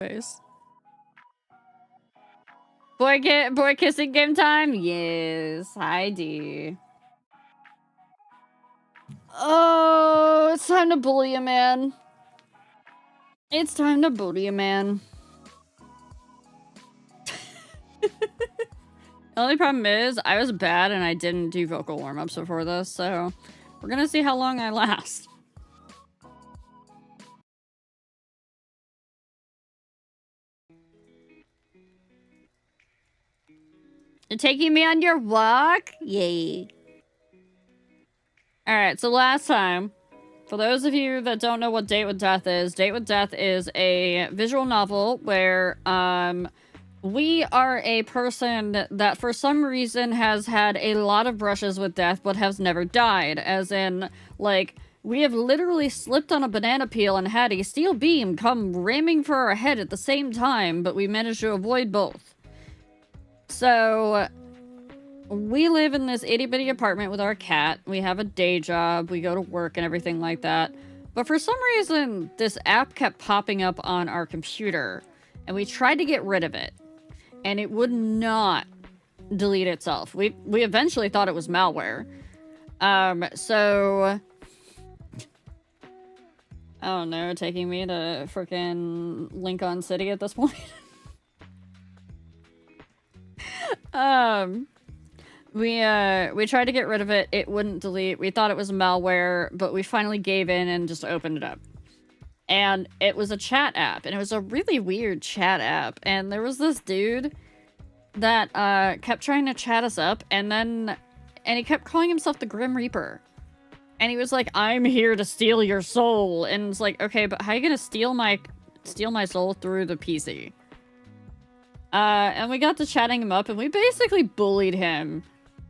Face. Boy kissing game time? Yes, I do. Oh, it's time to bully a man. It's time to bully a man. The only problem is, I was bad and I didn't do vocal warm-ups before this, so we're gonna see how long I last. You're taking me on your walk? Yay. Alright, so last time, for those of you that don't know what Date with Death is a visual novel where, we are a person that for some reason has had a lot of brushes with death but has never died. As in, like, we have literally slipped on a banana peel and had a steel beam come ramming for our head at the same time, but we managed to avoid both. So, we live in this itty-bitty apartment with our cat. We have a day job. We go to work and everything like that. But for some reason, this app kept popping up on our computer, and we tried to get rid of it. And it would not delete itself. We eventually thought it was malware. So... I don't know, taking me to frickin' Lincoln City at this point. We tried to get rid of it. It wouldn't delete. We thought it was malware, but we finally gave in and just opened it up. And it was a chat app, and it was a really weird chat app. And there was this dude that kept trying to chat us up, and he kept calling himself the Grim Reaper. And he was like, "I'm here to steal your soul." And it's like, okay, but how are you gonna steal my soul through the PC? And we got to chatting him up, and we basically bullied him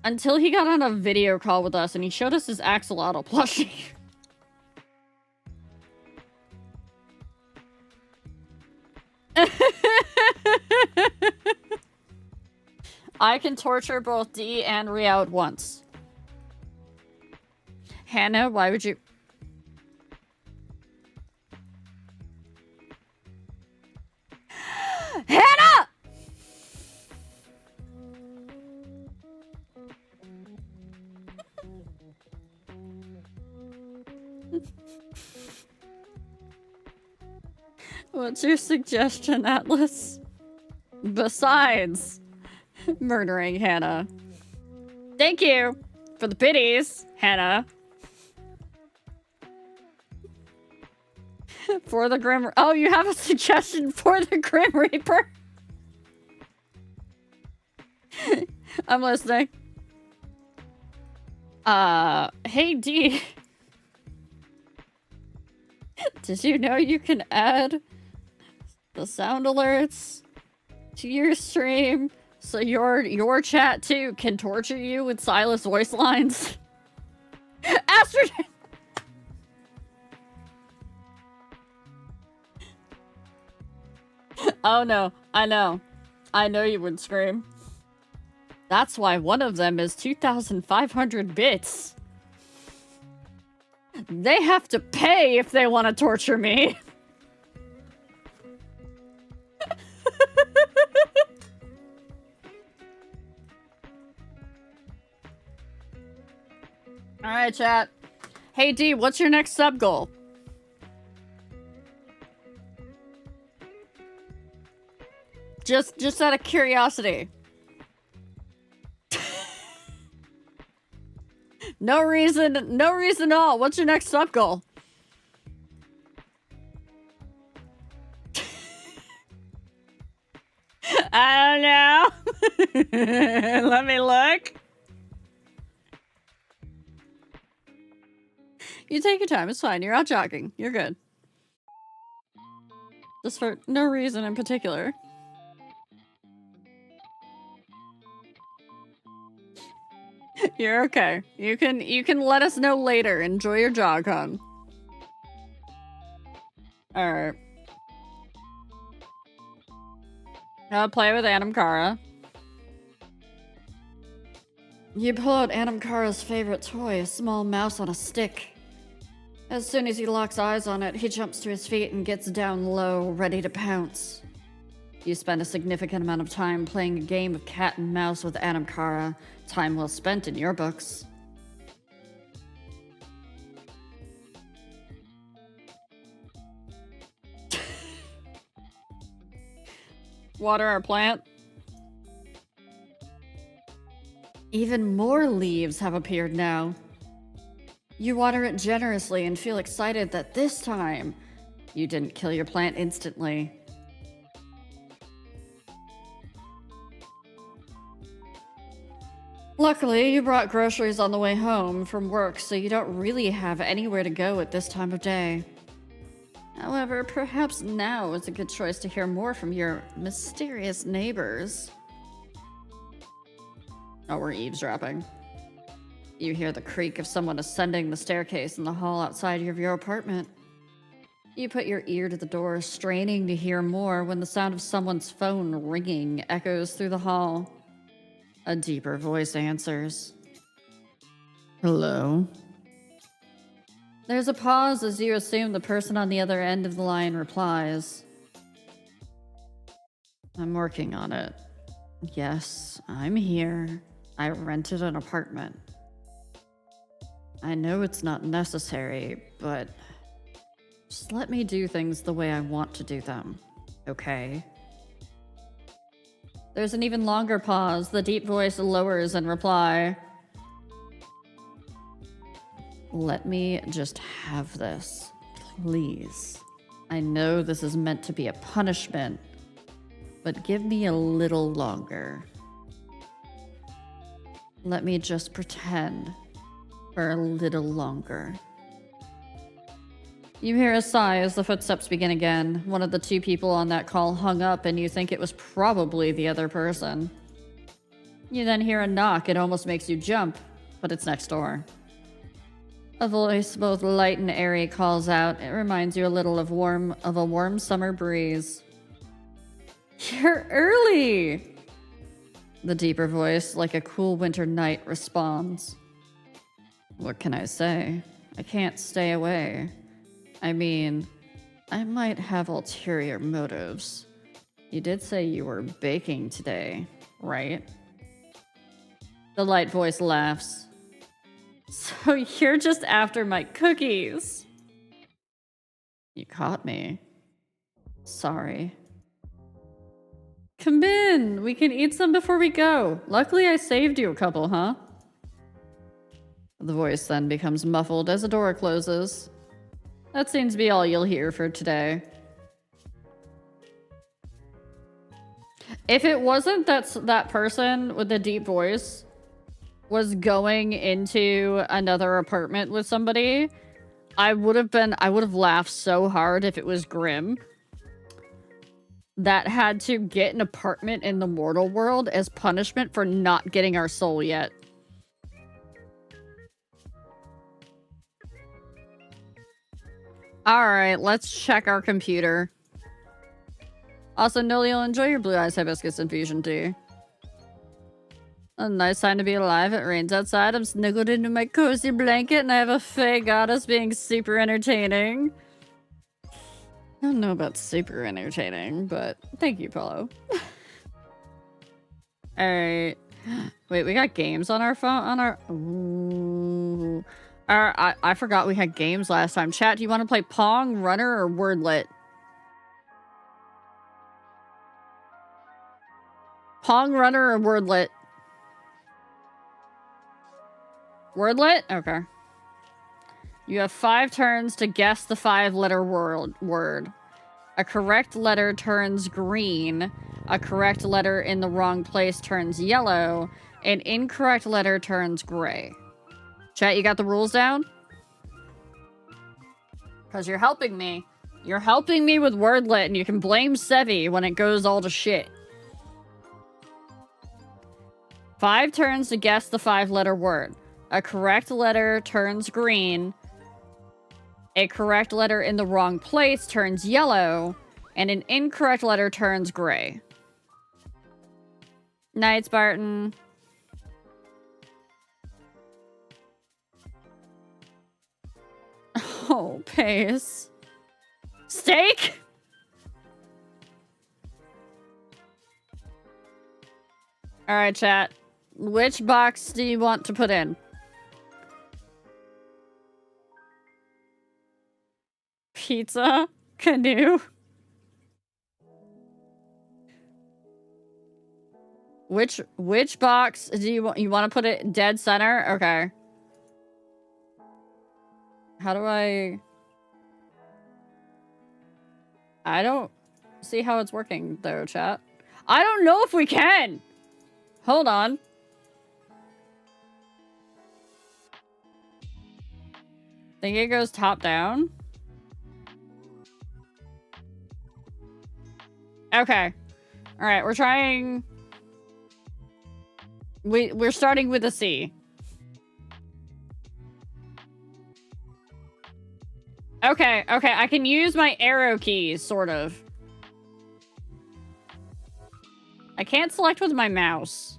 until he got on a video call with us, and he showed us his axolotl plushie. I can torture both D and Ria at once. Hannah, why would you... Hannah! What's your suggestion, Atlas? Besides murdering Hannah. Thank you for the pities, Hannah. For the Grim... Oh, you have a suggestion for the Grim Reaper? I'm listening. Hey, D. Did you know you can add the sound alerts to your stream so your chat too can torture you with Silas voice lines? Astronaut! Oh no, I know. I know you would scream. That's why one of them is 2,500 bits. They have to pay if they want to torture me. Alright, chat. Hey, D, what's your next sub goal? Just out of curiosity. No reason at all. What's your next sub goal? I don't know. Let me look. You take your time. It's fine. You're out jogging. You're good. Just for no reason in particular. You're okay. You can let us know later. Enjoy your jog, hon. Alright. I'll play with Adam Kara. You pull out Adam Kara's favorite toy, a small mouse on a stick. As soon as he locks eyes on it, he jumps to his feet and gets down low, ready to pounce. You spend a significant amount of time playing a game of cat and mouse with Adam Kara. Time well spent in your books. Water our plant. Even more leaves have appeared now. You water it generously and feel excited that this time you didn't kill your plant instantly. Luckily, you brought groceries on the way home from work, so you don't really have anywhere to go at this time of day. However, perhaps now is a good choice to hear more from your mysterious neighbors. Oh, we're eavesdropping. You hear the creak of someone ascending the staircase in the hall outside of your apartment. You put your ear to the door, straining to hear more, when the sound of someone's phone ringing echoes through the hall. A deeper voice answers. Hello? There's a pause as you assume the person on the other end of the line replies. I'm working on it. Yes, I'm here. I rented an apartment. I know it's not necessary, but just let me do things the way I want to do them, okay? There's an even longer pause. The deep voice lowers in reply. Let me just have this, please. I know this is meant to be a punishment, but give me a little longer. Let me just pretend for a little longer. You hear a sigh as the footsteps begin again. One of the two people on that call hung up, and you think it was probably the other person. You then hear a knock. It almost makes you jump, but it's next door. A voice both light and airy calls out. It reminds you a little of a warm summer breeze. You're early! The deeper voice, like a cool winter night, responds. What can I say? I can't stay away. I mean, I might have ulterior motives. You did say you were baking today, right? The light voice laughs. So you're just after my cookies. You caught me. Sorry. Come in. We can eat some before we go. Luckily, I saved you a couple, huh? The voice then becomes muffled as the door closes. That seems to be all you'll hear for today. If it wasn't that person with the deep voice was going into another apartment with somebody, I would have laughed so hard if it was Grimm that had to get an apartment in the mortal world as punishment for not getting our soul yet. Alright, let's check our computer. Also, Noliel, enjoy your blue eyes hibiscus infusion tea. A nice time to be alive. It rains outside. I'm snuggled into my cozy blanket and I have a fae goddess being super entertaining. I don't know about super entertaining, but thank you, Paulo. Alright. Wait, we got games on our phone? On our... Ooh. I forgot we had games last time. Chat, do you want to play Pong, Runner, or Wordlet? Pong, Runner, or Wordlet? Wordlet? Okay. You have 5 turns to guess the 5-letter word. A correct letter turns green. A correct letter in the wrong place turns yellow. An incorrect letter turns gray. Chat, you got the rules down? Because you're helping me. You're helping me with Wordlet, and you can blame Sevi when it goes all to shit. 5 turns to guess the 5-letter word. A correct letter turns green. A correct letter in the wrong place turns yellow. And an incorrect letter turns gray. Night, Spartan. Oh, pace. Steak? Alright, chat. Which box do you want to put in? Pizza? Canoe? Which box do you want? You want to put it dead center? Okay. How do I don't see how it's working though, chat. I don't know if we can. Hold on. Think it goes top down? Okay. All right, we're trying. We're starting with a C. Okay, okay, I can use my arrow keys, sort of. I can't select with my mouse,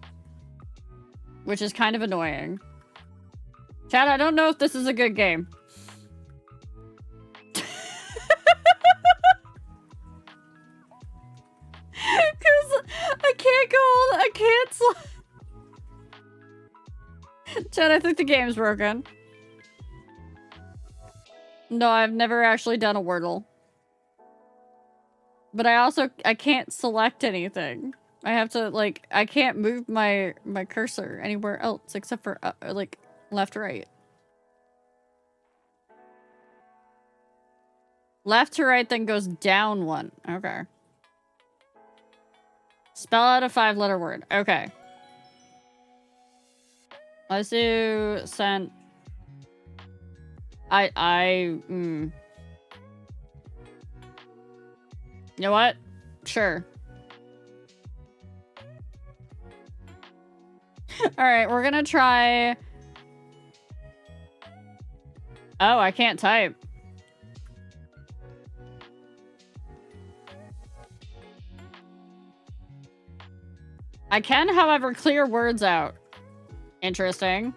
which is kind of annoying. Chat, I don't know if this is a good game. Because I can't go, I can't Chat, I think the game's broken. No, I've never actually done a Wordle. But I can't select anything. I have to, like, I can't move my cursor anywhere else except for, like, left, right. Left to right, then goes down one. Okay. Spell out a 5-letter word. Okay. Let's do sent. You know what? Sure. Alright, we're gonna try... Oh, I can't type. I can, however, clear words out. Interesting.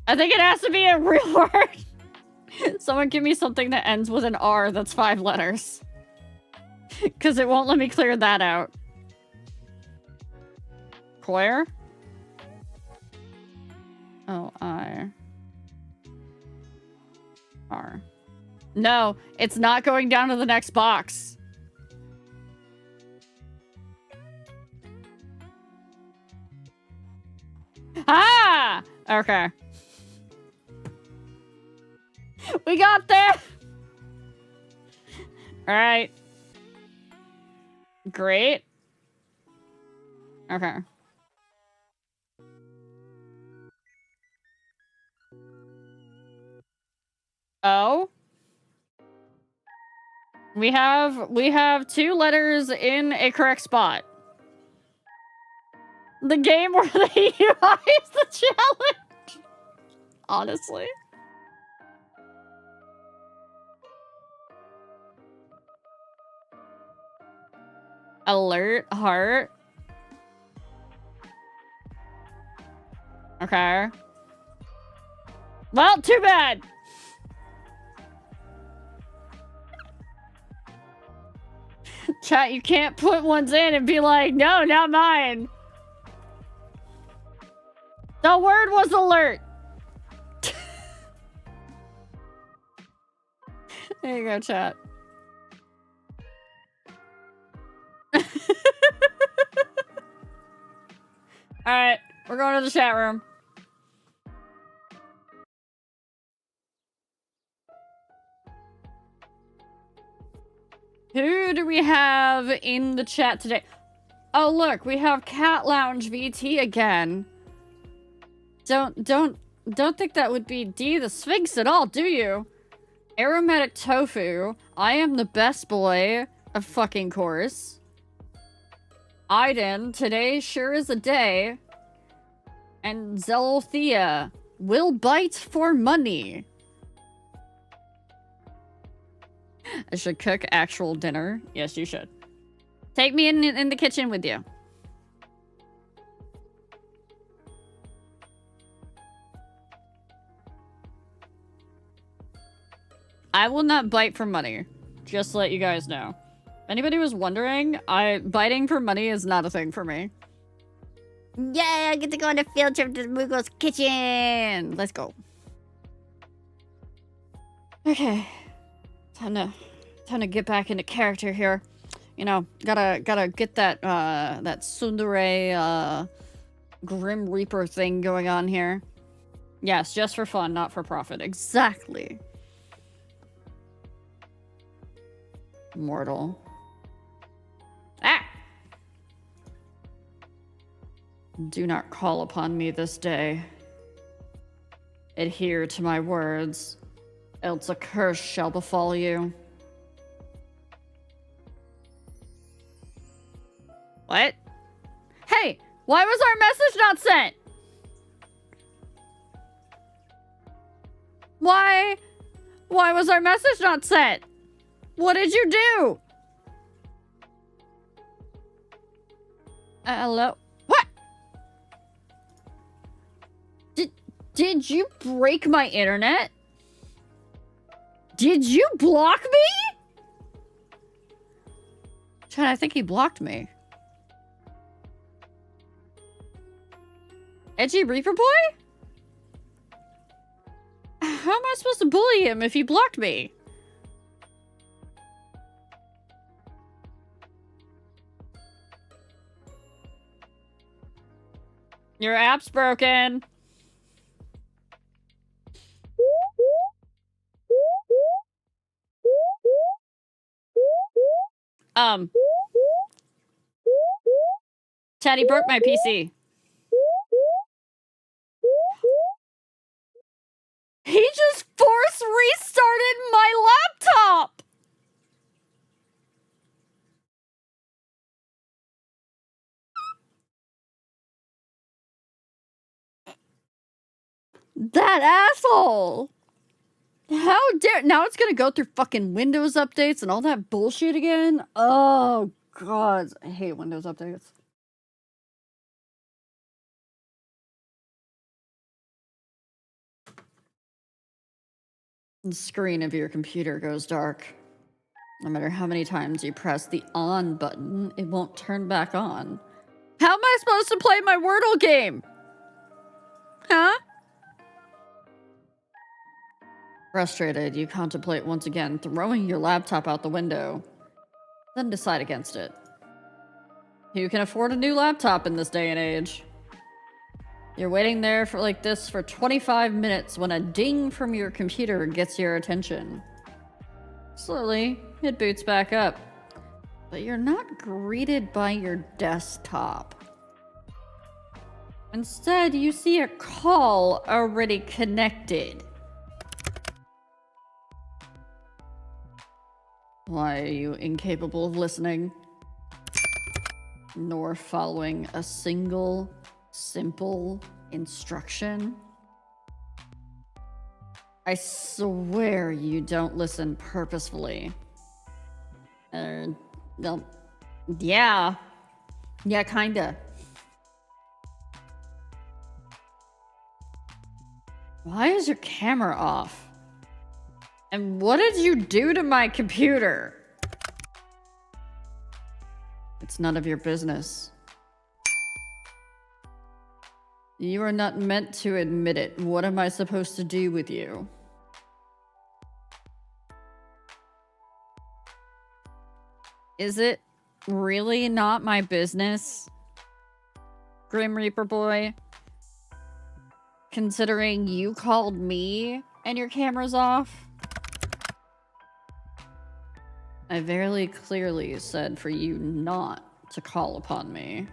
I think it has to be a real word. Someone give me something that ends with an R that's 5 letters. Because it won't let me clear that out. Claire? O-I-R. No, it's not going down to the next box. Ah! Okay. We got there! Alright. Great. Okay. Oh? We have 2 letters in a correct spot. The game where the UI is the challenge. Honestly. Alert heart. Okay. Well, too bad. Chat, you can't put ones in and be like, no, not mine. The word was alert. There you go, chat. Alright, we're going to the chat room. Who do we have in the chat today? Oh, look, we have Cat Lounge VT again. Don't think that would be D the Sphinx at all, do you? Aromatic Tofu. I am the best boy, of fucking course. Aiden, today sure is a day. And Zelothea, will bite for money. I should cook actual dinner. Yes, you should. Take me in the kitchen with you. I will not bite for money. Just to let you guys know. If anybody was wondering, biting for money is not a thing for me. Yeah, I get to go on a field trip to Mugo's kitchen. Let's go. Okay. Time to get back into character here. You know, gotta get that that tsundere Grim Reaper thing going on here. Yes, just for fun, not for profit. Exactly. Mortal. Ah! Do not call upon me this day. Adhere to my words, else a curse shall befall you. What? Hey, why was our message not sent? Why was our message not sent? What did you do? Hello? What? Did you break my internet? Did you block me? Chad, I think he blocked me. Edgy Reaper Boy? How am I supposed to bully him if he blocked me? Your app's broken. Chatty broke my PC. He just force restarted my laptop! That asshole! How dare— now it's gonna go through fucking Windows updates and all that bullshit again? Oh, God. I hate Windows updates. The screen of your computer goes dark. No matter how many times you press the on button, it won't turn back on. How am I supposed to play my Wordle game? Huh? Frustrated, you contemplate once again throwing your laptop out the window, then decide against it. Who can afford a new laptop in this day and age? You're waiting there for like this for 25 minutes when a ding from your computer gets your attention. Slowly, it boots back up, but you're not greeted by your desktop. Instead, you see a call already connected. Why are you incapable of listening? Nor following a single, simple instruction? I swear you don't listen purposefully. No. Yeah. Yeah, kinda. Why is your camera off? And what did you do to my computer? It's none of your business. You are not meant to admit it. What am I supposed to do with you? Is it really not my business, Grim Reaper Boy? Considering you called me and your camera's off? I very clearly said for you not to call upon me.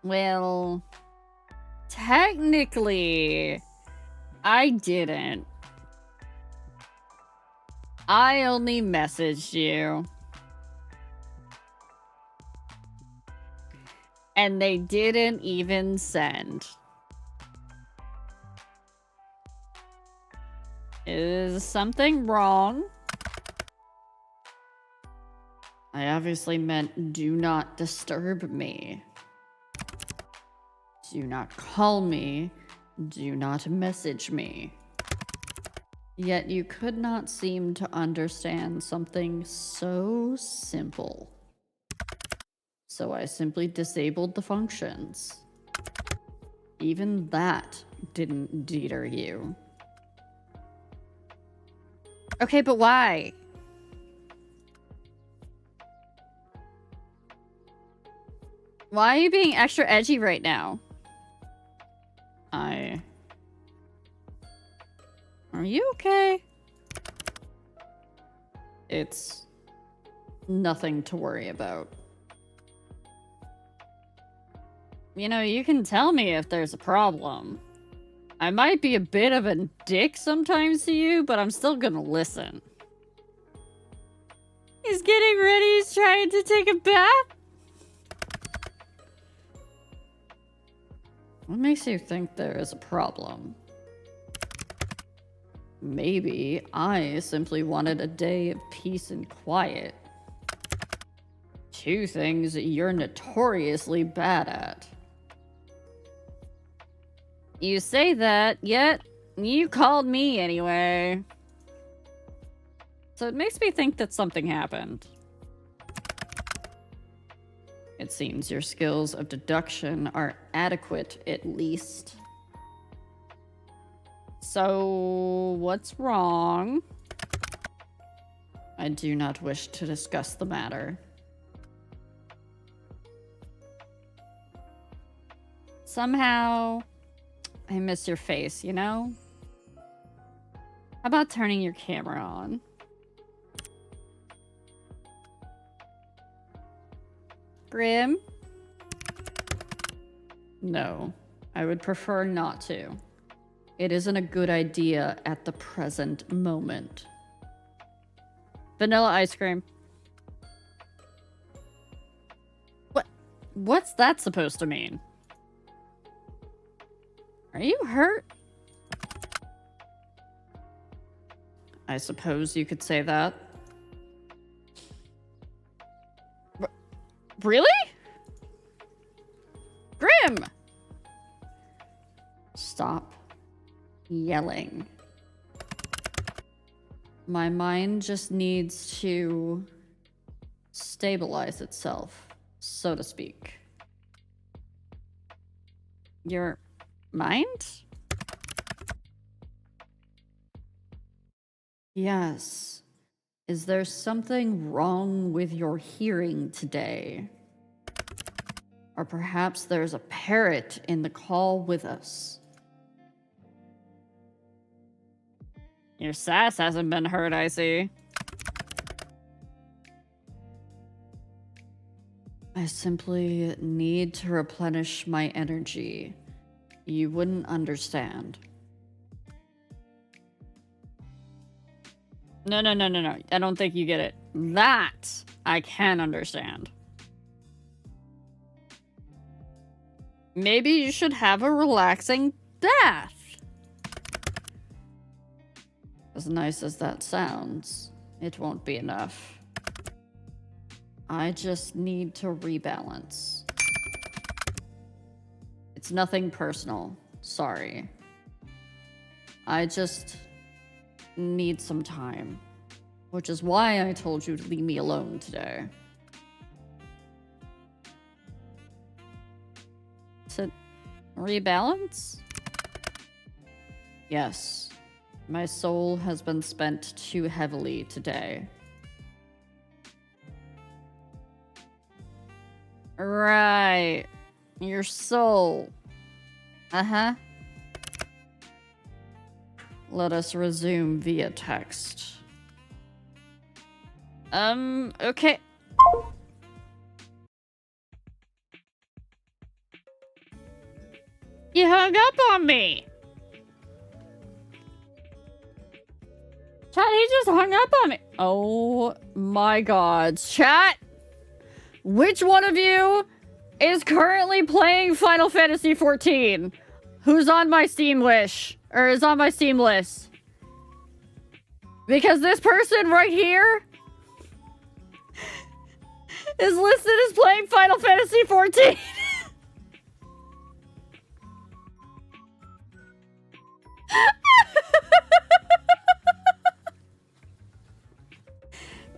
Well, technically, I didn't. I only messaged you. And they didn't even send. Is something wrong? I obviously meant do not disturb me. Do not call me. Do not message me. Yet you could not seem to understand something so simple. So I simply disabled the functions. Even that didn't deter you. Okay, but why? Why are you being extra edgy right now? Are you okay? It's nothing to worry about. You know, you can tell me if there's a problem. I might be a bit of a dick sometimes to you, but I'm still gonna listen. He's getting ready. He's trying to take a bath. What makes you think there is a problem? Maybe I simply wanted a day of peace and quiet. Two things you're notoriously bad at. You say that, yet you called me anyway. So it makes me think that something happened. It seems your skills of deduction are adequate, at least. So, what's wrong? I do not wish to discuss the matter. Somehow, I miss your face, you know? How about turning your camera on? Grim? No, I would prefer not to. It isn't a good idea at the present moment. Vanilla ice cream. What's that supposed to mean? Are you hurt? I suppose you could say that. Really? Grim! Stop yelling. My mind just needs to stabilize itself, so to speak. Your mind? Yes. Is there something wrong with your hearing today? Or perhaps there's a parrot in the call with us. Your sass hasn't been hurt, I see. I simply need to replenish my energy. You wouldn't understand. No. I don't think you get it. That I can understand. Maybe you should have a relaxing bath. As nice as that sounds, it won't be enough. I just need to rebalance. It's nothing personal. Sorry. I just need some time. Which is why I told you to leave me alone today. To rebalance? Yes. My soul has been spent too heavily today. Right. Your soul. Uh-huh. Let us resume via text. Okay. You hung up on me. Chat, he just hung up on me. Oh my god. Chat, which one of you is currently playing Final Fantasy XIV? Who's on my Steam wish? Or is on my Steam list? Because this person right here is listed as playing Final Fantasy XIV.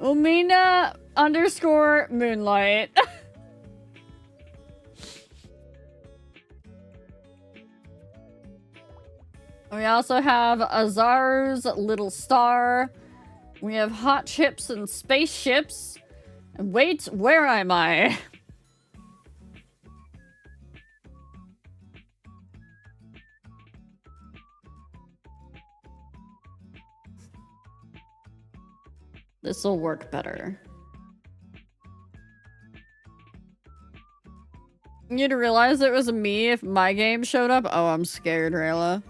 Umina _ Moonlight. We also have Azar's Little Star. We have Hot Chips and Spaceships. And wait, where am I? This'll work better. You'd realize it was me if my game showed up. Oh, I'm scared, Rayla.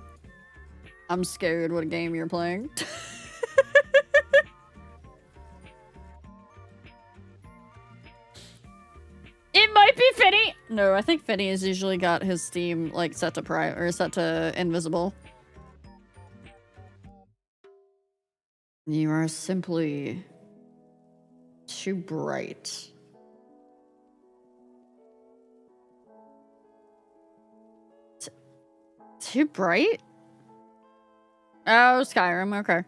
I'm scared what game you're playing. It might be Finny! No, I think Finny has usually got his Steam, like, set to set to invisible. You are simply too bright. Too bright? Oh, Skyrim, okay.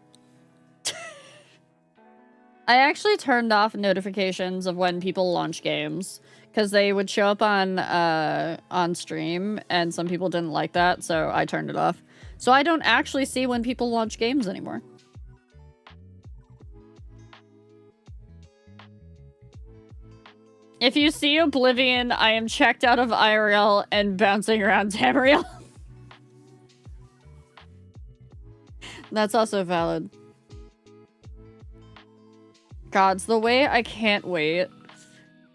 I actually turned off notifications of when people launch games because they would show up on stream and some people didn't like that, so I turned it off. So I don't actually see when people launch games anymore. If you see Oblivion, I am checked out of IRL and bouncing around Tamriel. That's also valid. Gods, the way I can't wait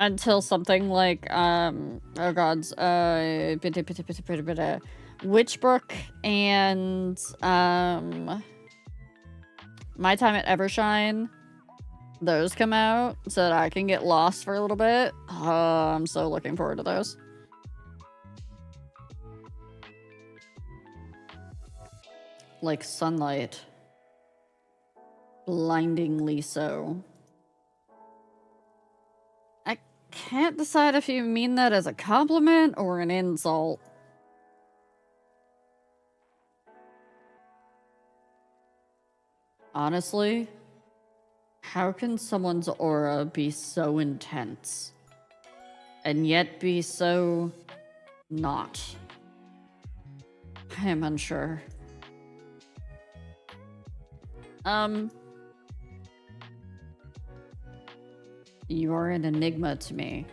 until something like, oh gods, Witchbrook and, My Time at Evershine, those come out so that I can get lost for a little bit. Oh, I'm so looking forward to those. Like sunlight. Blindingly so. I can't decide if you mean that as a compliment or an insult. Honestly, how can someone's aura be so intense and yet be so not? I am unsure. You are an enigma to me.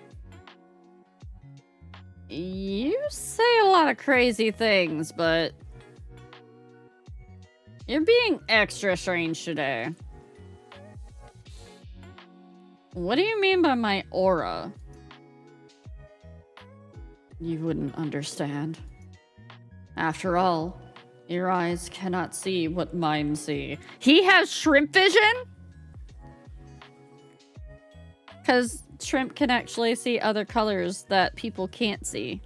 You say a lot of crazy things, but you're being extra strange today. What do you mean by my aura? You wouldn't understand. After all, your eyes cannot see what mine see. He has shrimp vision? Because shrimp can actually see other colors that people can't see.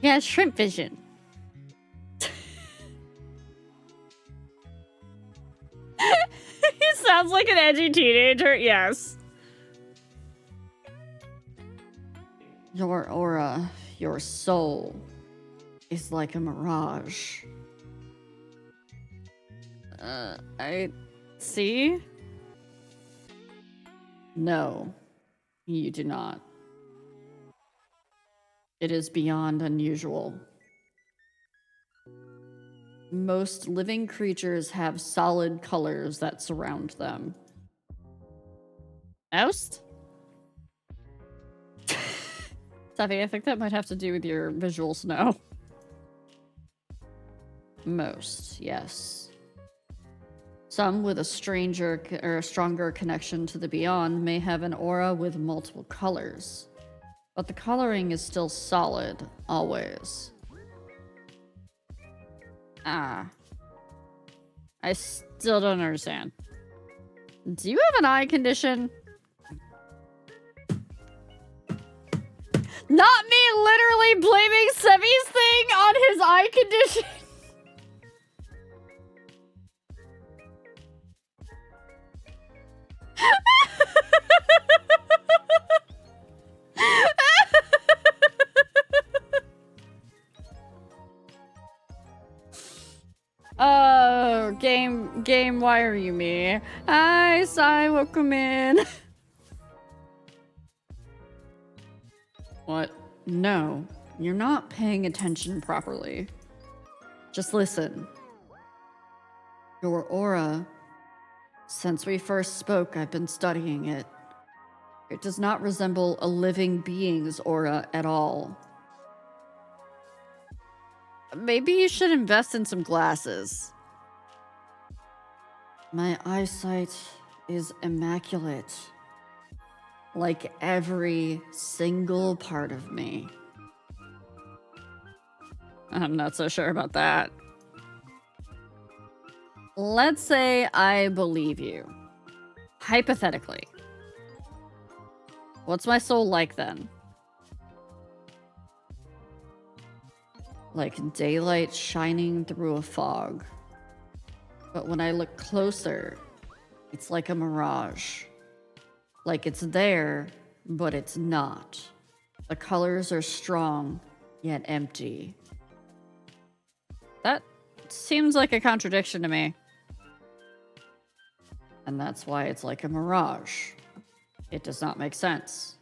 He has shrimp vision. He sounds like an edgy teenager, yes. Your aura, your soul, is like a mirage. I see? No, you do not. It is beyond unusual. Most living creatures have solid colors that surround them. Oust? Steffi, I think that might have to do with your visual snow. Most, yes. Some with a stronger connection to the beyond may have an aura with multiple colors. But the coloring is still solid, always. Ah. I still don't understand. Do you have an eye condition? Not me literally blaming Sevi's thing on his eye condition! Oh, game Grim, why are you me? Hi, Sai, welcome in. What? No, you're not paying attention properly. Just listen. Your aura, since we first spoke, I've been studying it. It does not resemble a living being's aura at all. Maybe you should invest in some glasses. My eyesight is immaculate. Like every single part of me. I'm not so sure about that. Let's say I believe you. Hypothetically. What's my soul like then? Like daylight shining through a fog. But when I look closer, it's like a mirage. Like it's there, but it's not. The colors are strong, yet empty. That seems like a contradiction to me. And that's why it's like a mirage. It does not make sense.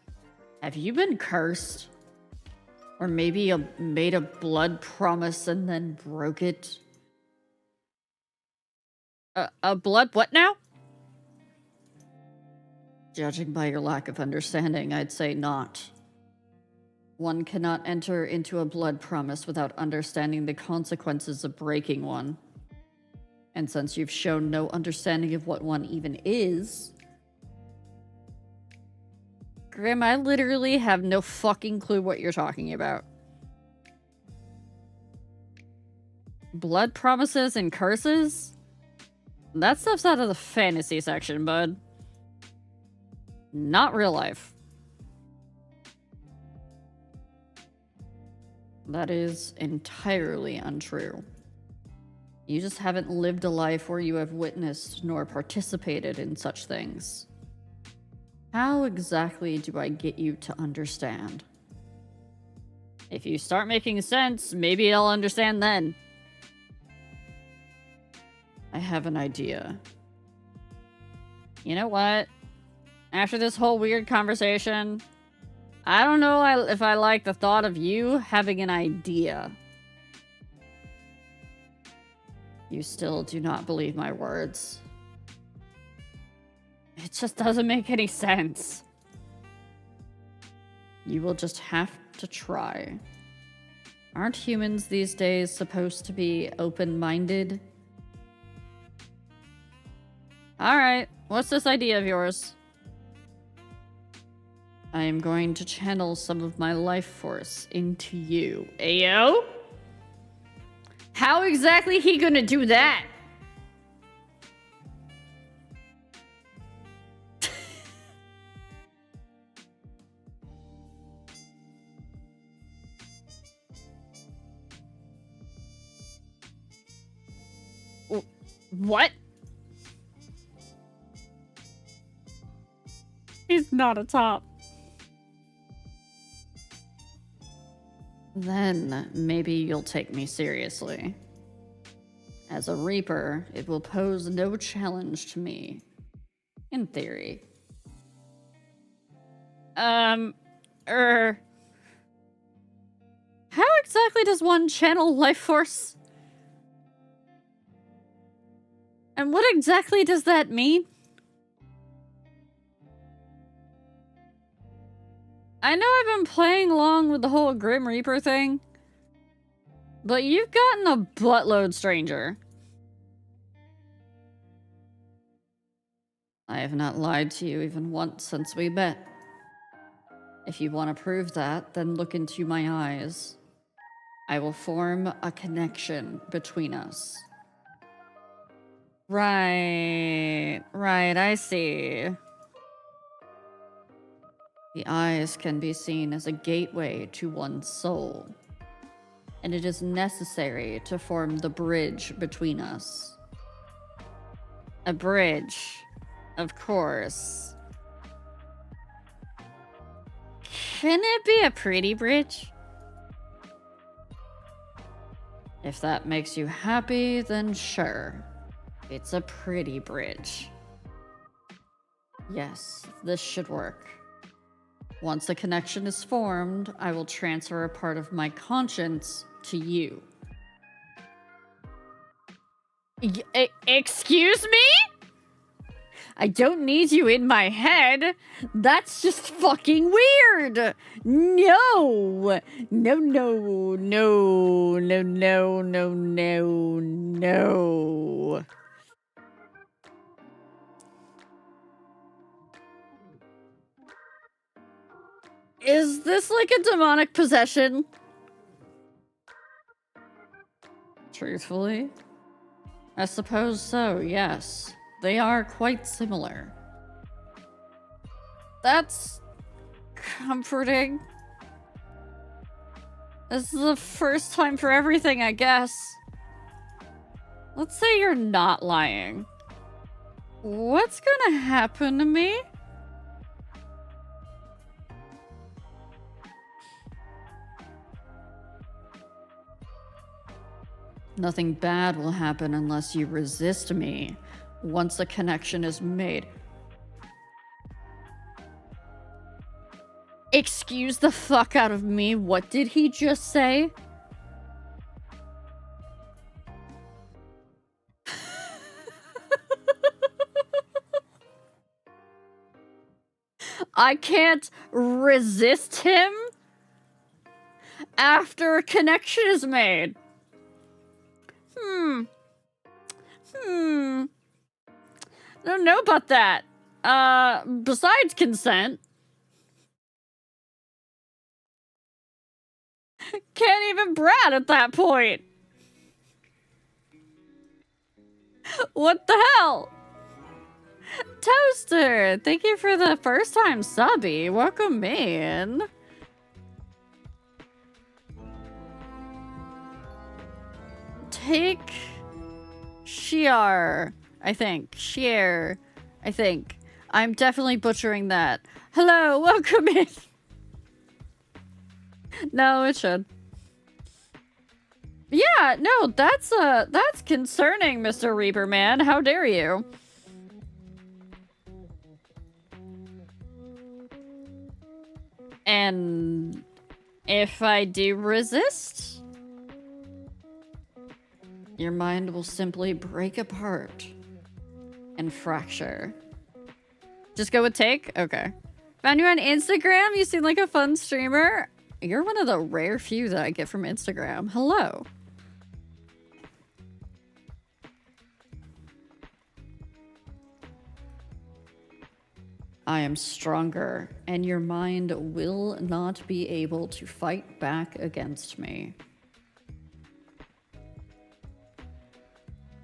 Have you been cursed? Or maybe made a blood promise and then broke it? A blood what now? Judging by your lack of understanding, I'd say not. One cannot enter into a blood promise without understanding the consequences of breaking one. And since you've shown no understanding of what one even is... Grim, I literally have no fucking clue what you're talking about. Blood promises and curses? That stuff's out of the fantasy section, bud. Not real life. That is entirely untrue. You just haven't lived a life where you have witnessed nor participated in such things. How exactly do I get you to understand? If you start making sense, maybe I'll understand then. I have an idea. You know what? After this whole weird conversation, I don't know if I like the thought of you having an idea. You still do not believe my words. It just doesn't make any sense. You will just have to try. Aren't humans these days supposed to be open-minded? Alright, what's this idea of yours? I am going to channel some of my life force into you. Ayo? How exactly he gonna do that? What? He's not a top. Then maybe you'll take me seriously. As a Reaper, it will pose no challenge to me. In theory. How exactly does one channel life force? And what exactly does that mean? I know I've been playing along with the whole Grim Reaper thing, but you've gotten a buttload stranger. I have not lied to you even once since we met. If you want to prove that, then look into my eyes. I will form a connection between us. Right, I see. The eyes can be seen as a gateway to one's soul, and it is necessary to form the bridge between us. A bridge, of course. Can it be a pretty bridge? If that makes you happy, then sure. It's a pretty bridge. Yes, this should work. Once a connection is formed, I will transfer a part of my conscience to you. Excuse me? I don't need you in my head. That's just fucking weird. No. No, no, no, no, no, no, no, no. Is this like a demonic possession? Truthfully? I suppose so, yes. They are quite similar. That's comforting. This is the first time for everything, I guess. Let's say you're not lying. What's gonna happen to me? Nothing bad will happen unless you resist me once a connection is made. Excuse the fuck out of me. What did he just say? I can't resist him after a connection is made. I don't know about that. Besides consent. Can't even brat at that point. What the hell? Toaster, thank you for the first time subby. Welcome in. Take Shiar, I think. Shiar, I think. I'm definitely butchering that. Hello, welcome in. No, it should. Yeah, no, that's concerning, Mr. Reaper Man. How dare you? And if I do resist, your mind will simply break apart and fracture. Just go with take? Okay. Found you on Instagram? You seem like a fun streamer. You're one of the rare few that I get from Instagram. Hello. I am stronger, and your mind will not be able to fight back against me.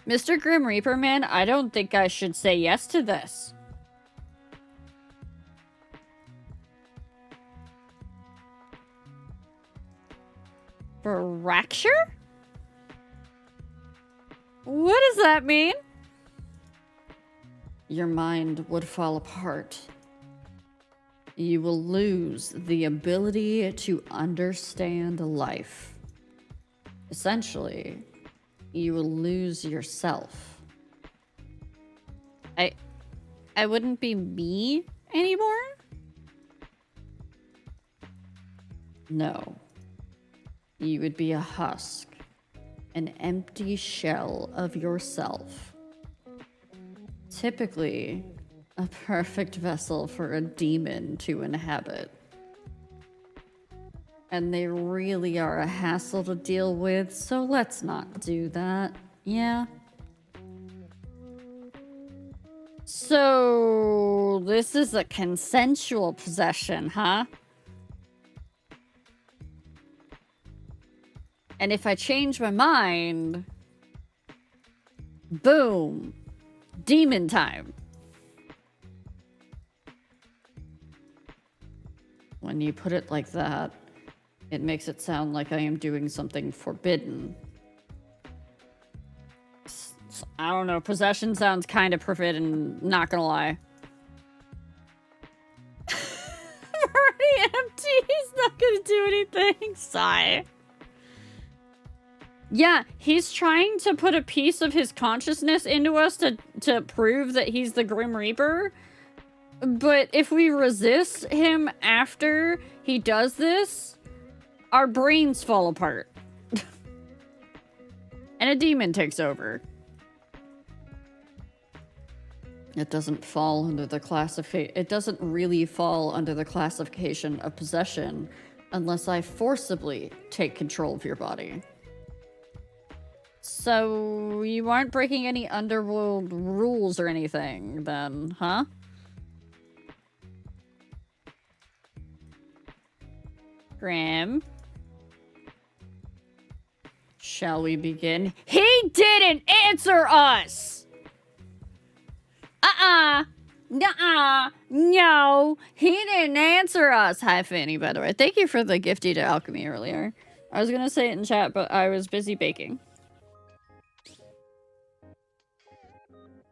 Mr. Grim Reaper Man, I don't think I should say yes to this. Fracture? What does that mean? Your mind would fall apart. You will lose the ability to understand life. Essentially, you will lose yourself. I wouldn't be me anymore? No. You would be a husk, an empty shell of yourself. Typically, a perfect vessel for a demon to inhabit. And they really are a hassle to deal with, so let's not do that. Yeah? So, this is a consensual possession, huh? And if I change my mind, boom, demon time. When you put it like that, it makes it sound like I am doing something forbidden. I don't know, possession sounds kind of forbidden, not gonna lie. I'm already empty, he's not gonna do anything. Sigh. Yeah, he's trying to put a piece of his consciousness into us to prove that he's the Grim Reaper. But if we resist him after he does this, our brains fall apart. And a demon takes over. It doesn't fall under the it doesn't really fall under the classification of possession unless I forcibly take control of your body. So you aren't breaking any underworld rules or anything then, huh? Grim. Shall we begin? He didn't answer us! Nuh-uh. No. He didn't answer us. Hi, Fanny, by the way. Thank you for the gifty to alchemy earlier. I was gonna say it in chat, but I was busy baking.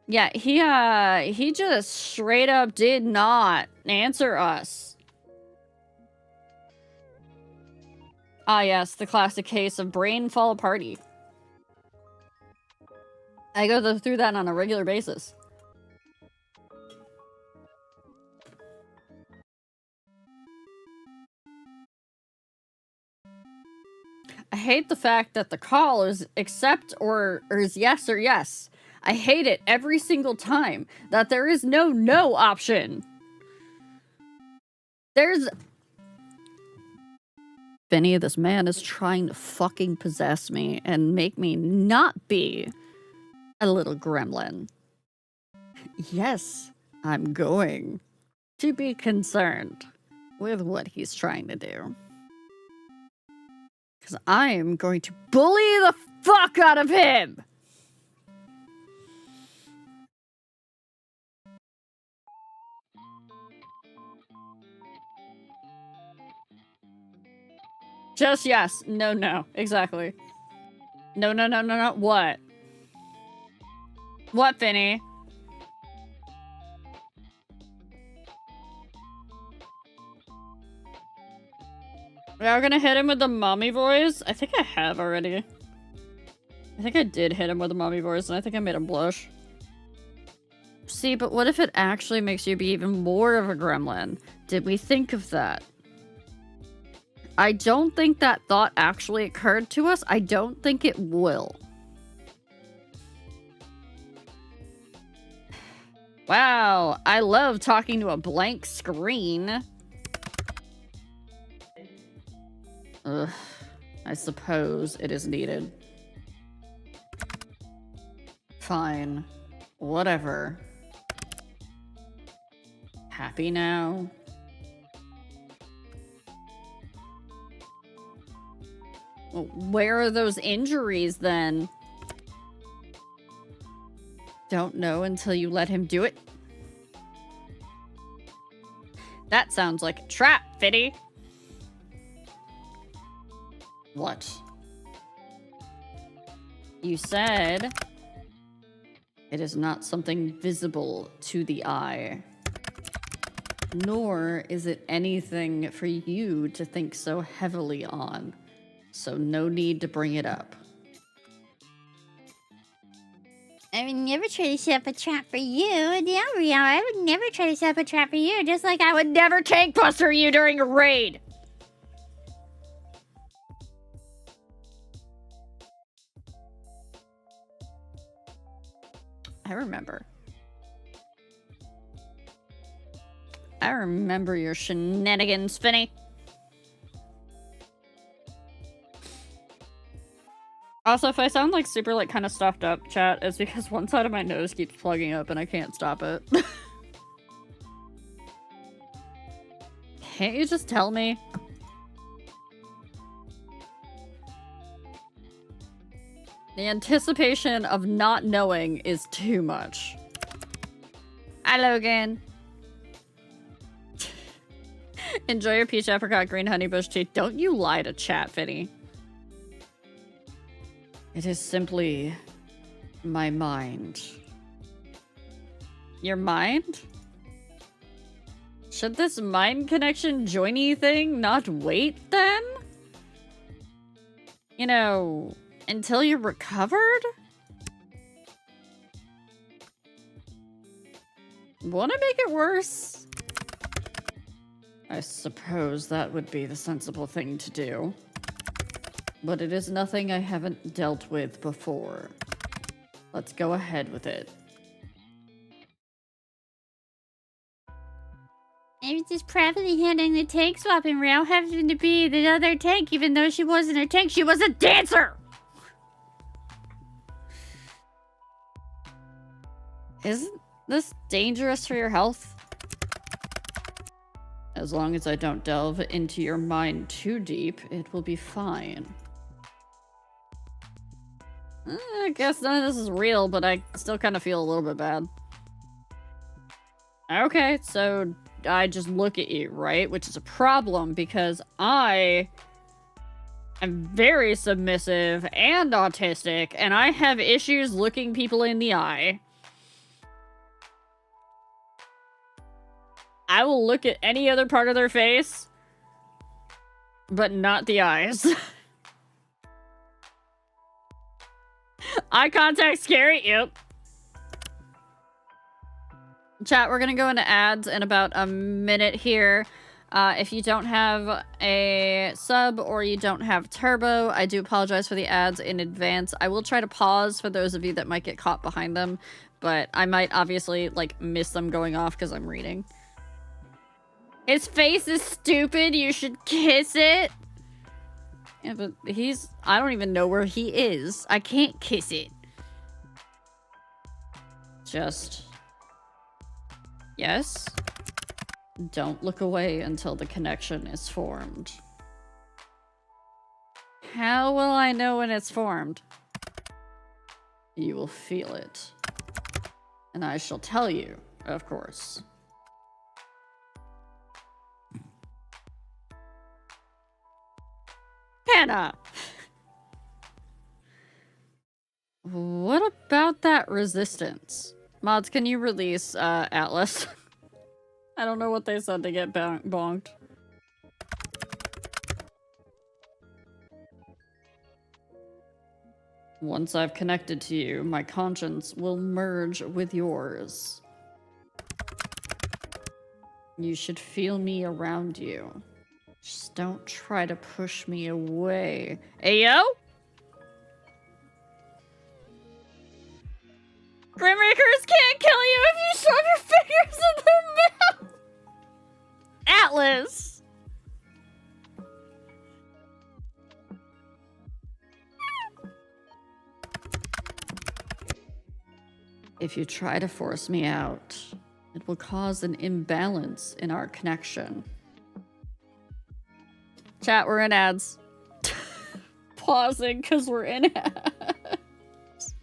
Yeah, he just straight up did not answer us. Ah, yes, the classic case of brain fall aparty. I go through that on a regular basis. I hate the fact that the call is accept or is yes or yes. I hate it every single time that there is no option. There's... Benny, this man is trying to fucking possess me and make me not be a little gremlin. Yes, I'm going to be concerned with what he's trying to do. Because I am going to bully the fuck out of him! Just yes. No. Exactly. No. What? What, Finny? We are gonna hit him with the mommy voice? I think I have already. I think I did hit him with the mommy voice, and I think I made him blush. See, but what if it actually makes you be even more of a gremlin? Did we think of that? I don't think that thought actually occurred to us. I don't think it will. Wow, I love talking to a blank screen. Ugh, I suppose it is needed. Fine. Whatever. Happy now? Well, where are those injuries then? Don't know until you let him do it. That sounds like a trap, Fitty. What? You said it is not something visible to the eye. Nor is it anything for you to think so heavily on. So no need to bring it up. I would never try to set up a trap for you. Yeah, I would never try to set up a trap for you, just like I would never tank buster you during a raid. I remember. I remember your shenanigans, Finny. Also, if I sound like super like kind of stuffed up, chat, it's because one side of my nose keeps plugging up and I can't stop it. Can't you just tell me? The anticipation of not knowing is too much. Hi, Logan. Enjoy your peach apricot green honeybush tea. Don't you lie to chat, Finny. It is simply my mind. Your mind? Should this mind connection joiny thing not wait then? You know, Until you're recovered? Wanna make it worse? I suppose that would be the sensible thing to do. But it is nothing I haven't dealt with before. Let's go ahead with it. I was just proudly handling the tank swap and Rao happened to be the other tank, even though she wasn't her tank, she was a dancer! Isn't this dangerous for your health? As long as I don't delve into your mind too deep, it will be fine. I guess none of this is real, but I still kind of feel a little bit bad. Okay, so I just look at you, right? Which is a problem because I am very submissive and autistic, and I have issues looking people in the eye. I will look at any other part of their face, but not the eyes. Eye contact scary? Yep. Chat, we're gonna go into ads in about a minute here. If you don't have a sub or you don't have turbo, I do apologize for the ads in advance. I will try to pause for those of you that might get caught behind them, but I might obviously, like, miss them going off because I'm reading. His face is stupid. You should kiss it. Yeah, but I don't even know where he is. I can't kiss it. Just... Yes? Don't look away until the connection is formed. How will I know when it's formed? You will feel it. And I shall tell you, of course. Hannah! What about that resistance? Mods, can you release Atlas? I don't know what they said to get bonked. Once I've connected to you, my conscience will merge with yours. You should feel me around you. Just don't try to push me away. Ayo? Grimrakers can't kill you if you shove your fingers in their mouth! Atlas! If you try to force me out, it will cause an imbalance in our connection. Chat, we're in ads. Pausing because we're in ads.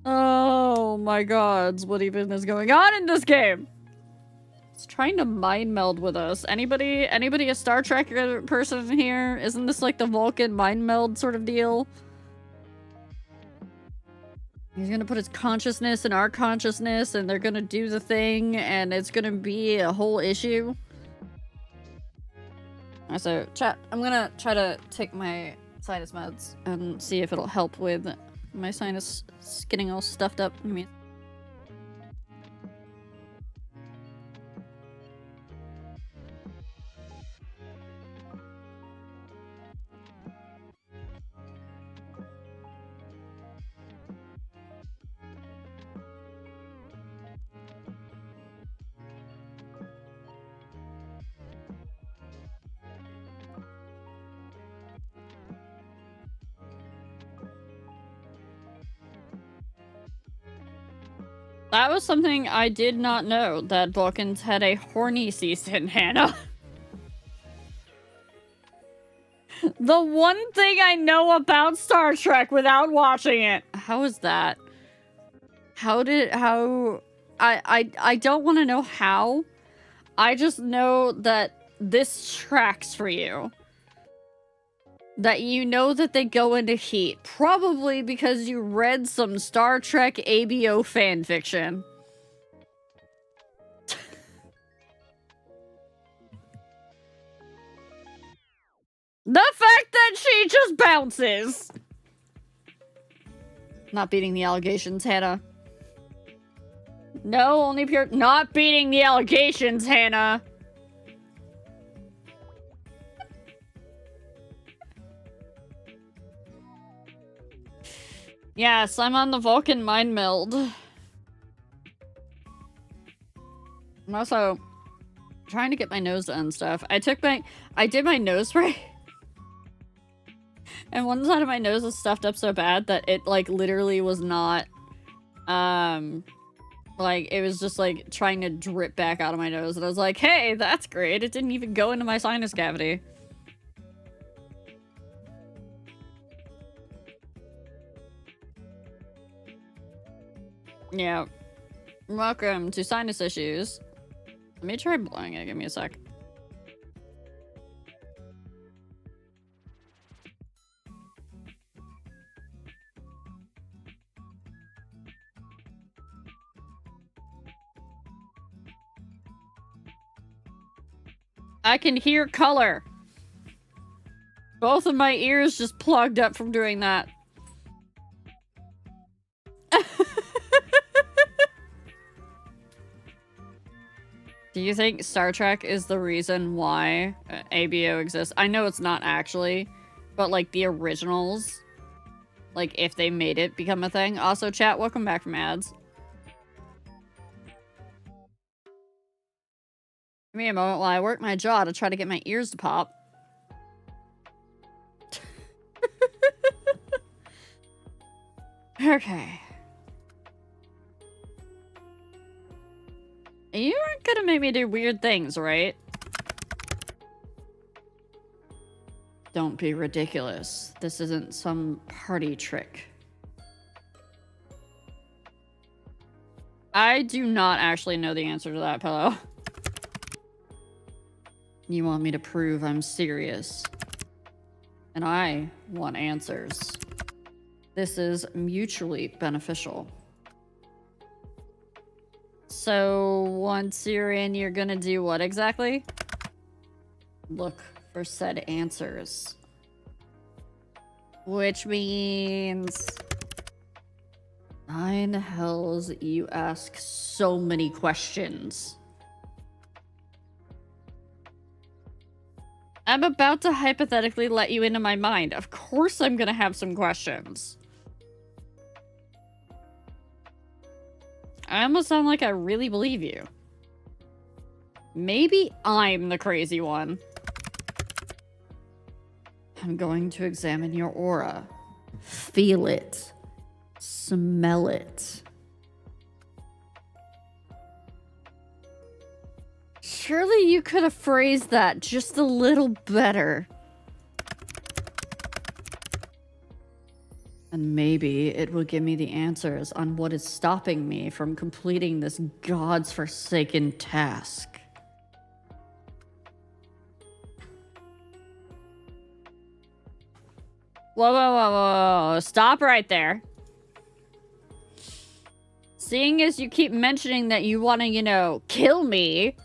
Oh my gods, what even is going on in this game? It's trying to mind meld with us. Anybody a Star Trek person here? Isn't this like the Vulcan mind meld sort of deal? He's gonna put his consciousness in our consciousness, and they're gonna do the thing, and it's gonna be a whole issue. So, chat, I'm gonna try to take my sinus meds and see if it'll help with my sinus getting all stuffed up. That was something I did not know, that Vulcans had a horny season, Hannah. The one thing I know about Star Trek without watching it. How is that? I don't want to know how. I just know that this tracks for you. That you know that they go into heat. Probably because you read some Star Trek ABO fanfiction. He just bounces! Not beating the allegations, Hannah. No, only pure... Not beating the allegations, Hannah! Yes, I'm on the Vulcan mind meld. I'm also trying to get my nose done stuff. I did my nose spray. And one side of my nose is stuffed up so bad that it, like, literally was not, like, it was just, like, trying to drip back out of my nose. And I was like, hey, that's great. It didn't even go into my sinus cavity. Yeah. Welcome to sinus issues. Let me try blowing it. Give me a sec. I can hear color. Both of my ears just plugged up from doing that. Do you think Star Trek is the reason why ABO exists? I know it's not actually, but like the originals, like if they made it become a thing. Also, chat, welcome back from ads. Give me a moment while I work my jaw to try to get my ears to pop. Okay. You aren't gonna make me do weird things, right? Don't be ridiculous. This isn't some party trick. I do not actually know the answer to that, Pillow. You want me to prove I'm serious. And I want answers. This is mutually beneficial. So, once you're in, you're gonna do what exactly? Look for said answers. Which means... Nine hells, you ask so many questions. I'm about to hypothetically let you into my mind. Of course I'm gonna have some questions. I almost sound like I really believe you. Maybe I'm the crazy one. I'm going to examine your aura. Feel it. Smell it. Surely you could have phrased that just a little better. And maybe it will give me the answers on what is stopping me from completing this God's forsaken task. Whoa, whoa, whoa, whoa, whoa. Stop right there. Seeing as you keep mentioning that you want to, you know, kill me,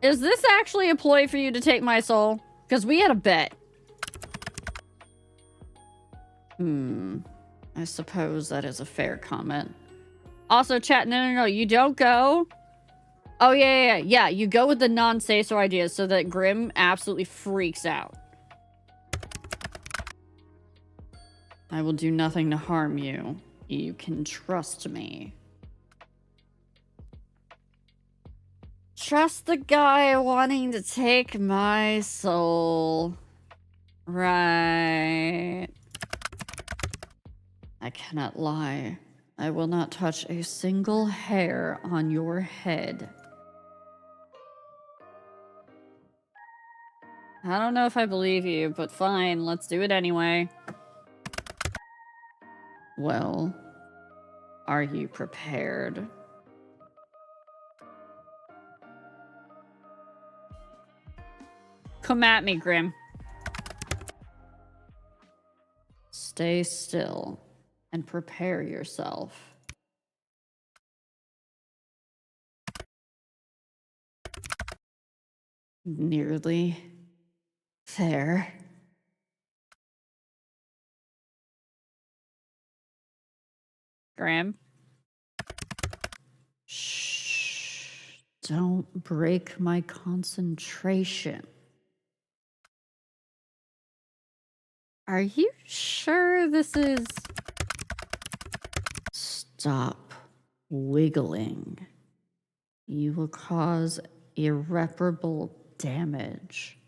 is this actually a ploy for you to take my soul? Because we had a bet. I suppose that is a fair comment. Also, chat, no, you don't go. Oh, yeah, you go with the non-say-so ideas so that Grim absolutely freaks out. I will do nothing to harm you. You can trust me. Trust the guy wanting to take my soul. Right. I cannot lie. I will not touch a single hair on your head. I don't know if I believe you, but fine, let's do it anyway. Well, are you prepared? Come at me, Grim. Stay still and prepare yourself. Nearly There. Graham? Shh. Don't break my concentration. Are you sure this is... Stop wiggling. You will cause irreparable damage,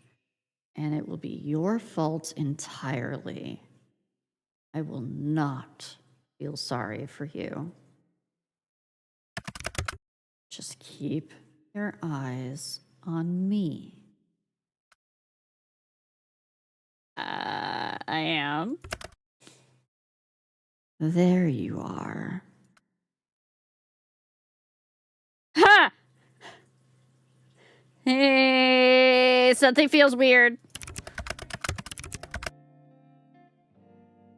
and it will be your fault entirely. I will not feel sorry for you. Just keep your eyes on me. I am. There you are. Ha! Hey, something feels weird.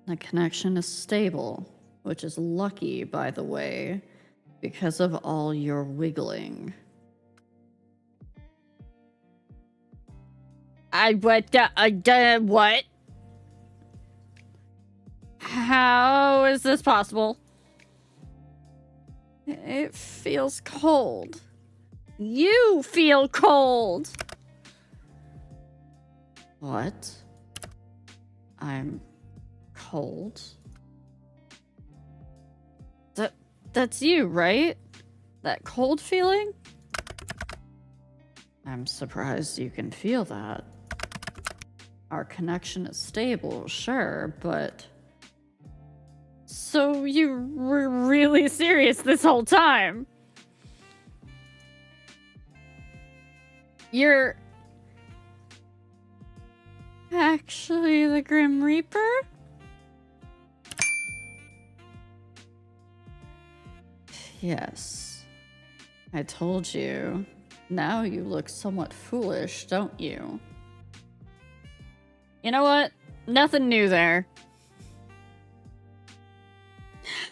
The connection is stable, which is lucky, by the way, because of all your wiggling. What? How is this possible? It feels cold. You feel cold. What? I'm cold? That's you, right? That cold feeling? I'm surprised you can feel that. Our connection is stable, sure, but... So you were really serious this whole time? You're... actually the Grim Reaper? Yes. I told you. Now you look somewhat foolish, don't you? You know what? Nothing new there.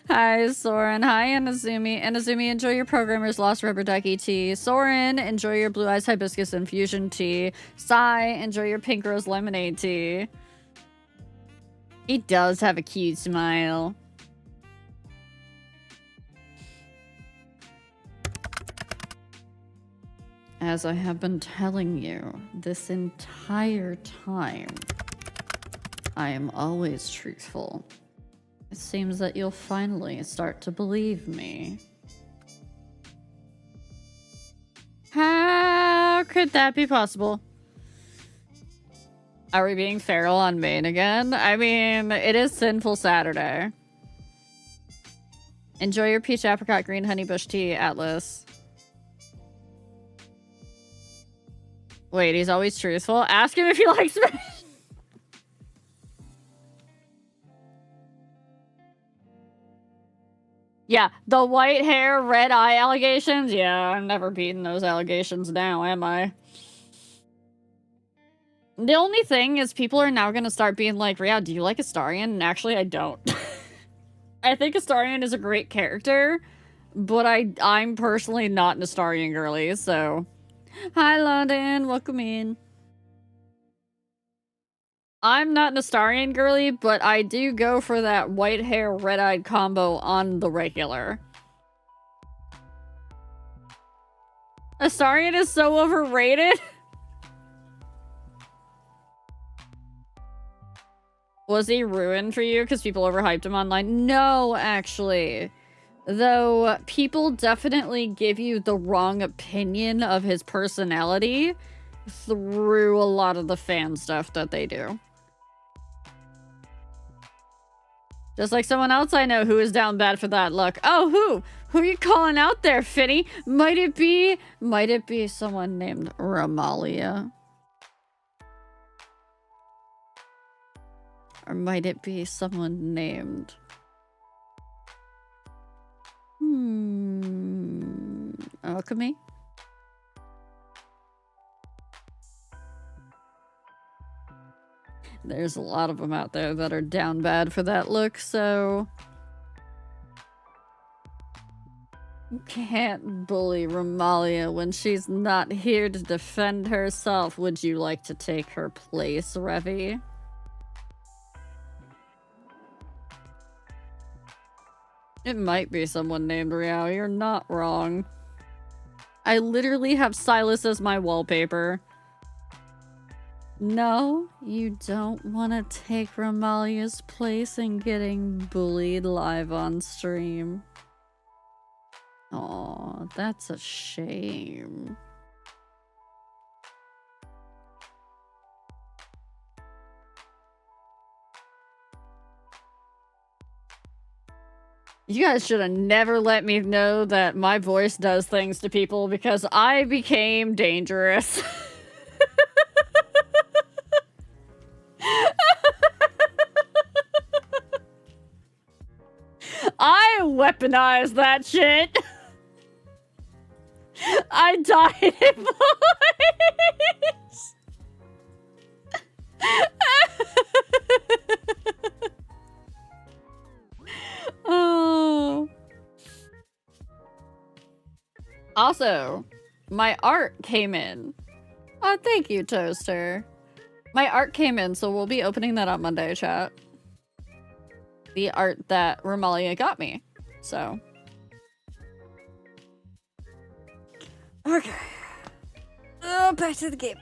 Hi, Soren. Hi, Inazumi. Inazumi, enjoy your Programmer's Lost Rubber Ducky tea. Soren, enjoy your Blue Eyes Hibiscus Infusion tea. Sai, enjoy your Pink Rose Lemonade tea. He does have a cute smile. As I have been telling you this entire time, I am always truthful. It seems that you'll finally start to believe me. How could that be possible? Are we being feral on Maine again? I mean, it is Sinful Saturday. Enjoy your peach apricot green honey bush tea, Atlas. Wait, he's always truthful? Ask him if he likes me. Yeah, the white hair, red eye allegations? Yeah, I'm never beating those allegations now, am I? The only thing is people are now gonna start being like, Rhea, do you like Astarion? And actually, I don't. I think Astarion is a great character, but I'm personally not an Astarion girly, so... Hi, London. Welcome in. I'm not an Astarion girly, but I do go for that white hair, red-eyed combo on the regular. Astarion is so overrated. Was he ruined for you because people overhyped him online? No, actually. Though people definitely give you the wrong opinion of his personality through a lot of the fan stuff that they do. Just like someone else I know who is down bad for that look. Oh, who? Who are you calling out there, Finny? Might it be someone named Ramalia? Or might it be someone named... Alchemy? There's a lot of them out there that are down bad for that look, so... You can't bully Romalia when she's not here to defend herself. Would you like to take her place, Revy? It might be someone named Riao. You're not wrong. I literally have Silas as my wallpaper. No, you don't want to take Romalia's place in getting bullied live on stream. Aw, that's a shame. You guys should have never let me know that my voice does things to people because I became dangerous. I weaponized that shit. I died in voice. Oh. Also, my art came in. Oh, thank you, Toaster. My art came in, so we'll be opening that on Monday, chat. The art that Romalia got me. So. Okay. Oh, back to the game.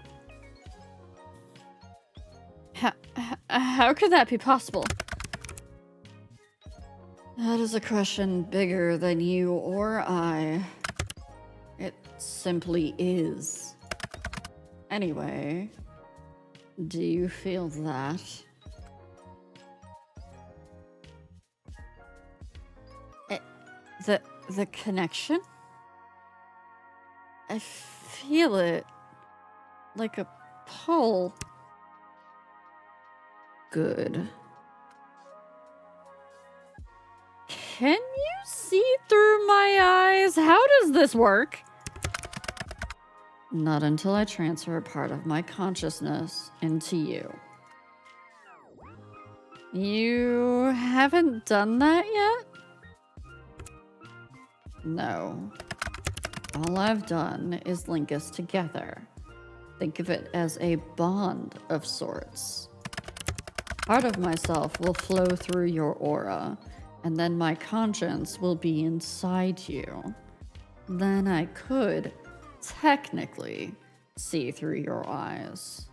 How could that be possible? That is a question bigger than you or I. It simply is. Anyway, do you feel that? The connection? I feel it. Like a pull. Good. Can you see through my eyes? How does this work? Not until I transfer a part of my consciousness into you. You haven't done that yet? No. All I've done is link us together. Think of it as a bond of sorts. Part of myself will flow through your aura, and then my conscience will be inside you. Then I could, technically, see through your eyes.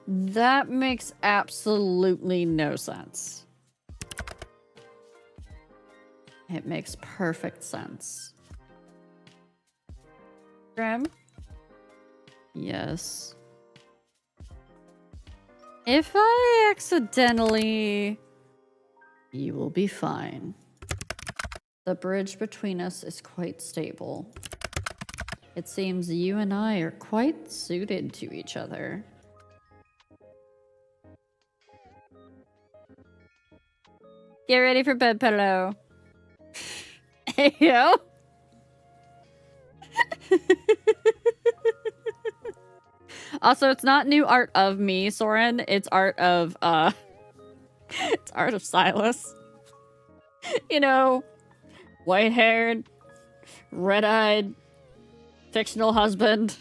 That makes absolutely no sense. It makes perfect sense. Grim? Yes. If I accidentally... You will be fine. The bridge between us is quite stable. It seems you and I are quite suited to each other. Get ready for bed, pillow. Hey, yo. Also, it's not new art of me, Soren. It's art of, it's art of Silas. You know, white-haired, red-eyed, fictional husband.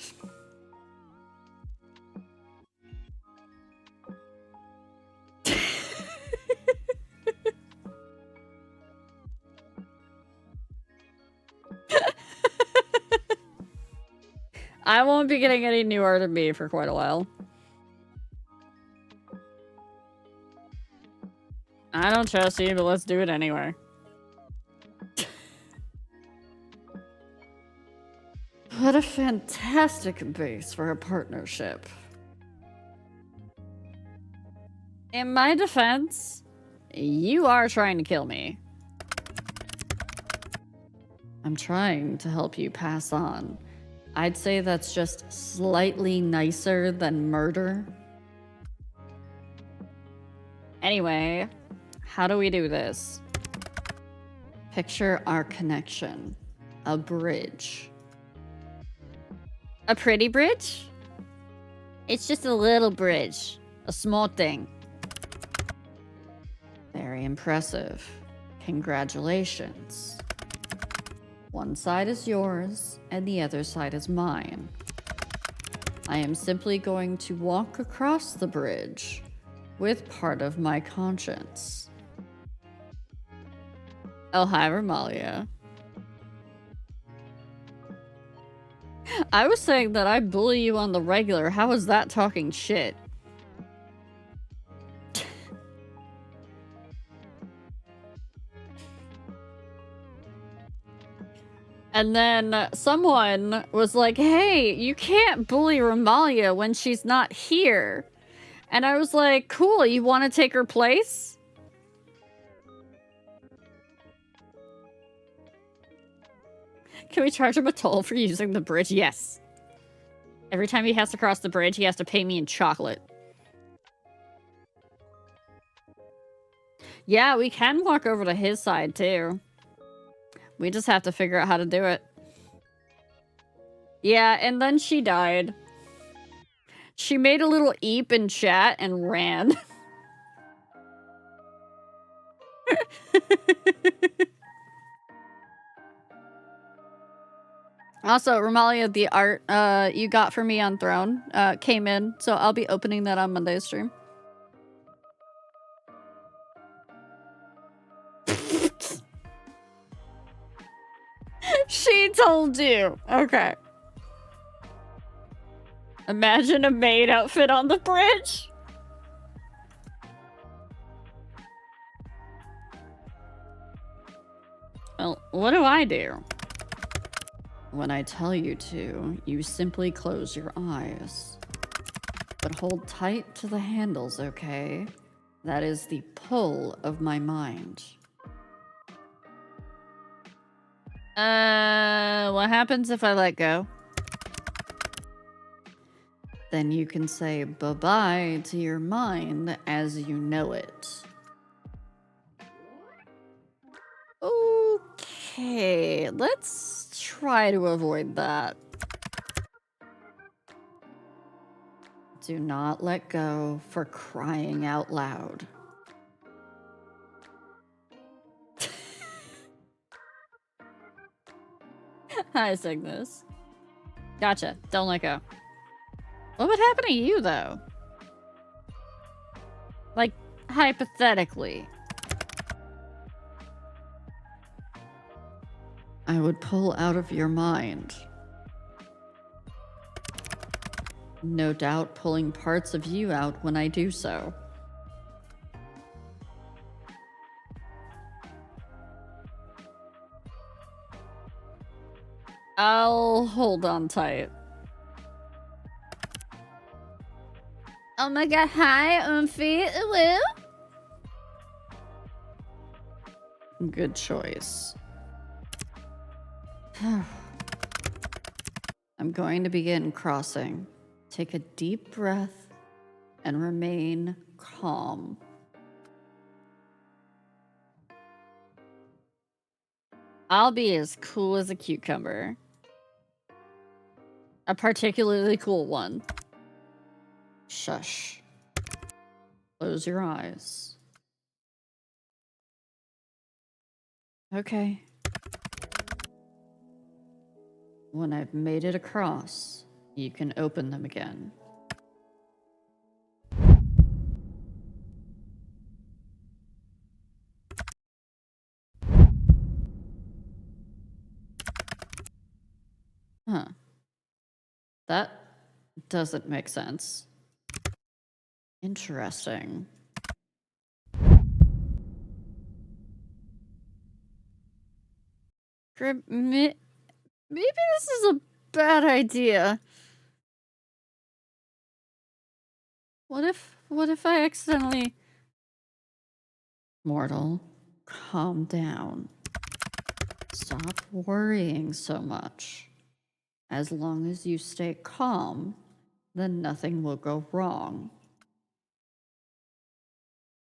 I won't be getting any new art of me for quite a while. I don't trust you, but let's do it anyway. What a fantastic base for a partnership. In my defense, you are trying to kill me. I'm trying to help you pass on. I'd say that's just slightly nicer than murder. Anyway, how do we do this? Picture our connection. A bridge. A pretty bridge? It's just a little bridge. A small thing. Very impressive. Congratulations. One side is yours, and the other side is mine. I am simply going to walk across the bridge with part of my conscience. Oh, hi, Romalia. I was saying that I bully you on the regular. How is that talking shit? And then someone was like, hey, you can't bully Romalia when she's not here. And I was like, cool, you want to take her place? Can we charge him a toll for using the bridge? Yes. Every time he has to cross the bridge, he has to pay me in chocolate. Yeah, we can walk over to his side, too. We just have to figure out how to do it. Yeah, and then she died. She made a little eep in chat and ran. Also, Romalia, the art you got for me on Throne came in, so I'll be opening that on Monday's stream. She told you. Okay. Imagine a maid outfit on the bridge. Well, what do I do? When I tell you to, you simply close your eyes. But hold tight to the handles, okay? That is the pull of my mind. What happens if I let go? Then you can say bye-bye to your mind as you know it. Okay, let's try to avoid that. Do not let go, for crying out loud. Hi, Cygnus. Gotcha. Don't let go. What would happen to you, though? Like, hypothetically. I would pull out of your mind. No doubt pulling parts of you out when I do so. I'll hold on tight. Oh my god, hi, Umphy. Woo! Good choice. I'm going to begin crossing. Take a deep breath and remain calm. I'll be as cool as a cucumber. A particularly cool one. Shush. Close your eyes. Okay. When I've made it across, you can open them again. Huh. That doesn't make sense. Interesting. Maybe this is a bad idea. What if I accidentally... Mortal, calm down. Stop worrying so much. As long as you stay calm, then nothing will go wrong.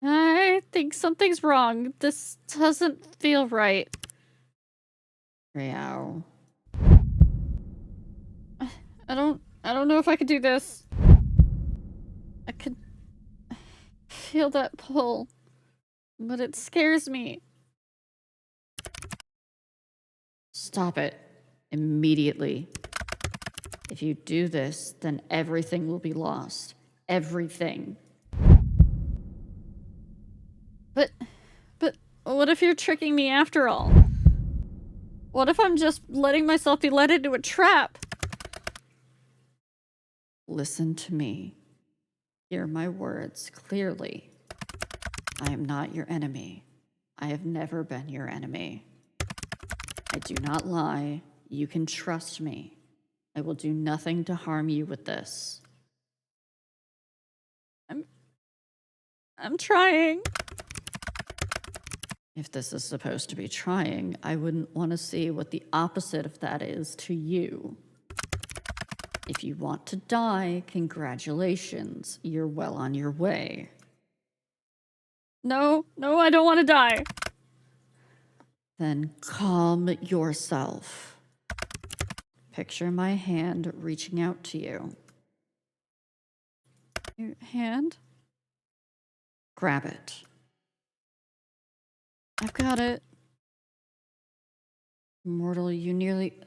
I think something's wrong. This doesn't feel right. Meow. I don't know if I could do this. I could feel that pull, but it scares me. Stop it. Immediately. If you do this, then everything will be lost. Everything. But what if you're tricking me after all? What if I'm just letting myself be led into a trap? Listen to me. Hear my words clearly. I am not your enemy. I have never been your enemy. I do not lie. You can trust me. I will do nothing to harm you with this. I'm trying. If this is supposed to be trying, I wouldn't want to see what the opposite of that is to you. If you want to die, congratulations. You're well on your way. No, I don't want to die. Then calm yourself. Picture my hand reaching out to you. Your hand? Grab it. I've got it. Mortal, you nearly...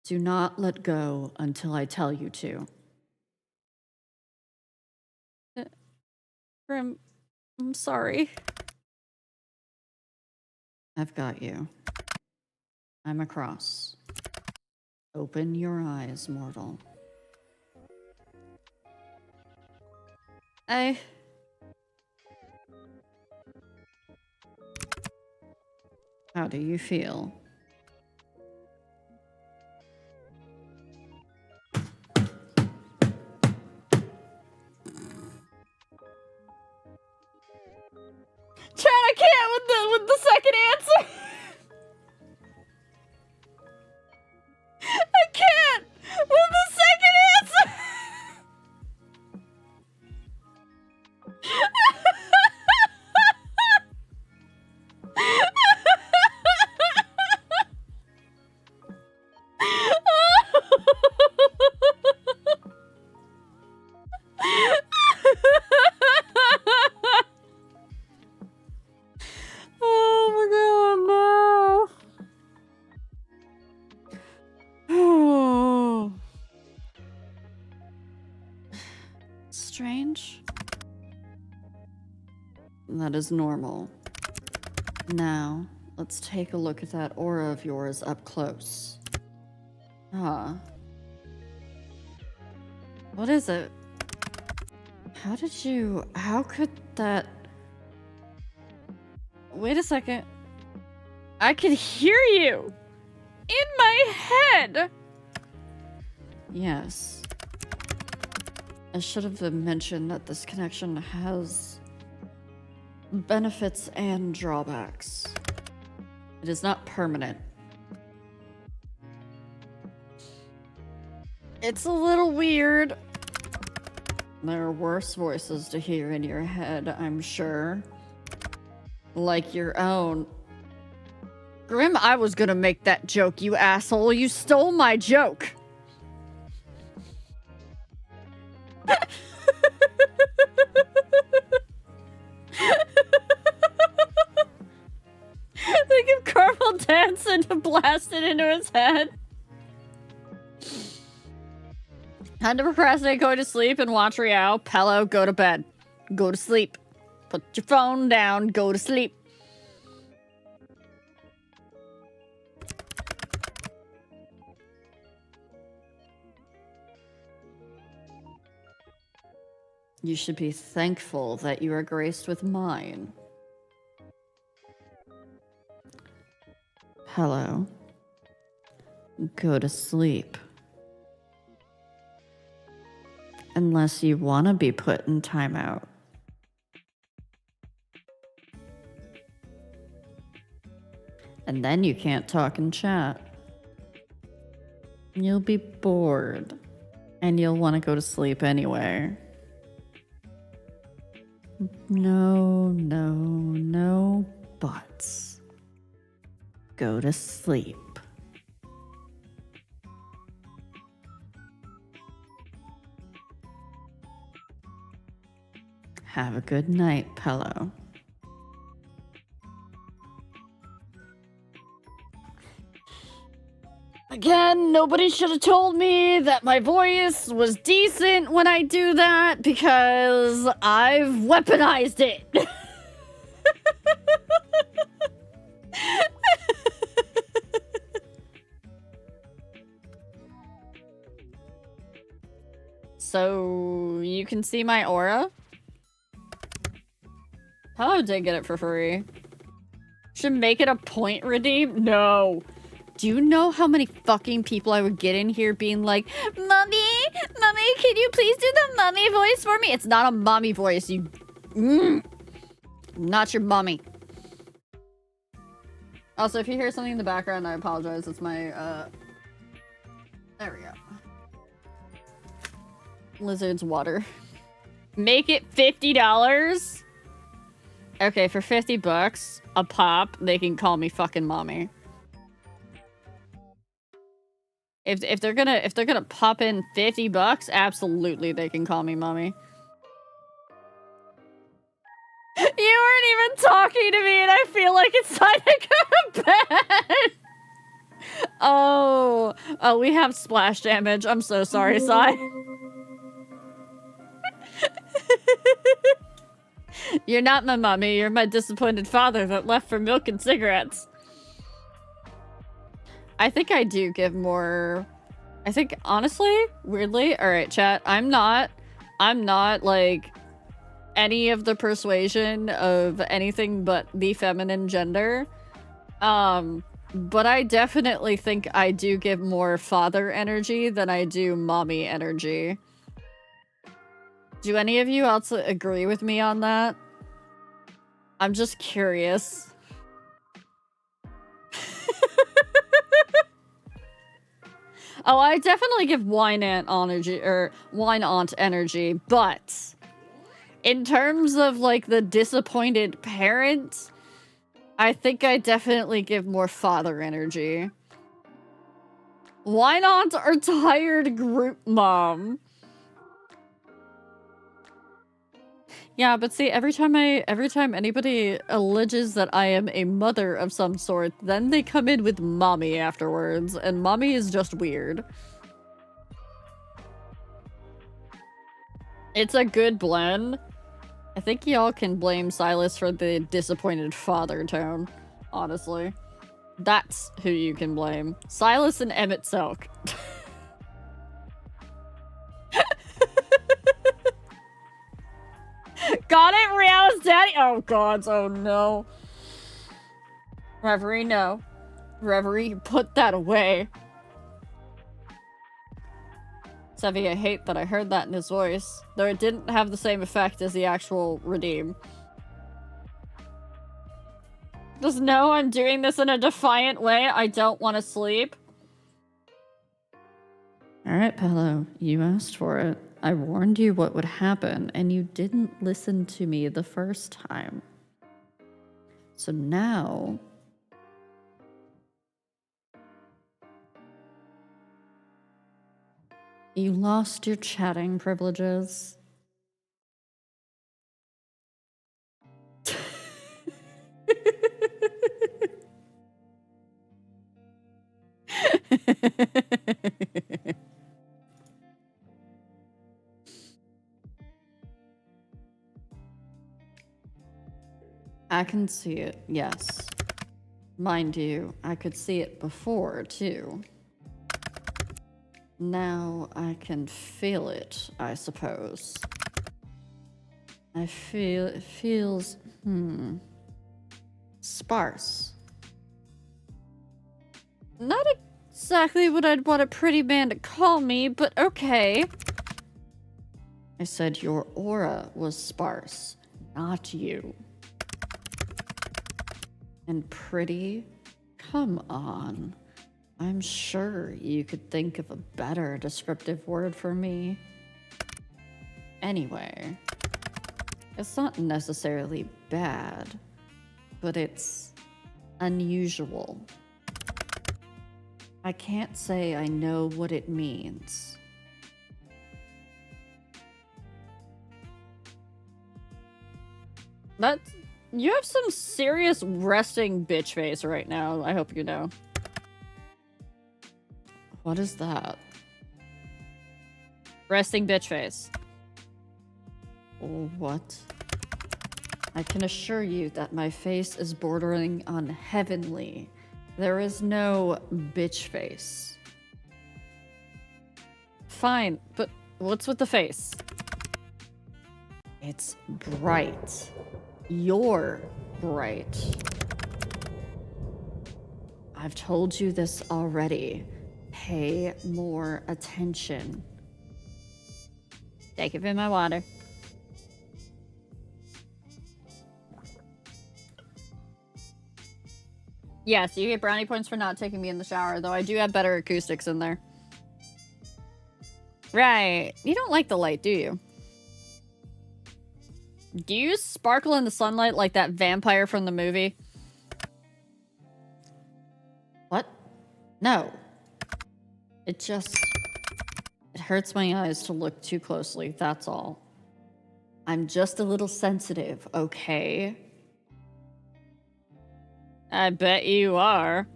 Do not let go until I tell you to. Grim, I'm sorry. I've got you. I'm across. Open your eyes, mortal. How do you feel? Chad, I can't with the second answer. I can't with the second answer. Oh my god, no. Oh. Strange. That is normal. Now, let's take a look at that aura of yours up close. Huh. What is it? How could that... Wait a second. I could hear you! In my head! Yes. I should have mentioned that this connection has benefits and drawbacks. It is not permanent. It's a little weird. There are worse voices to hear in your head, I'm sure. Like your own. Grim, I was gonna make that joke, you asshole. You stole my joke. Think of Carmel dancing to blast it into his head. Time to procrastinate going to sleep and watch Riao. Pello, go to bed. Go to sleep. Put your phone down. Go to sleep. You should be thankful that you are graced with mine. Hello. Go to sleep. Unless you want to be put in timeout. And then you can't talk and chat. You'll be bored. And you'll want to go to sleep anyway. No buts. Go to sleep. Have a good night, Pello. again, nobody should have told me that my voice was decent when I do that because I've weaponized it. So, you can see my aura? How did I get it for free? Should make it a point redeem? No. Do you know how many fucking people I would get in here being like, Mommy, can you please do the mommy voice for me? It's not a mommy voice, you... Not your mommy. Also, if you hear something in the background, I apologize. It's my, There we go. Lizard's water. Make it $50? Okay, for 50 bucks a pop, they can call me fucking mommy. If they're gonna pop in 50 bucks, absolutely they can call me mommy. You weren't even talking to me and I feel like it's time to go to bed. Oh, we have splash damage. I'm so sorry, Sai. You're not my mommy, you're my disappointed father that left for milk and cigarettes. I think I do give more... I think, honestly, weirdly... Alright, chat, I'm not, like, any of the persuasion of anything but the feminine gender. But I definitely think I do give more father energy than I do mommy energy. Do any of you also agree with me on that? I'm just curious. Oh, I definitely give wine aunt energy, but in terms of like the disappointed parent, I think I definitely give more father energy. Wine aunt or tired group mom? Yeah, but see, every time anybody alleges that I am a mother of some sort, then they come in with mommy afterwards, and mommy is just weird. It's a good blend. I think y'all can blame Silas for the disappointed father tone, honestly. That's who you can blame. Silas and Emmett Silk. Got it, Rihanna's daddy? Oh god, oh no. Reverie, no. Reverie, put that away. Sevi, I hate that I heard that in his voice, though it didn't have the same effect as the actual redeem. Just know I'm doing this in a defiant way. I don't want to sleep. Alright, Pello, you asked for it. I warned you what would happen, and you didn't listen to me the first time. So now... you lost your chatting privileges. I can see it, yes. Mind you, I could see it before, too. Now I can feel it, I suppose. I feel it feels, sparse. Not exactly what I'd want a pretty man to call me, but okay. I said your aura was sparse, not you. And pretty? Come on. I'm sure you could think of a better descriptive word for me. Anyway, it's not necessarily bad, but it's unusual. I can't say I know what it means. You have some serious resting bitch face right now, I hope you know. What is that? Resting bitch face. What? I can assure you that my face is bordering on heavenly. There is no bitch face. Fine, but what's with the face? It's bright. You're bright. I've told you this already. Pay more attention. Thank you for my water. Yes, you get brownie points for not taking me in the shower, though I do have better acoustics in there. Right. You don't like the light, do you? Do you sparkle in the sunlight like that vampire from the movie? What? No. It hurts my eyes to look too closely, that's all. I'm just a little sensitive, okay? I bet you are.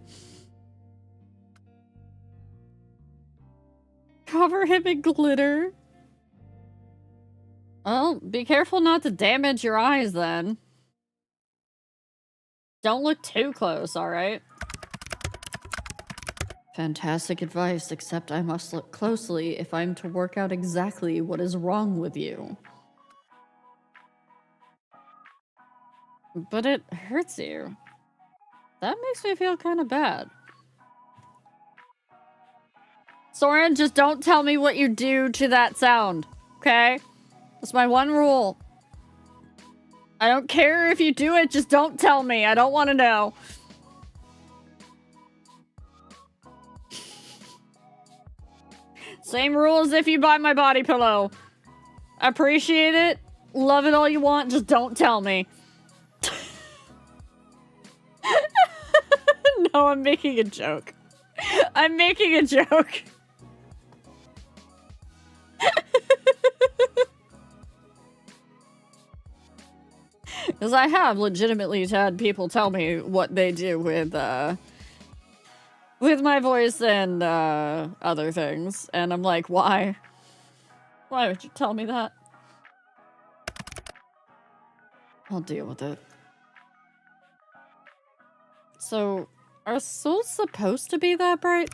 Cover him in glitter. Well, be careful not to damage your eyes then. Don't look too close, alright? Fantastic advice, except I must look closely if I'm to work out exactly what is wrong with you. But it hurts you. That makes me feel kind of bad. Soren, just don't tell me what you do to that sound, okay? That's my one rule. I don't care if you do it, just don't tell me. I don't want to know. Same rule as if you buy my body pillow. Appreciate it. Love it all you want, just don't tell me. No, I'm making a joke. I'm making a joke. Because I have legitimately had people tell me what they do with my voice and other things. And I'm like, why? Why would you tell me that? I'll deal with it. So, are souls supposed to be that bright?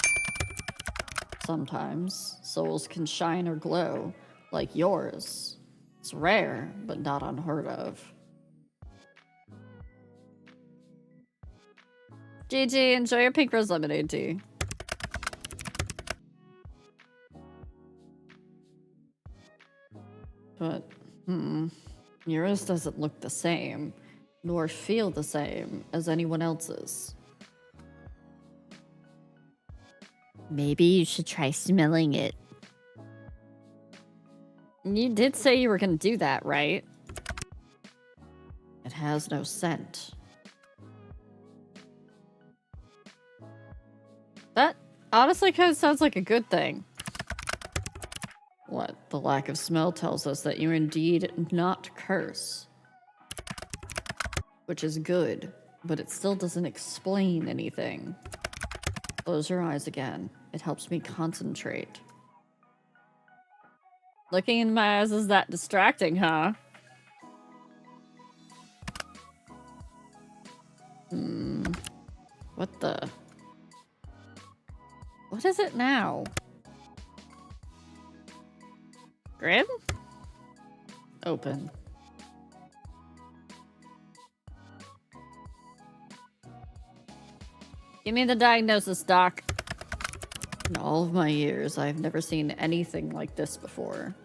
Sometimes souls can shine or glow, like yours. It's rare, but not unheard of. GG, enjoy your pink rose lemonade tea. But, yours doesn't look the same, nor feel the same as anyone else's. Maybe you should try smelling it. You did say you were gonna do that, right? It has no scent. That honestly kind of sounds like a good thing. What? The lack of smell tells us that you're indeed not curse. Which is good, but it still doesn't explain anything. Close your eyes again. It helps me concentrate. Looking in my eyes is that distracting, huh? What the? What is it now? Grim? Open. Give me the diagnosis, Doc. In all of my years, I've never seen anything like this before.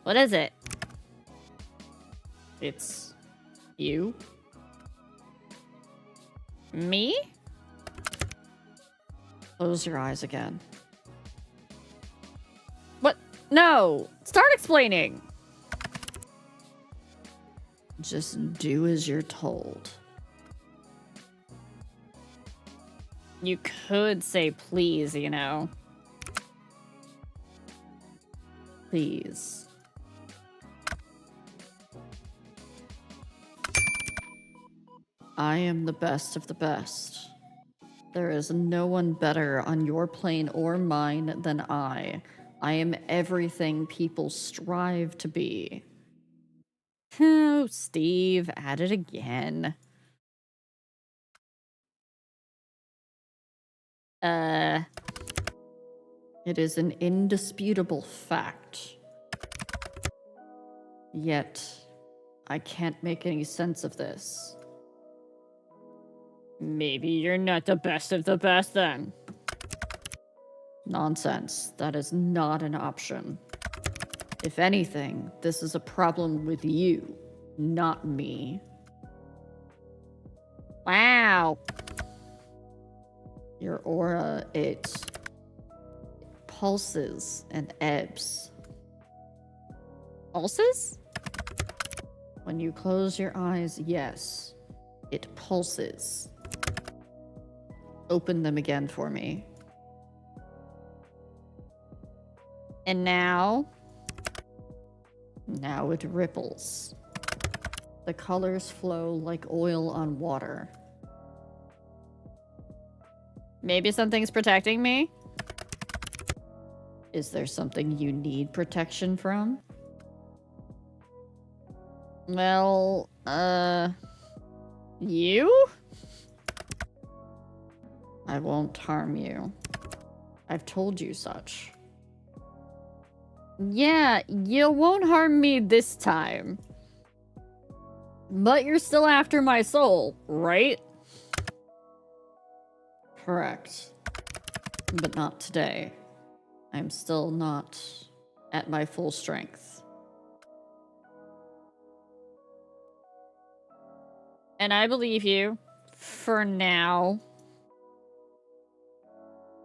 What is it? It's you? Me? Close your eyes again. What? No! Start explaining! Just do as you're told. You could say please, you know. Please. I am the best of the best. There is no one better on your plane or mine than I. I am everything people strive to be. Oh, Steve, at it again. It is an indisputable fact. Yet, I can't make any sense of this. Maybe you're not the best of the best then. Nonsense. That is not an option. If anything, this is a problem with you, not me. Wow. Your aura, it pulses and ebbs. Pulses? When you close your eyes, yes, it pulses. Open them again for me. And now? Now it ripples. The colors flow like oil on water. Maybe something's protecting me? Is there something you need protection from? Well, you? I won't harm you. I've told you such. Yeah, you won't harm me this time. But you're still after my soul, right? Correct. But not today. I'm still not at my full strength. And I believe you. For now.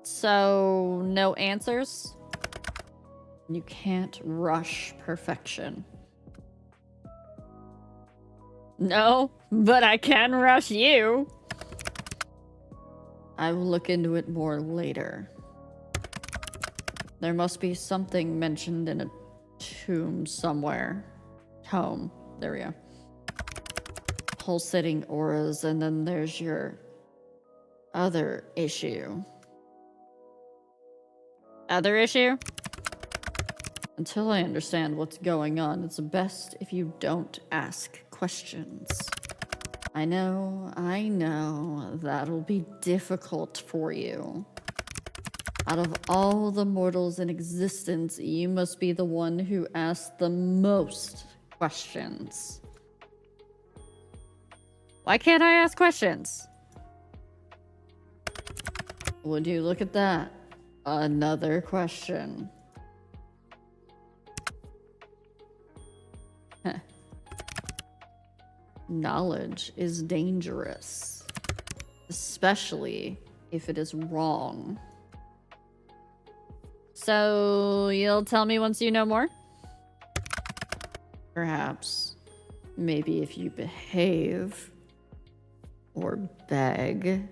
So, no answers? You can't rush perfection. No, but I can rush you. I will look into it more later. There must be something mentioned in a tomb somewhere. Tome. There we go. Pulsating auras, and then there's your other issue. Other issue? Until I understand what's going on, it's best if you don't ask questions. I know, that'll be difficult for you. Out of all the mortals in existence, you must be the one who asks the most questions. Why can't I ask questions? Would you look at that? Another question. Knowledge is dangerous, especially if it is wrong. So, you'll tell me once you know more? Perhaps. Maybe if you behave. Or beg.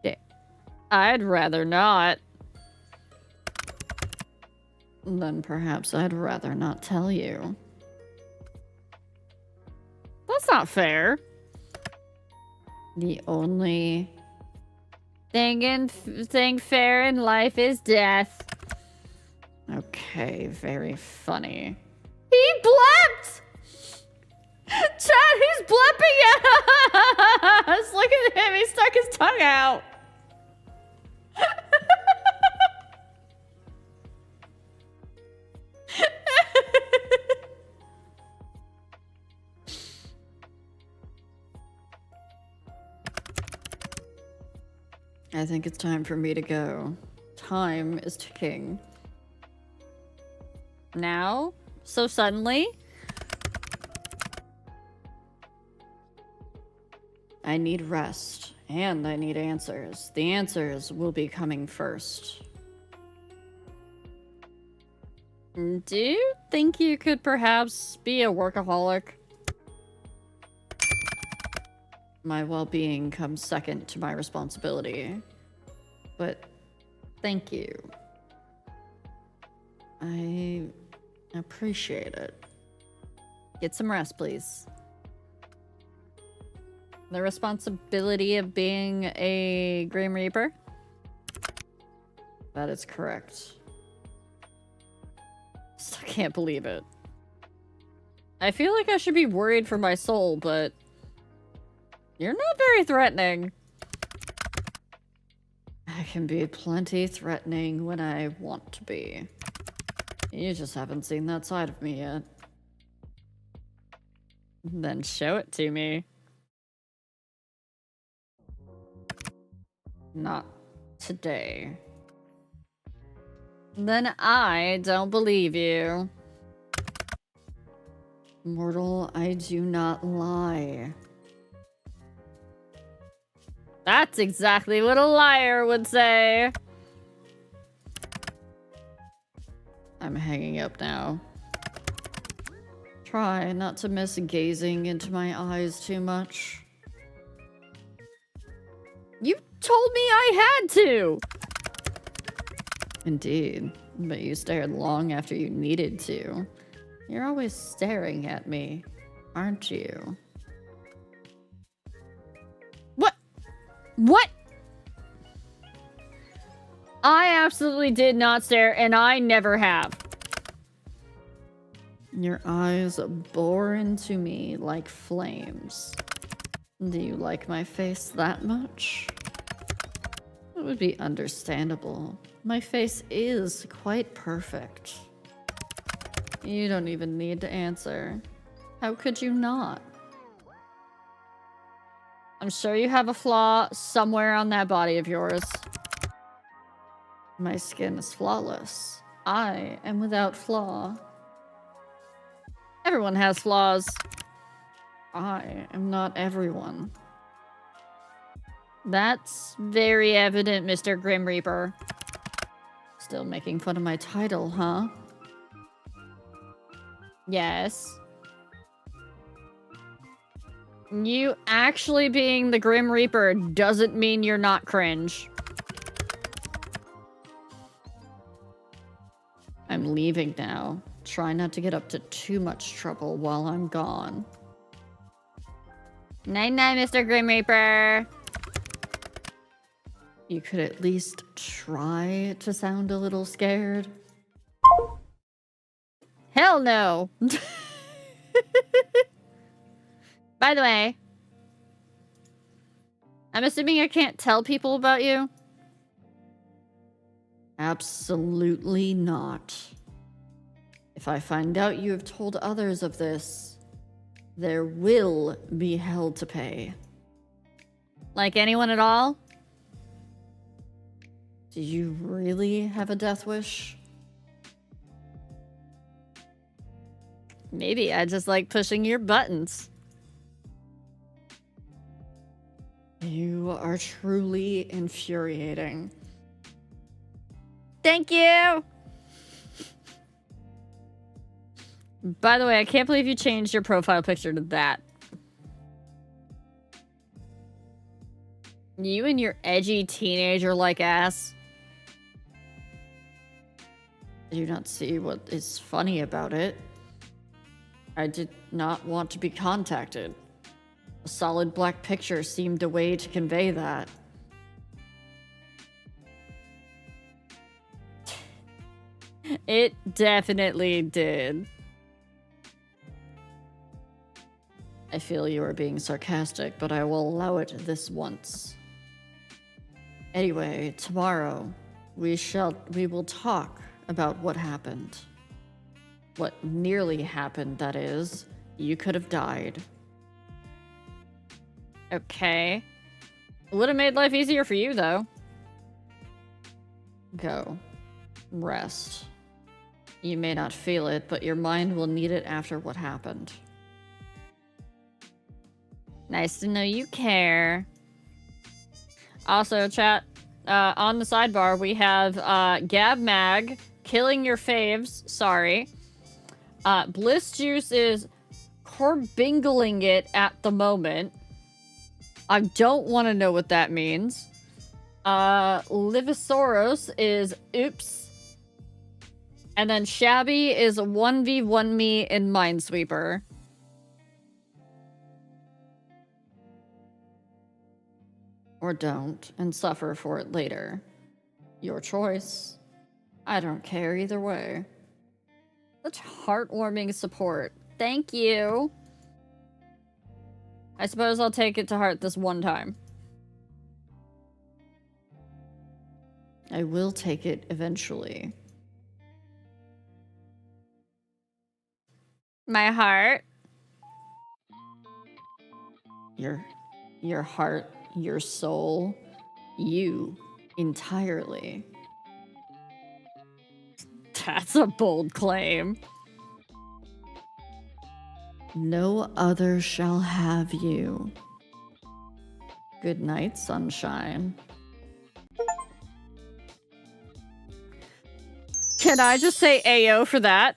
Yeah. I'd rather not. Then perhaps I'd rather not tell you. That's not fair. The only thing fair in life is death. Okay, very funny. He bleeped! Chad, he's bleeping at us! Look at him, he stuck his tongue out. I think it's time for me to go. Time is ticking. Now? So suddenly? I need rest, and I need answers. The answers will be coming first. Do you think you could perhaps be a workaholic? My well-being comes second to my responsibility. But thank you. I appreciate it. Get some rest, please. The responsibility of being a Grim Reaper? That is correct. Still can't believe it. I feel like I should be worried for my soul, but you're not very threatening. I can be plenty threatening when I want to be. You just haven't seen that side of me yet. Then show it to me. Not today. Then I don't believe you. Mortal, I do not lie. That's exactly what a liar would say. I'm hanging up now. Try not to miss gazing into my eyes too much. You told me I had to! Indeed, but you stared long after you needed to. You're always staring at me, aren't you? What? What? I absolutely did not stare, and I never have. Your eyes bore into me like flames. Do you like my face that much? It would be understandable. My face is quite perfect. You don't even need to answer. How could you not? I'm sure you have a flaw somewhere on that body of yours. My skin is flawless. I am without flaw. Everyone has flaws. I am not everyone. That's very evident, Mr. Grim Reaper. Still making fun of my title, huh? Yes. You actually being the Grim Reaper doesn't mean you're not cringe. I'm leaving now. Try not to get up to too much trouble while I'm gone. Night-night, Mr. Grim Reaper. You could at least try to sound a little scared. Hell no! By the way, I'm assuming I can't tell people about you? Absolutely not. If I find out you have told others of this, there will be hell to pay. Like anyone at all? Do you really have a death wish? Maybe I just like pushing your buttons. You are truly infuriating. Thank you! By the way, I can't believe you changed your profile picture to that. You and your edgy teenager-like ass. I do not see what is funny about it. I did not want to be contacted. A solid black picture seemed a way to convey that. It definitely did. I feel you are being sarcastic, but I will allow it this once. Anyway, tomorrow we will talk about what happened. What nearly happened, that is. You could have died. Okay. It would have made life easier for you, though. Go. Rest. You may not feel it, but your mind will need it after what happened. Nice to know you care. Also, chat, on the sidebar, we have Gab Mag, killing your faves, sorry. Bliss Juice is corbingling it at the moment. I don't want to know what that means. Livisaurus is oops. And then Shabby is 1v1 me in Minesweeper. Or don't, and suffer for it later. Your choice. I don't care either way. Such heartwarming support. Thank you. I suppose I'll take it to heart this one time. I will take it eventually. My heart. Your heart, your soul, you entirely. That's a bold claim. No other shall have you. Good night, sunshine. Can I just say Ayo for that?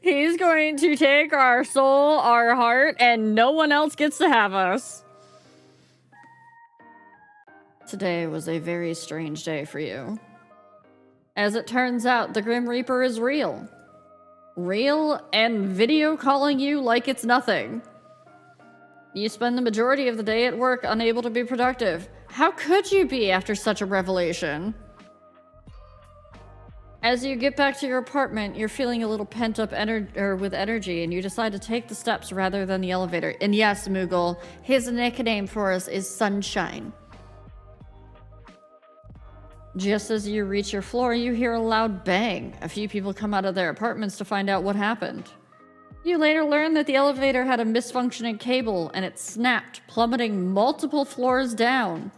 He's going to take our soul, our heart, and no one else gets to have us. Today was a very strange day for you. As it turns out, the Grim Reaper is real. Real and video calling you like it's nothing. You spend the majority of the day at work unable to be productive. How could you be after such a revelation? As you get back to your apartment, you're feeling a little pent up with energy, and you decide to take the steps rather than the elevator. And yes, Moogle, his nickname for us is Sunshine. Just as you reach your floor, you hear a loud bang. A few people come out of their apartments to find out what happened. You later learn that the elevator had a misfunctioning cable, and it snapped, plummeting multiple floors down.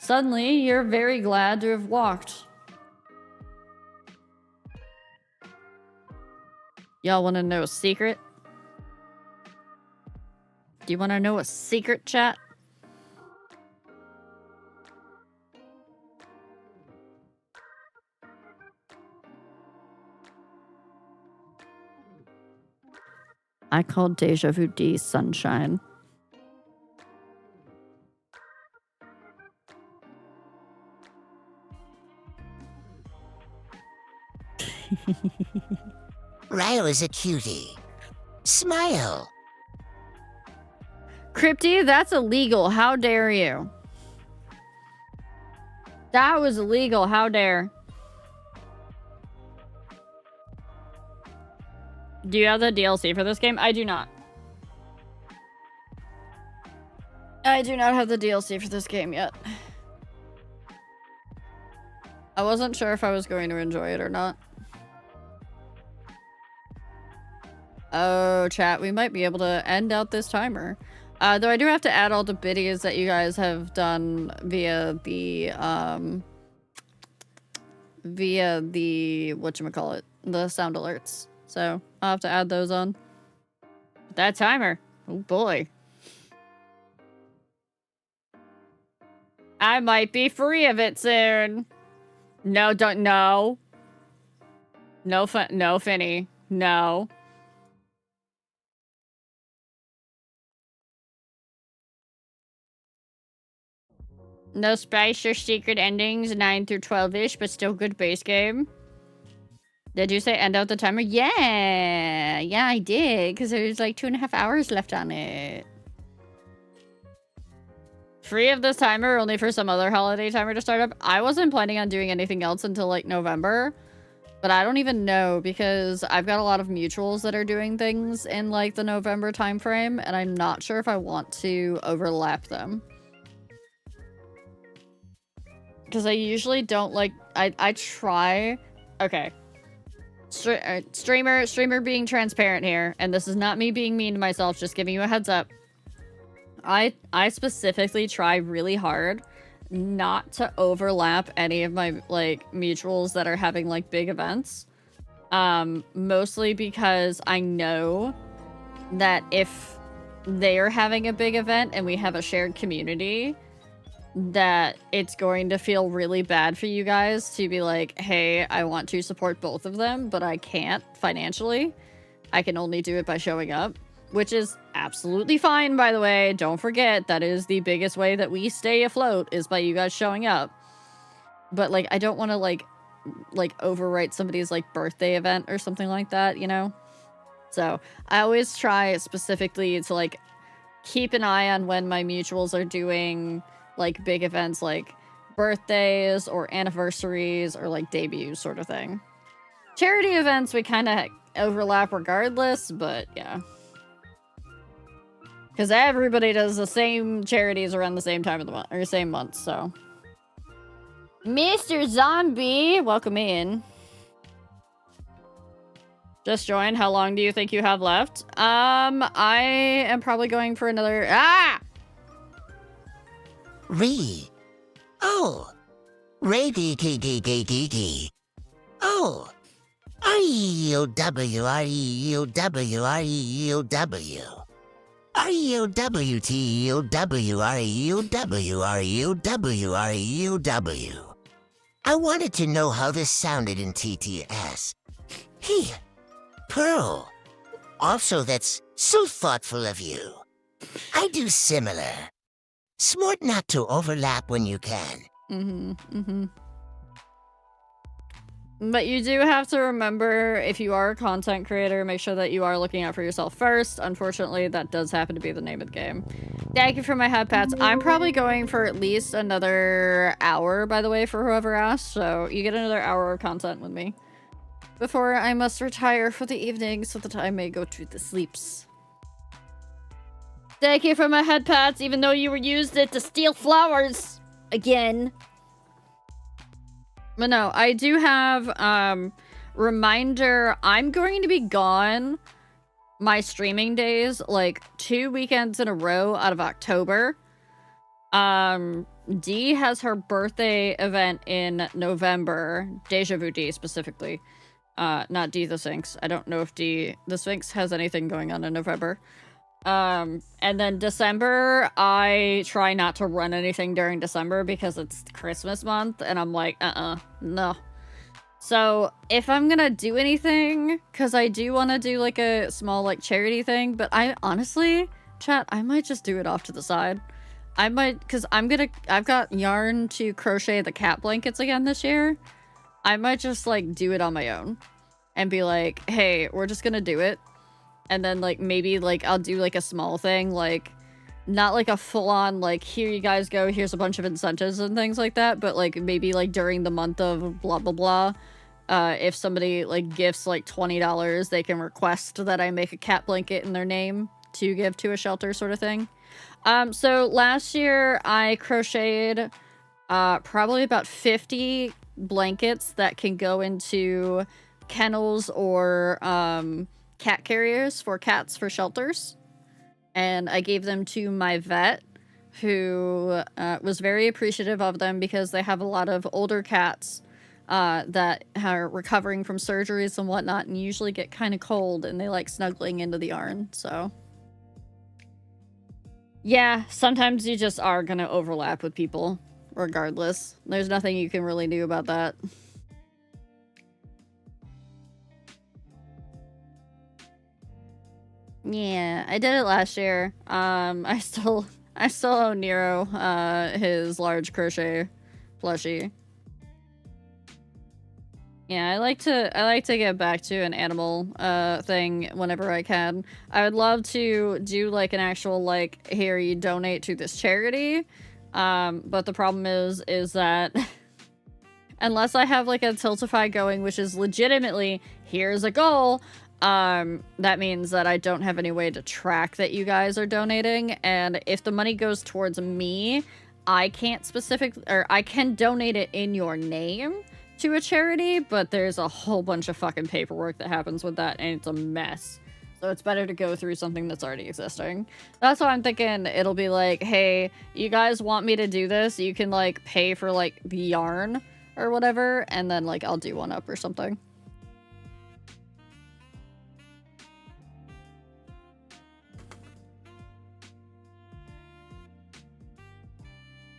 Suddenly, you're very glad to have walked. Y'all want to know a secret? Do you want to know a secret, chat? I called Deja Vu D Sunshine. Riley's a cutie. Smile. Crypty, that's illegal. How dare you? That was illegal. How dare. Do you have the DLC for this game? I do not. I do not have the DLC for this game yet. I wasn't sure if I was going to enjoy it or not. Oh, chat, we might be able to end out this timer. Though I do have to add all the biddies that you guys have done via the whatchamacallit, the sound alerts. So I'll have to add those on. That timer. Oh boy. I might be free of it soon. No, don't, no. No, no, Finny. No. No spice or secret endings, 9 through 12-ish, but still good base game. Did you say end out the timer? Yeah! Yeah, I did, because there's like 2.5 hours left on it. Free of this timer, only for some other holiday timer to start up. I wasn't planning on doing anything else until like November, but I don't even know, because I've got a lot of mutuals that are doing things in like the November time frame, and I'm not sure if I want to overlap them. Because I usually don't like, I try, okay. Streamer being transparent here, and this is not me being mean to myself, just giving you a heads up. I specifically try really hard not to overlap any of my like mutuals that are having like big events. Mostly because I know that if they are having a big event and we have a shared community, that it's going to feel really bad for you guys to be like, hey, I want to support both of them, but I can't financially. I can only do it by showing up, which is absolutely fine, by the way. Don't forget, that is the biggest way that we stay afloat, is by you guys showing up. But, like, I don't want to, like overwrite somebody's, like, birthday event or something like that, you know? So, I always try specifically to, like, keep an eye on when my mutuals are doing like big events like birthdays or anniversaries or like debuts sort of thing. Charity events we kind of overlap regardless, but yeah. Because everybody does the same charities around the same time of the month, or same month, so. Mr. Zombie, welcome in. Just joined. How long do you think you have left? I am probably going for another. Re. Oh. Ray D D D D D D. Oh. R-E-U-W, R-E-U-W, R-E-U-W. R-E-U-W-T-E-U-W, R-E-U-W, R-E-U-W, R-E-U-W. I wanted to know how this sounded in TTS. He. Pearl. Also, that's so thoughtful of you. I do similar. Smart not to overlap when you can. But you do have to remember, if you are a content creator, make sure that you are looking out for yourself first. Unfortunately, that does happen to be the name of the game. Thank you for my head pats. I'm probably going for at least another hour, by the way, for whoever asked. So you get another hour of content with me before I must retire for the evening so that I may go to the sleeps. Thank you for my head pats, even though you used it to steal flowers again. But no, I do have, reminder, I'm going to be gone my streaming days, like 2 weekends in a row out of October. Dee has her birthday event in November, Deja Vu D specifically. Not Dee the Sphinx. I don't know if Dee the Sphinx has anything going on in November. And then December, I try not to run anything during December because it's Christmas month, and I'm like, no. So, if I'm gonna do anything, because I do want to do, like, a small, like, charity thing, but I, honestly, chat, I might just do it off to the side. I might, because I've got yarn to crochet the cat blankets again this year. I might just, like, do it on my own. And be like, hey, we're just gonna do it. And then, like, maybe, like, I'll do, like, a small thing, like, not, like, a full-on, like, here you guys go, here's a bunch of incentives and things like that, but, like, maybe, like, during the month of blah, blah, blah, if somebody, like, gifts, like, $20, they can request that I make a cat blanket in their name to give to a shelter sort of thing. So last year, I crocheted, probably about 50 blankets that can go into kennels or, cat carriers for cats for shelters, and I gave them to my vet, who was very appreciative of them because they have a lot of older cats that are recovering from surgeries and whatnot and usually get kind of cold and they like snuggling into the yarn. So yeah, sometimes you just are gonna overlap with people regardless. There's nothing you can really do about that. Yeah, I did it last year. I still owe Nero, his large crochet plushie. Yeah, I like to get back to an animal, thing whenever I can. I would love to do, like, an actual, like, here, you donate to this charity. But the problem is that unless I have, like, a Tiltify going, which is legitimately, here's a goal, that means that I don't have any way to track that you guys are donating, and if the money goes towards me, I can't I can donate it in your name to a charity, but there's a whole bunch of fucking paperwork that happens with that, and it's a mess. So it's better to go through something that's already existing. That's why I'm thinking it'll be like, hey, you guys want me to do this? You can, like, pay for, like, the yarn or whatever, and then, like, I'll do one up or something.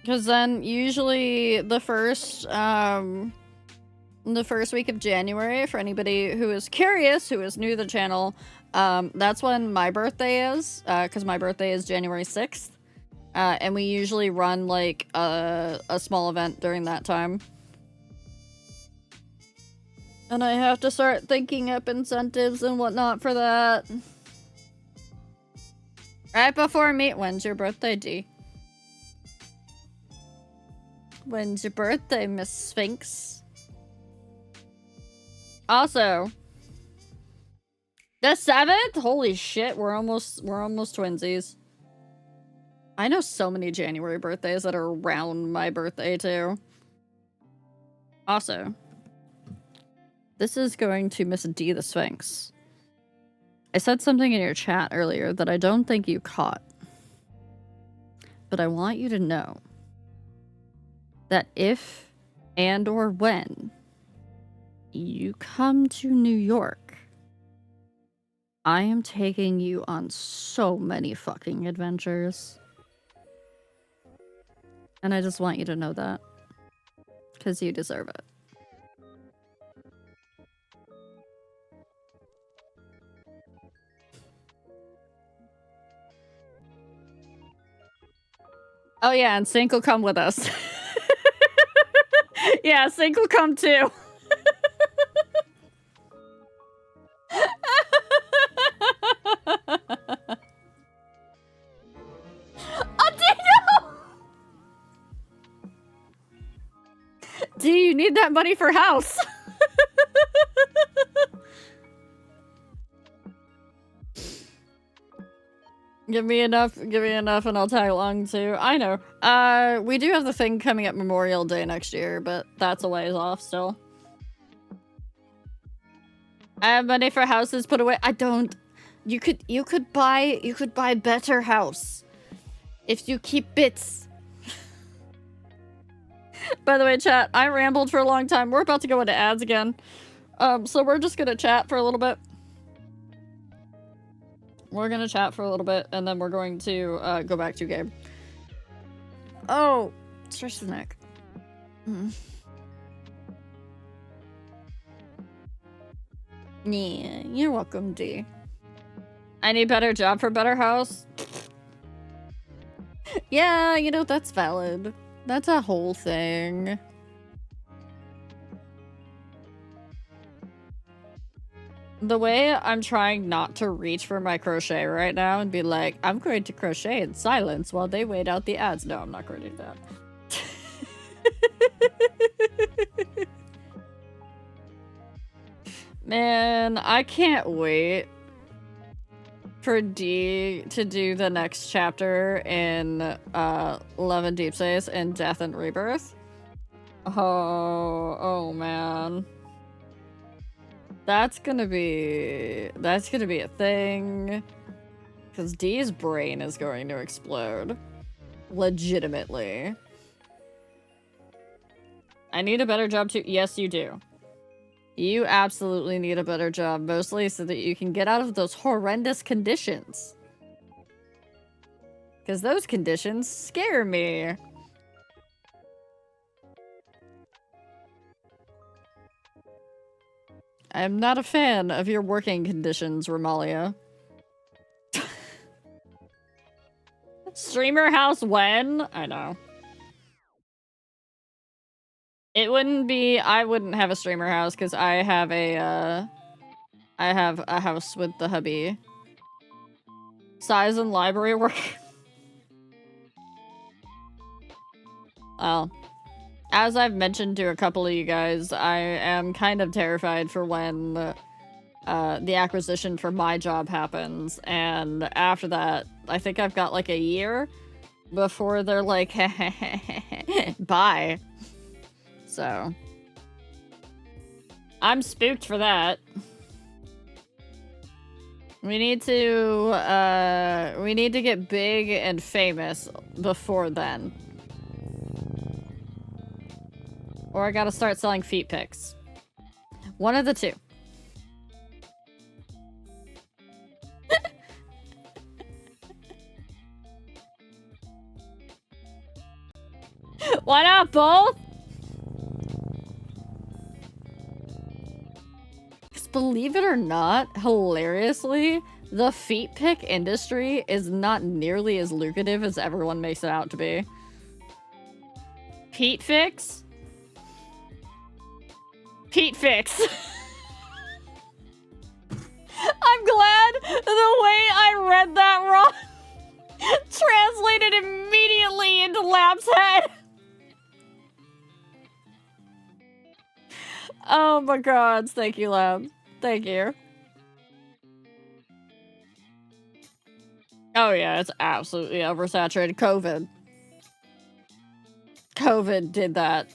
Because then usually the first week of January, for anybody who is curious, who is new to the channel, that's when my birthday is, because my birthday is January 6th. And we usually run, like, a small event during that time. And I have to start thinking up incentives and whatnot for that. Right before me. When's your birthday, D? When's your birthday, Miss Sphinx? Also, the 7th? Holy shit, we're almost twinsies. I know so many January birthdays that are around my birthday, too. Also, this is going to Miss D the Sphinx. I said something in your chat earlier that I don't think you caught. But I want you to know that if and or when you come to New York, I am taking you on so many fucking adventures. And I just want you to know that. Because you deserve it. Oh yeah, and Sync will come with us. Yeah, Sync will come too. Do you need that money for house? Give me enough, and I'll tag along too. I know. We do have the thing coming up Memorial Day next year, but that's a ways off still. I have money for houses put away. I don't. You could buy better house if you keep bits. By the way, chat, I rambled for a long time. We're about to go into ads again. So we're just gonna chat for a little bit. We're gonna chat for a little bit, and then we're going to go back to game. Oh, stretch the neck. Yeah, you're welcome, D. I need better job for better house. Yeah, you know, that's valid. That's a whole thing. The way I'm trying not to reach for my crochet right now and be like, I'm going to crochet in silence while they wait out the ads. No, I'm not going to do that. Man, I can't wait for D to do the next chapter in Love and Deep Space and Death and Rebirth. Oh man. That's gonna be a thing. Because D's brain is going to explode. Legitimately. I need a better job too. Yes, you do. You absolutely need a better job, mostly so that you can get out of those horrendous conditions. Because those conditions scare me. I'm not a fan of your working conditions, Romalia. Streamer house when? I know. It wouldn't be, I wouldn't have a streamer house because I have a house with the hubby. Size and library work. Well, as I've mentioned to a couple of you guys, I am kind of terrified for when the acquisition for my job happens, and after that, I think I've got like a year before they're like, bye. So, I'm spooked for that. We need to get big and famous before then. Or I gotta start selling feet pics. One of the two. Why not both? Believe it or not, hilariously, the feet pic industry is not nearly as lucrative as everyone makes it out to be. Pete fix? Pete fix. I'm glad the way I read that wrong. Translated immediately into Lab's head. Oh my god, thank you, Lab. Thank you. Oh yeah, it's absolutely oversaturated. COVID did that.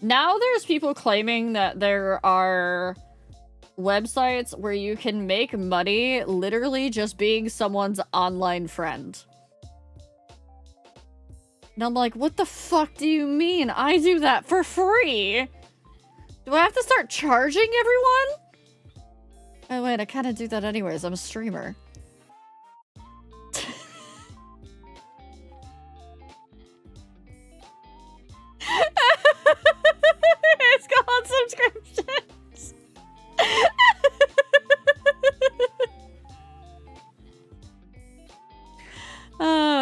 Now there's people claiming that there are websites where you can make money literally just being someone's online friend. And I'm like, what the fuck do you mean? I do that for free. Do I have to start charging everyone? Oh wait, I kind of do that anyways. I'm a streamer. It's called subscriptions.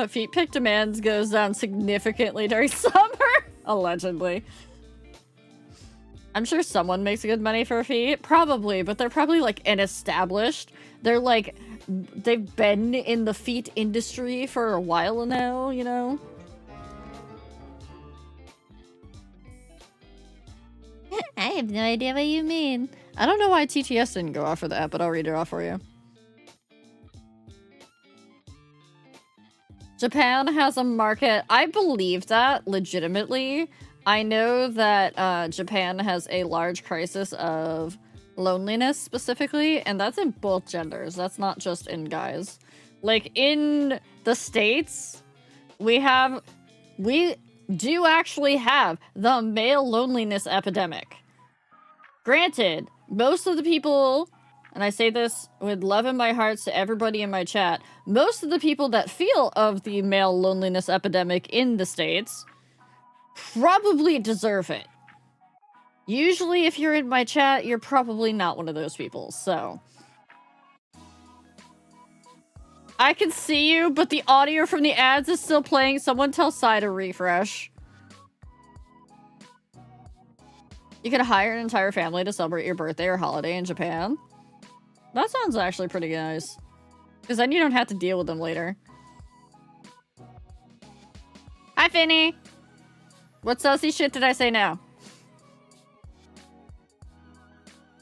Feet pick demands goes down significantly during summer. Allegedly. I'm sure someone makes good money for feet. Probably, but they're probably like established. They're like, they've been in the feet industry for a while now, you know? I have no idea what you mean. I don't know why TTS didn't go off for that, but I'll read it off for you. Japan has a market. I believe that legitimately. I know that Japan has a large crisis of loneliness specifically, and that's in both genders. That's not just in guys. Like in the States, we do actually have the male loneliness epidemic. Granted, most of the people, and I say this with love in my heart to everybody in my chat, most of the people that feel of the male loneliness epidemic in the States probably deserve it. Usually, if you're in my chat, you're probably not one of those people, so. I can see you, but the audio from the ads is still playing. Someone tell Sai to refresh. You could hire an entire family to celebrate your birthday or holiday in Japan. That sounds actually pretty nice. Because then you don't have to deal with them later. Hi, Finny! What saucy shit did I say now?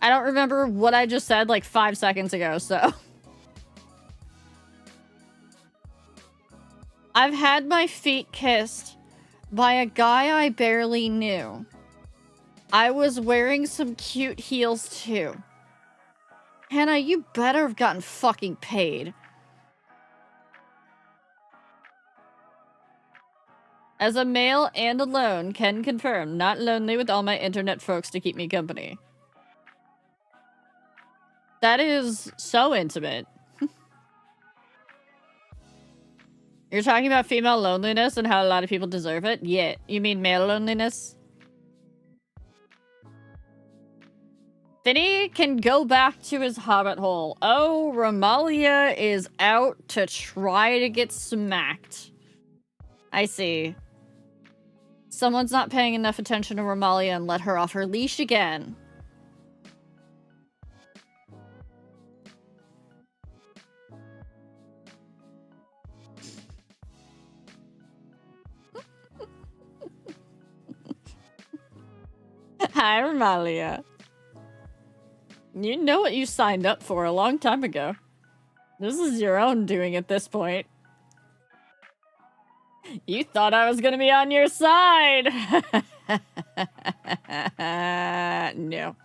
I don't remember what I just said like 5 seconds ago, so. I've had my feet kissed by a guy I barely knew. I was wearing some cute heels too. Hannah, you better have gotten fucking paid. As a male and alone, can confirm, not lonely with all my internet folks to keep me company. That is so intimate. You're talking about female loneliness and how a lot of people deserve it? Yeah. You mean male loneliness? Finny can go back to his hobbit hole. Oh, Romalia is out to try to get smacked. I see. Someone's not paying enough attention to Romalia and let her off her leash again. Hi, Romalia. You know what you signed up for a long time ago. This is your own doing at this point. You thought I was gonna be on your side! No.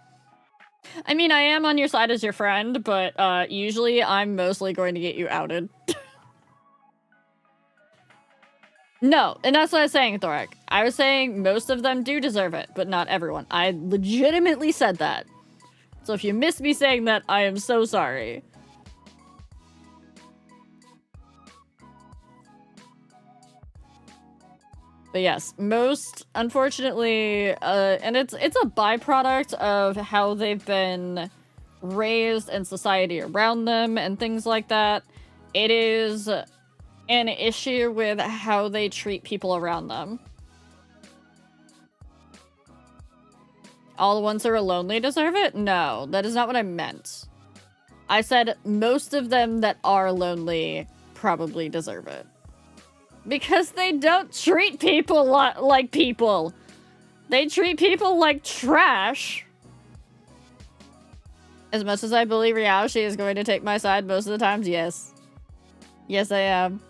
I mean, I am on your side as your friend, but usually I'm mostly going to get you outed. No, and that's what I was saying, Thorak. I was saying most of them do deserve it, but not everyone. I legitimately said that. So if you missed me saying that, I am so sorry. But yes, most, unfortunately, and it's a byproduct of how they've been raised and society around them and things like that. It is an issue with how they treat people around them. All the ones who are lonely deserve it? No, that is not what I meant. I said most of them that are lonely probably deserve it. Because they don't treat people like people. They treat people like trash. As much as I believe reality is going to take my side most of the times, yes. Yes, I am.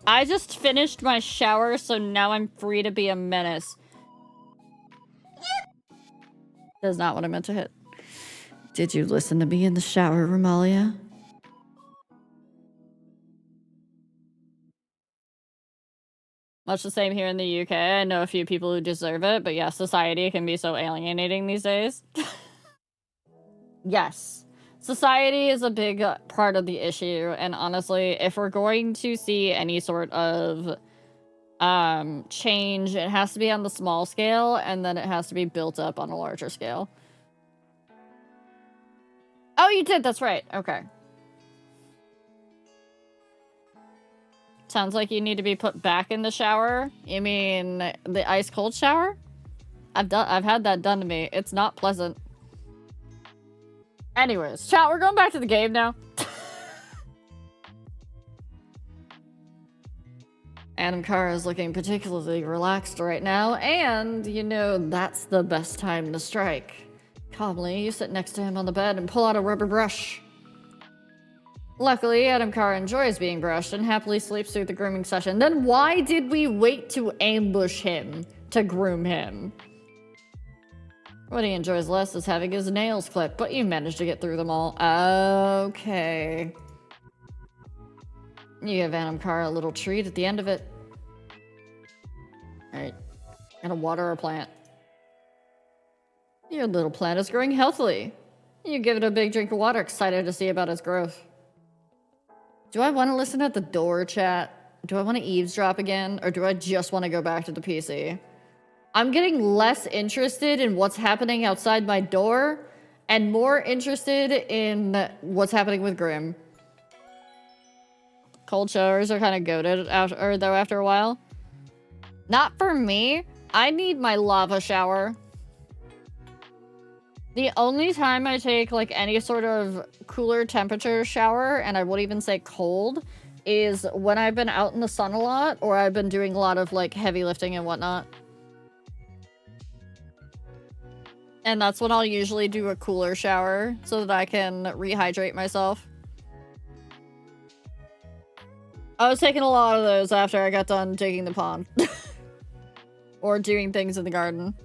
I just finished my shower, so now I'm free to be a menace. That's not what I meant to hit. Did you listen to me in the shower, Romalia? Much the same here in the UK. I know a few people who deserve it, but yeah, society can be so alienating these days. Yes. Society is a big part of the issue, and honestly, if we're going to see any sort of change, it has to be on the small scale, and then it has to be built up on a larger scale. Oh, you did, that's right. Okay. Sounds like you need to be put back in the shower. You mean the ice cold shower? I've had that done to me. It's not pleasant. Anyways, chat, we're going back to the game now. Adam Carr is looking particularly relaxed right now, and you know that's the best time to strike. Calmly, you sit next to him on the bed and pull out a rubber brush. Luckily, Adam Carr enjoys being brushed and happily sleeps through the grooming session. Then why did we wait to ambush him to groom him? What he enjoys less is having his nails clipped, but you managed to get through them all. Okay. You give Adam Carr a little treat at the end of it. Alright. Gotta water a plant. Your little plant is growing healthily. You give it a big drink of water, excited to see about its growth. Do I want to listen at the door, chat? Do I want to eavesdrop again? Or do I just want to go back to the PC? I'm getting less interested in what's happening outside my door and more interested in what's happening with Grim. Cold showers are kind of goated after a while. Not for me. I need my lava shower. The only time I take like any sort of cooler temperature shower, and I would even say cold, is when I've been out in the sun a lot or I've been doing a lot of like heavy lifting and whatnot. And that's when I'll usually do a cooler shower so that I can rehydrate myself. I was taking a lot of those after I got done digging the pond. Or doing things in the garden.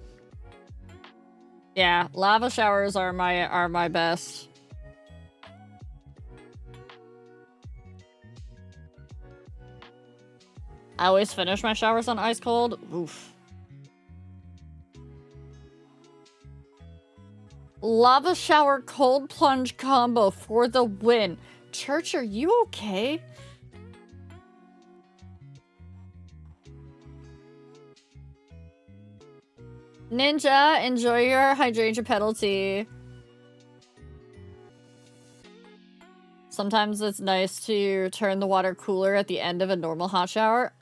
Yeah, lava showers are my best. I always finish my showers on ice cold. Oof. Lava shower cold plunge combo for the win. Church, are you okay? Ninja, enjoy your hydration penalty. Sometimes it's nice to turn the water cooler at the end of a normal hot shower.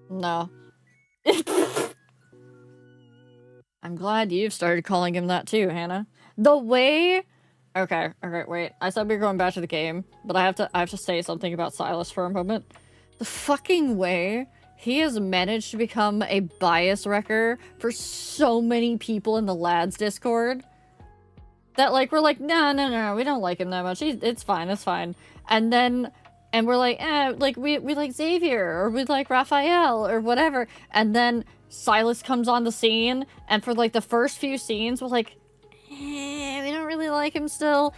No. I'm glad you've started calling him that too, Hannah. The way... Okay, wait. I said we were going back to the game, but I have to say something about Silas for a moment. The fucking way he has managed to become a bias wrecker for so many people in the lads Discord. That, like, we're like, no, we don't like him that much. It's fine. And we're like, like, we like Xavier, or we like Raphael, or whatever. And then Silas comes on the scene, and for, like, the first few scenes, we're like, we don't really like him still.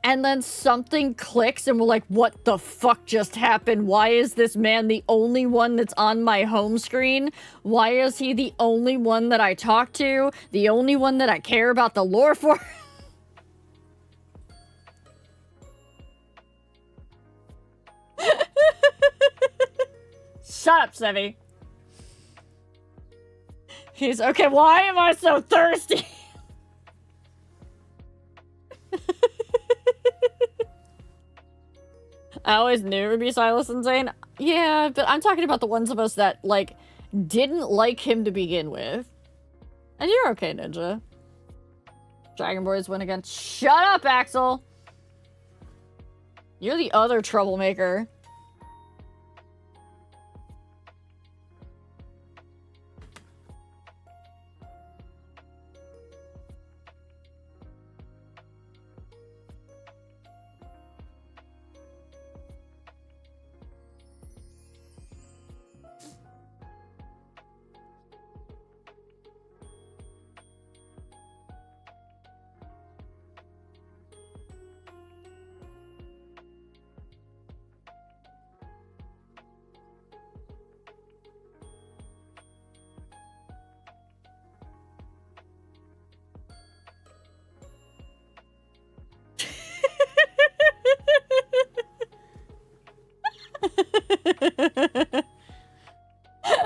And then something clicks, and we're like, what the fuck just happened? Why is this man the only one that's on my home screen? Why is he the only one that I talk to? The only one that I care about the lore for? Shut up, Sevi. He's okay. Why am I so thirsty? I always knew it would be Silas and Zane. Yeah, but I'm talking about the ones of us that, like, didn't like him to begin with. And you're okay, Ninja. Dragon Boys win again. Shut up, Axel! You're the other troublemaker.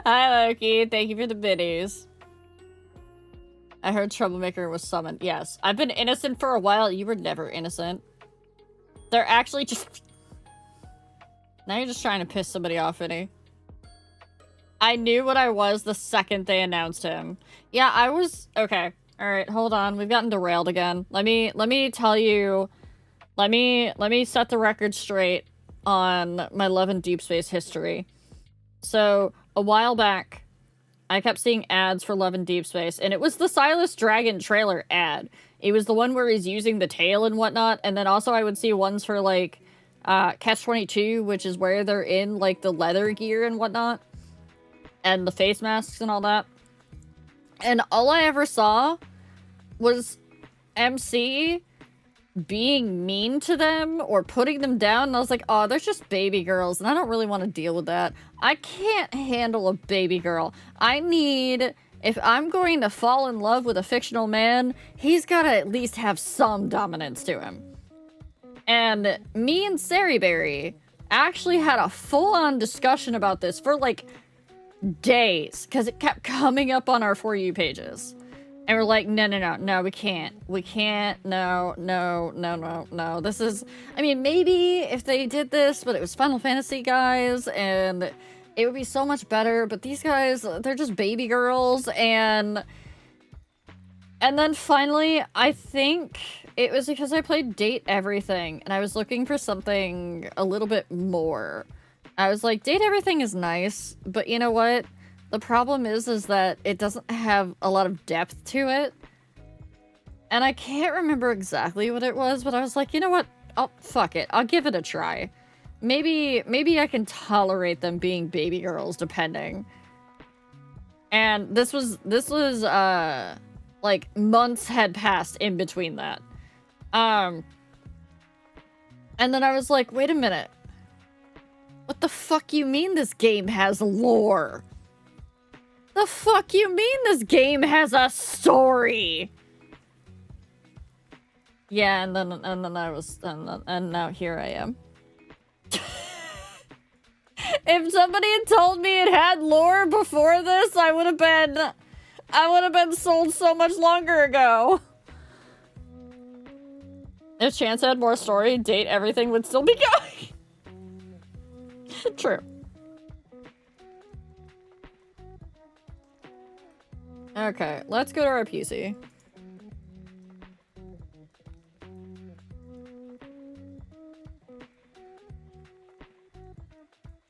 Hi, Loki. Thank you for the biddies. I heard Troublemaker was summoned. Yes. I've been innocent for a while. You were never innocent. They're actually just... Now you're just trying to piss somebody off, Vinny. I knew what I was the second they announced him. Yeah, I was... Okay. Alright, hold on. We've gotten derailed again. Let me tell you... Let me set the record straight on my Love and Deep Space history. So, a while back, I kept seeing ads for Love and Deep Space, and it was the Silas Dragon trailer ad. It was the one where he's using the tail and whatnot, and then also I would see ones for, like, Catch-22, which is where they're in, like, the leather gear and whatnot, and the face masks and all that. And all I ever saw was MC being mean to them or putting them down, and I was like, oh, they're just baby girls, and I don't really want to deal with that. I can't handle a baby girl. I need, if I'm going to fall in love with a fictional man, he's gotta at least have some dominance to him. And me and Sariberry actually had a full-on discussion about this for, like, days, because it kept coming up on our For You pages. And we're like, no, we can't. We can't, no. This is, I mean, maybe if they did this, but it was Final Fantasy guys, and it would be so much better, but these guys, they're just baby girls, and then finally, I think it was because I played Date Everything, and I was looking for something a little bit more. I was like, Date Everything is nice, but you know what? The problem is that it doesn't have a lot of depth to it. And I can't remember exactly what it was, but I was like, you know what? Oh, fuck it. I'll give it a try. Maybe I can tolerate them being baby girls, depending. And this was, like, months had passed in between that. And then I was like, wait a minute. What the fuck you mean this game has lore? The fuck you mean this game has a story? Yeah, and then I was, and now here I am. If somebody had told me it had lore before this, I would have been sold so much longer ago. If Chance had more story, Date Everything would still be going. True. Okay, let's go to our PC.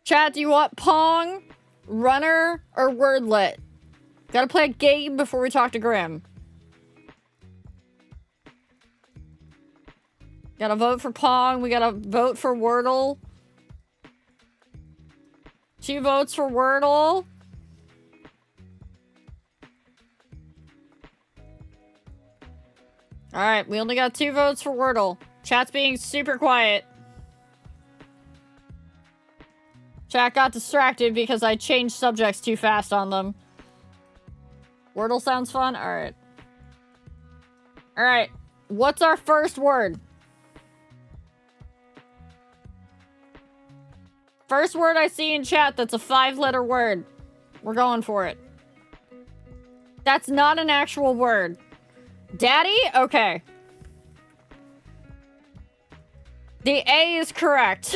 Chat, do you want Pong, Runner, or Wordlet? Gotta play a game before we talk to Grim. Gotta vote for Pong, we gotta vote for Wordle. 2 votes for Wordle. Alright, we only got 2 votes for Wordle. Chat's being super quiet. Chat got distracted because I changed subjects too fast on them. Wordle sounds fun? Alright. Alright, what's our first word? First word I see in chat that's a 5-letter word. We're going for it. That's not an actual word. Daddy? Okay. The A is correct.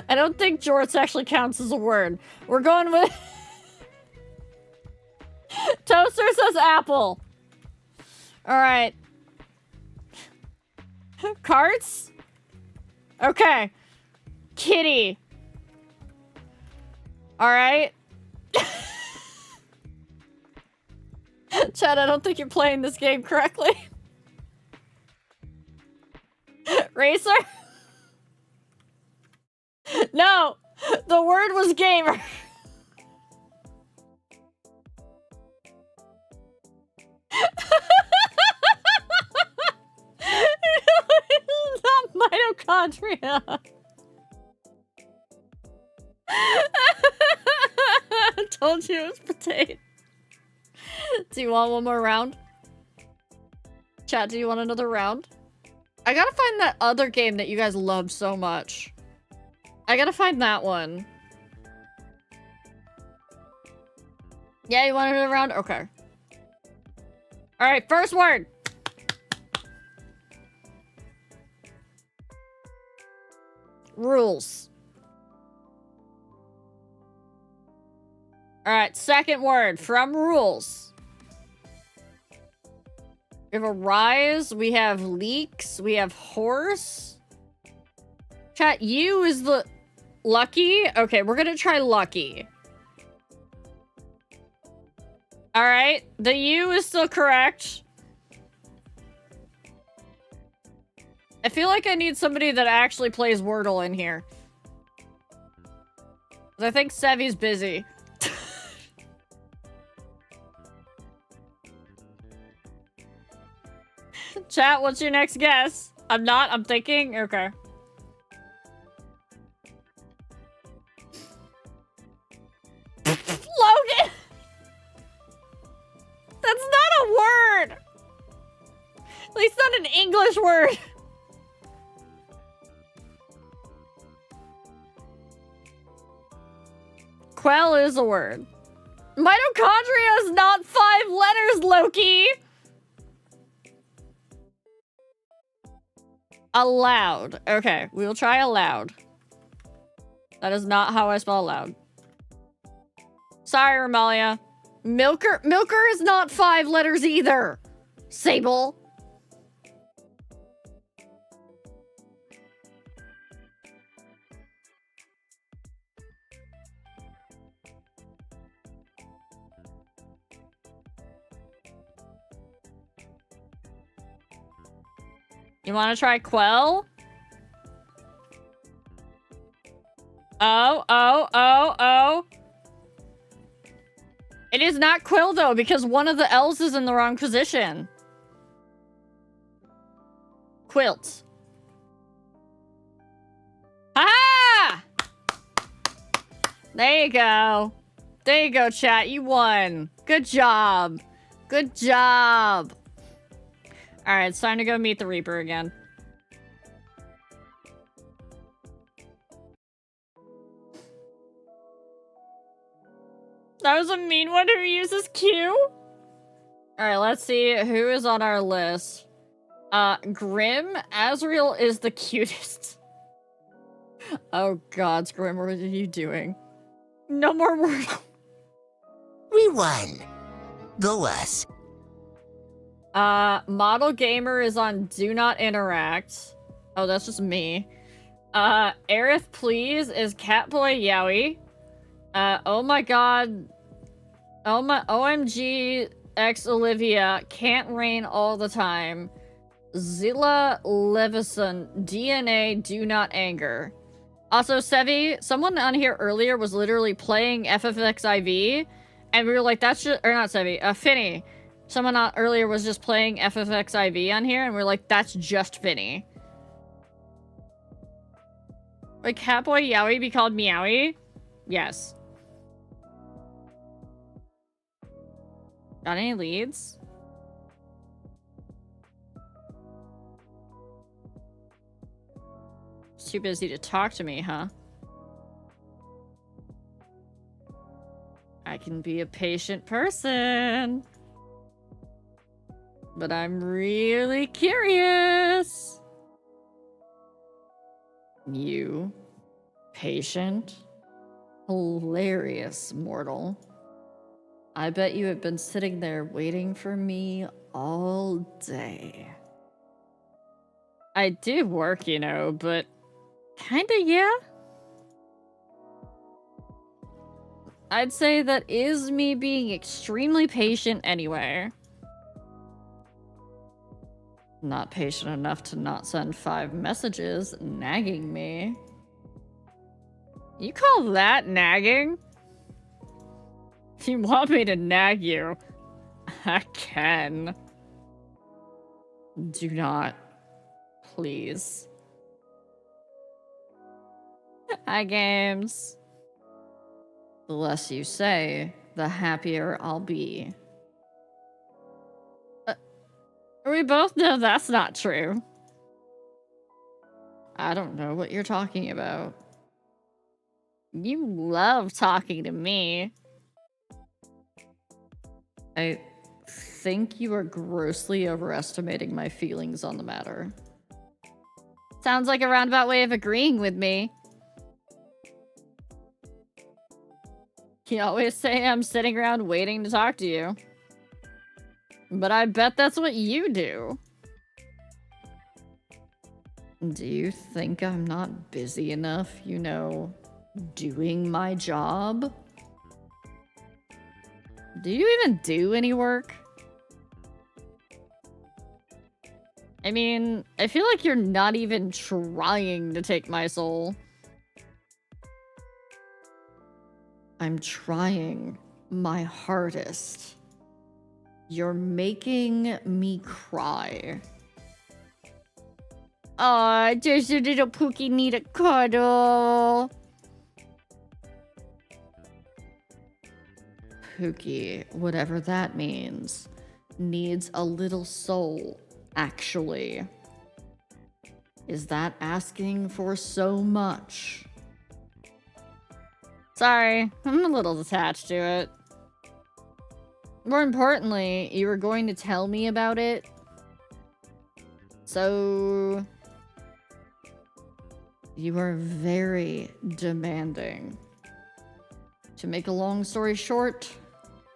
I don't think jorts actually counts as a word. We're going with... Toaster says apple. Alright. Carts? Okay. Kitty. Alright. Chad, I don't think you're playing this game correctly. Racer? No! The word was gamer. Not mitochondria. I told you it was potato. Do you want one more round? Chat, do you want another round? I gotta find that other game that you guys love so much. I gotta find that one. Yeah, you want another round? Okay. Alright, first word. Rules. Alright, second word from rules. We have a rise, we have leaks, we have horse. Chat, you is the lucky? Okay, we're gonna try lucky. Alright, the U is still correct. I feel like I need somebody that actually plays Wordle in here. I think Sevi's busy. Chat, what's your next guess? I'm not, I'm thinking. Okay. Logan! That's not a word! At least not an English word. Quell is a word. Mitochondria is not 5 letters, Loki! Allowed. Okay, we will try allowed. That is not how I spell allowed. Sorry, Romalia. Milker? Milker is not 5 letters either. Sable. You want to try Quell? Oh. It is not Quill, though, because one of the L's is in the wrong position. Quilt. Ha! There you go. There you go, chat. You won. Good job. Good job. Alright, it's time to go meet the Reaper again. That was a mean one who uses Q? Alright, let's see who is on our list. Grim. Azrael is the cutest. Oh god, Grim, what are you doing? No more Wordle. We won. Go us. Model Gamer is on Do Not Interact. Oh, that's just me. Aerith Please is Catboy Yowie. Oh my god. Oh my OMG X Olivia can't rain all the time. Zilla Levison DNA Do Not Anger. Also, Sevi, someone on here earlier was literally playing FFXIV, and we were like, that's just, or not Sevi, Finny. Someone earlier was just playing FFXIV on here, and we're like, that's just Finny. Would Catboy Yowie be called Meowie? Yes. Got any leads? It's too busy to talk to me, huh? I can be a patient person. But I'm really curious. You, patient, hilarious mortal. I bet you have been sitting there waiting for me all day. I do work, you know, but kinda, yeah. I'd say that is me being extremely patient anyway. Not patient enough to not send 5 messages, nagging me. You call that nagging? If you want me to nag you, I can. Do not. Please. Hi, games. The less you say, the happier I'll be. We both know that's not true. I don't know what you're talking about. You love talking to me. I think you are grossly overestimating my feelings on the matter. Sounds like a roundabout way of agreeing with me. You always say I'm sitting around waiting to talk to you. But I bet that's what you do. Do you think I'm not busy enough, you know, doing my job? Do you even do any work? I mean, I feel like you're not even trying to take my soul. I'm trying my hardest. You're making me cry. Aw, does your little Pookie need a cuddle? Pookie, whatever that means, needs a little soul, actually. Is that asking for so much? Sorry, I'm a little detached to it. More importantly, you were going to tell me about it. So... you are very demanding. To make a long story short,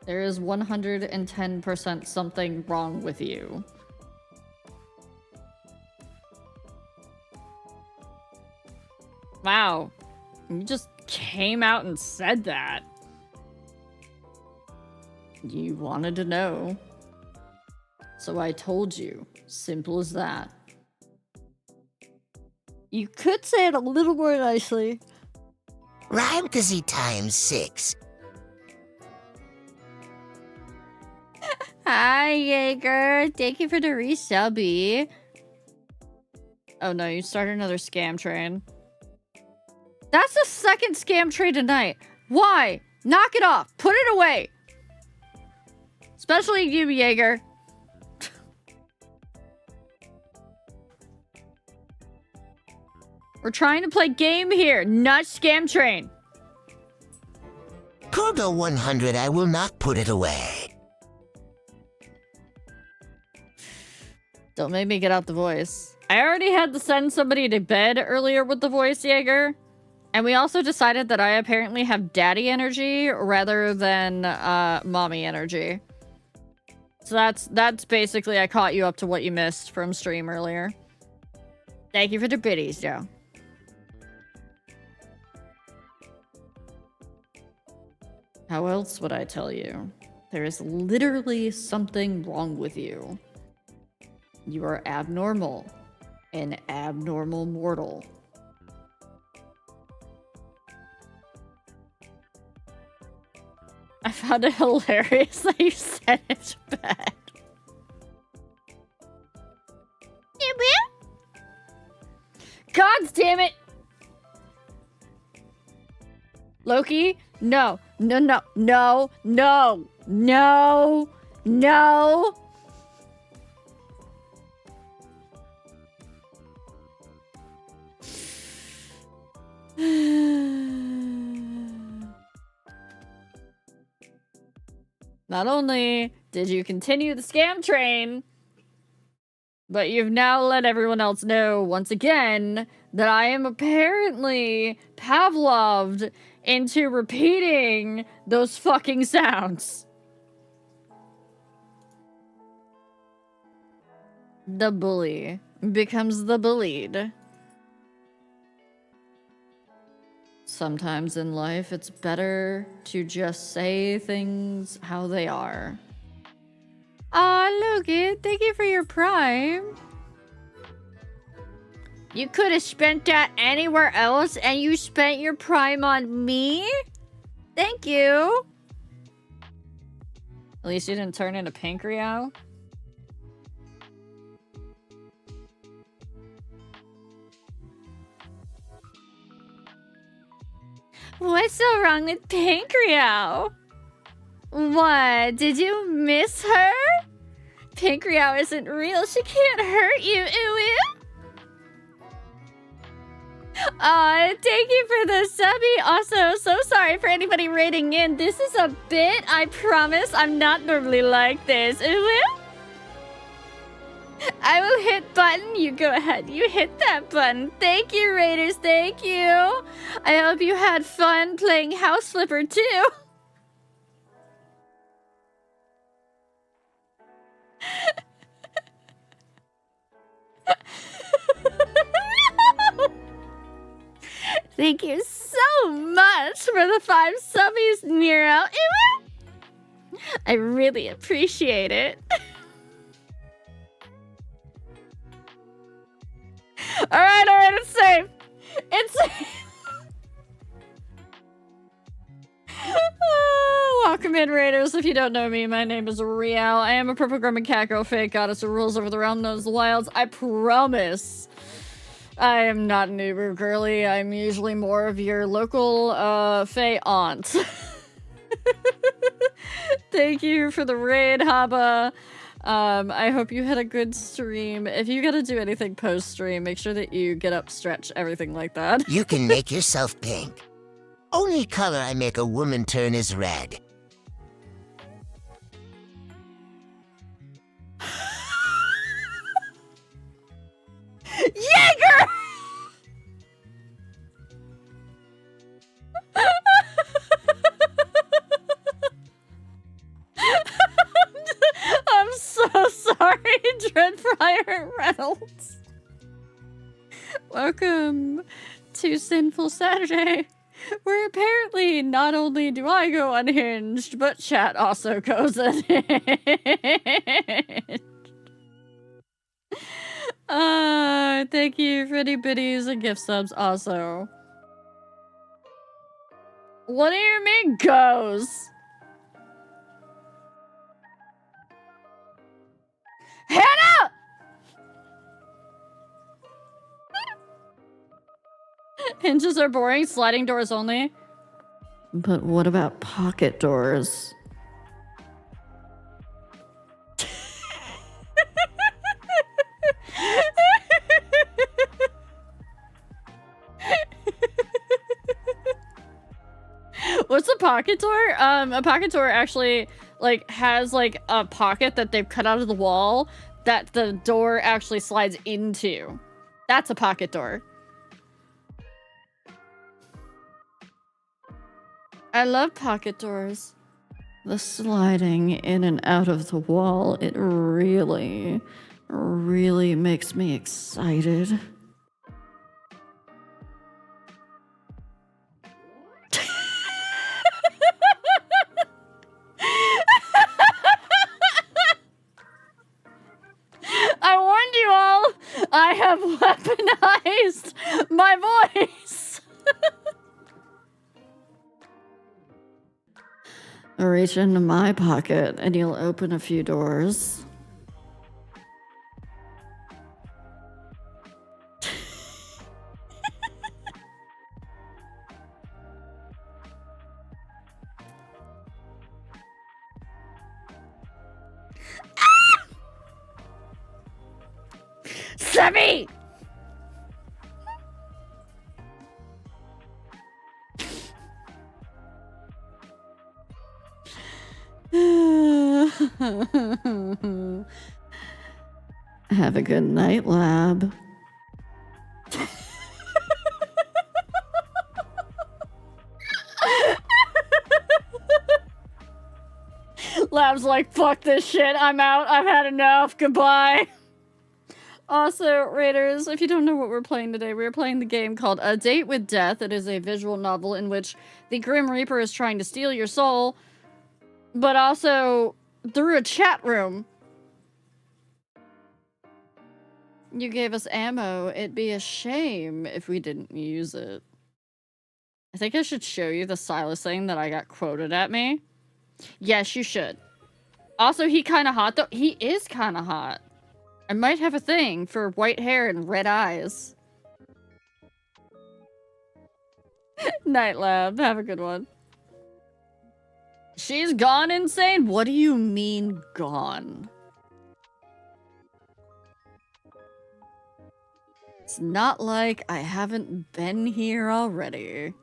there is 110% something wrong with you. Wow. You just came out and said that. You wanted to know. So I told you. Simple as that. You could say it a little more nicely. Rhyme-kazee times 6. Hi, Jaeger. Thank you for the resubby. Oh no, you started another scam train. That's the second scam train tonight. Why? Knock it off. Put it away. Especially you, Jaeger. We're trying to play game here, not scam train. Corgo 100, I will not put it away. Don't make me get out the voice. I already had to send somebody to bed earlier with the voice, Jaeger. And we also decided that I apparently have daddy energy rather than mommy energy. So that's basically, I caught you up to what you missed from stream earlier. Thank you for the biddies, Joe. How else would I tell you? There is literally something wrong with you. You are abnormal. An abnormal mortal. I found it hilarious that you said it to bed. God damn it! Loki? No. No, no, no, no, no, no. Not only did you continue the scam train, but you've now let everyone else know once again that I am apparently Pavloved into repeating those fucking sounds. The bully becomes the bullied. Sometimes in life, it's better to just say things how they are. Aw, Logan, thank you for your Prime. You could have spent that anywhere else, and you spent your Prime on me? Thank you. At least you didn't turn into Pancreas. What's so wrong with Pancreas? What? Did you miss her? Pancreas isn't real. She can't hurt you. Ooh. Thank you for the subby. Also, so sorry for anybody raiding in. This is a bit. I promise I'm not normally like this. Ooh. I will hit button. You go ahead. You hit that button. Thank you, Raiders. Thank you. I hope you had fun playing House Flipper too. Thank you so much for the 5 subbies, Nero. I really appreciate it. Alright, it's safe. It's safe. Welcome in, Raiders. If you don't know me, my name is Riel. I am a purple Grumman cat girl, fake goddess who rules over the realm known as the wilds. I promise I am not an uber girly. I'm usually more of your local fae aunt. Thank you for the raid, Haba. I hope you had a good stream. If you gotta do anything post-stream, make sure that you get up, stretch, everything like that. You can make yourself pink. Only color I make a woman turn is red. Jaeger! I'm so sorry, Dreadfire Reynolds. Welcome to Sinful Saturday, where apparently not only do I go unhinged, but chat also goes unhinged. Thank you for any biddies and gift subs also. What do you mean goes? Hannah! Hinges are boring, sliding doors only. But what about pocket doors? What's a pocket door? A pocket door actually like has like a pocket that they've cut out of the wall that the door actually slides into. That's a pocket door. I love pocket doors. The sliding in and out of the wall, it really, really makes me excited. I warned you all! I have weaponized my voice! Reach into my pocket and you'll open a few doors. Sammy! Have a good night, Lab. Lab's like, fuck this shit, I'm out, I've had enough, goodbye. Also, Raiders, if you don't know what we're playing today, we're playing the game called A Date with Death. It is a visual novel in which the Grim Reaper is trying to steal your soul, but also through a chat room. You gave us ammo. It'd be a shame if we didn't use it. I think I should show you the Silas thing that I got quoted at me. Yes, you should. Also, he kind of hot, though. He is kind of hot. I might have a thing for white hair and red eyes. Night Lab, have a good one. She's gone insane? What do you mean, gone? It's not like I haven't been here already.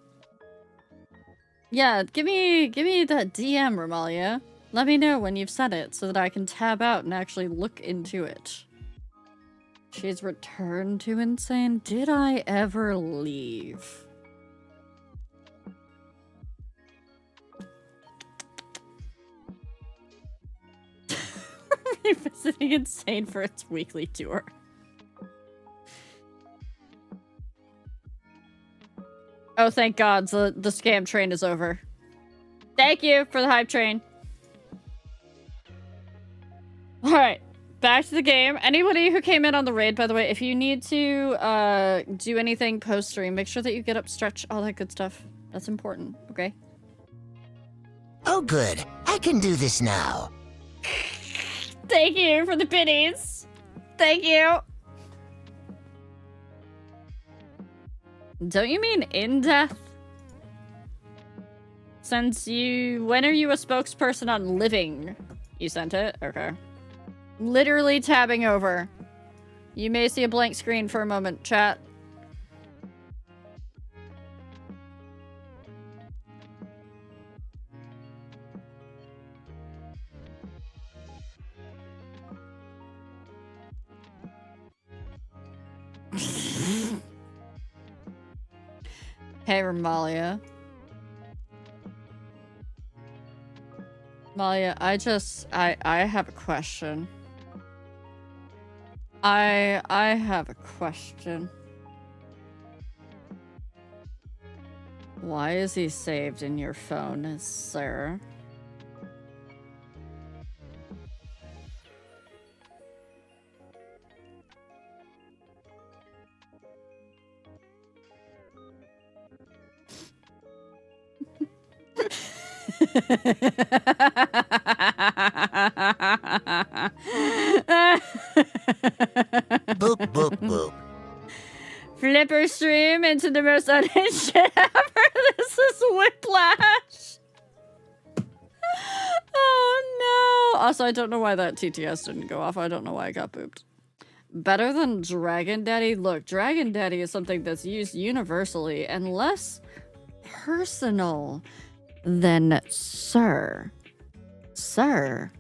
Yeah, give me that DM, Romalia. Let me know when you've said it so that I can tab out and actually look into it. She's returned to insane? Did I ever leave? Revisiting Insane for its weekly tour. Oh, thank God, the scam train is over. Thank you for the hype train. Alright, back to the game. Anybody who came in on the raid, by the way, if you need to do anything post-stream, make sure that you get up, stretch, all that good stuff. That's important, okay? Oh good, I can do this now. Thank you for the biddies. Thank you. Don't you mean in death? Since when are you a spokesperson on living? You sent it? Okay. Literally tabbing over. You may see a blank screen for a moment, chat. Hey, Romalia. Malia, I have a question. I have a question. Why is he saved in your phone, sir? Boop, boop, boop. Flipper stream into the most unhinged shit ever. This is whiplash. Oh no. Also, I don't know why that TTS didn't go off. I don't know why I got booped. Better than Dragon Daddy? Look, Dragon Daddy is something that's used universally and less personal than sir. Sir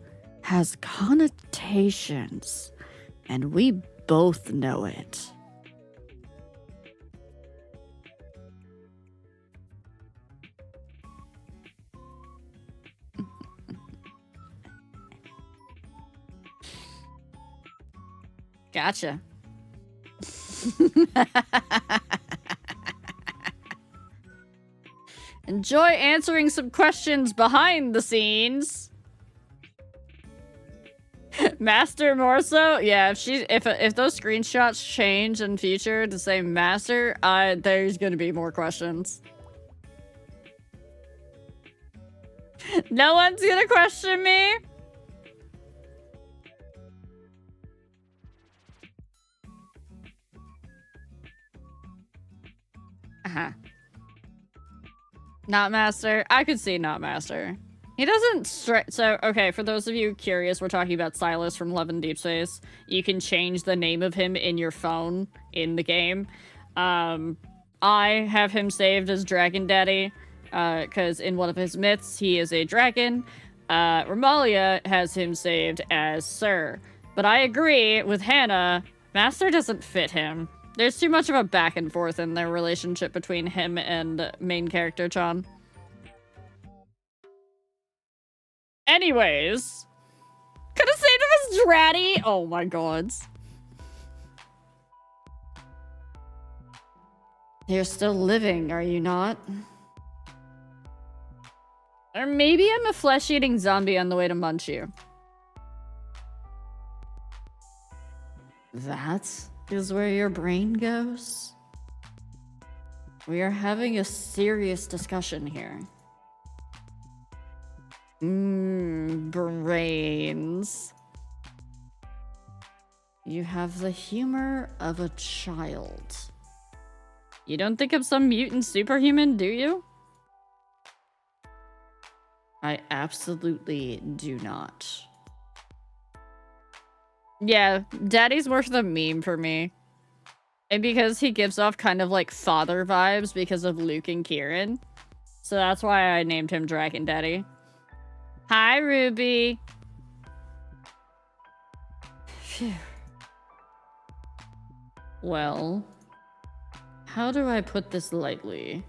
has connotations, and we both know it. Gotcha. Enjoy answering some questions behind the scenes. Master more so? Yeah, if those screenshots change in future to say Master, there's gonna be more questions. No one's gonna question me? Uh-huh. Not Master? I could see not Master. He doesn't so, okay, for those of you curious, we're talking about Silas from Love and Deep Space. You can change the name of him in your phone in the game. I have him saved as Dragon Daddy, because in one of his myths, he is a dragon. Romalia has him saved as Sir. But I agree with Hannah, Master doesn't fit him. There's too much of a back and forth in their relationship between him and main character Chan. Anyways, could have saved him as Dratty. Oh my god. You're still living, are you not? Or maybe I'm a flesh-eating zombie on the way to munch you. That is where your brain goes? We are having a serious discussion here. Brains. You have the humor of a child. You don't think I'm some mutant superhuman, do you? I absolutely do not. Yeah, Daddy's more the meme for me. And because he gives off kind of like father vibes because of Luke and Kieran. So that's why I named him Dragon Daddy. Hi, Ruby. Phew. Well, how do I put this lightly?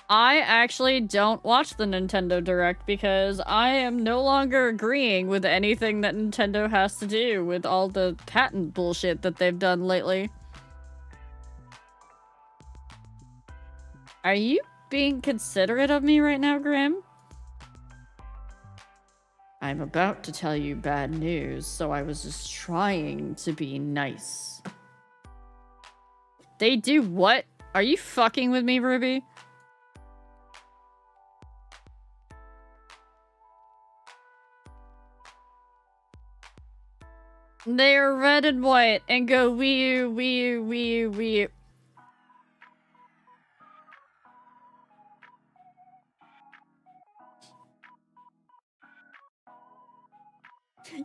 I actually don't watch the Nintendo Direct because I am no longer agreeing with anything that Nintendo has to do with all the patent bullshit that they've done lately. Are you being considerate of me right now, Grim? I'm about to tell you bad news, so I was just trying to be nice. They do what? Are you fucking with me, Ruby? They are red and white and go wee wee wee wee.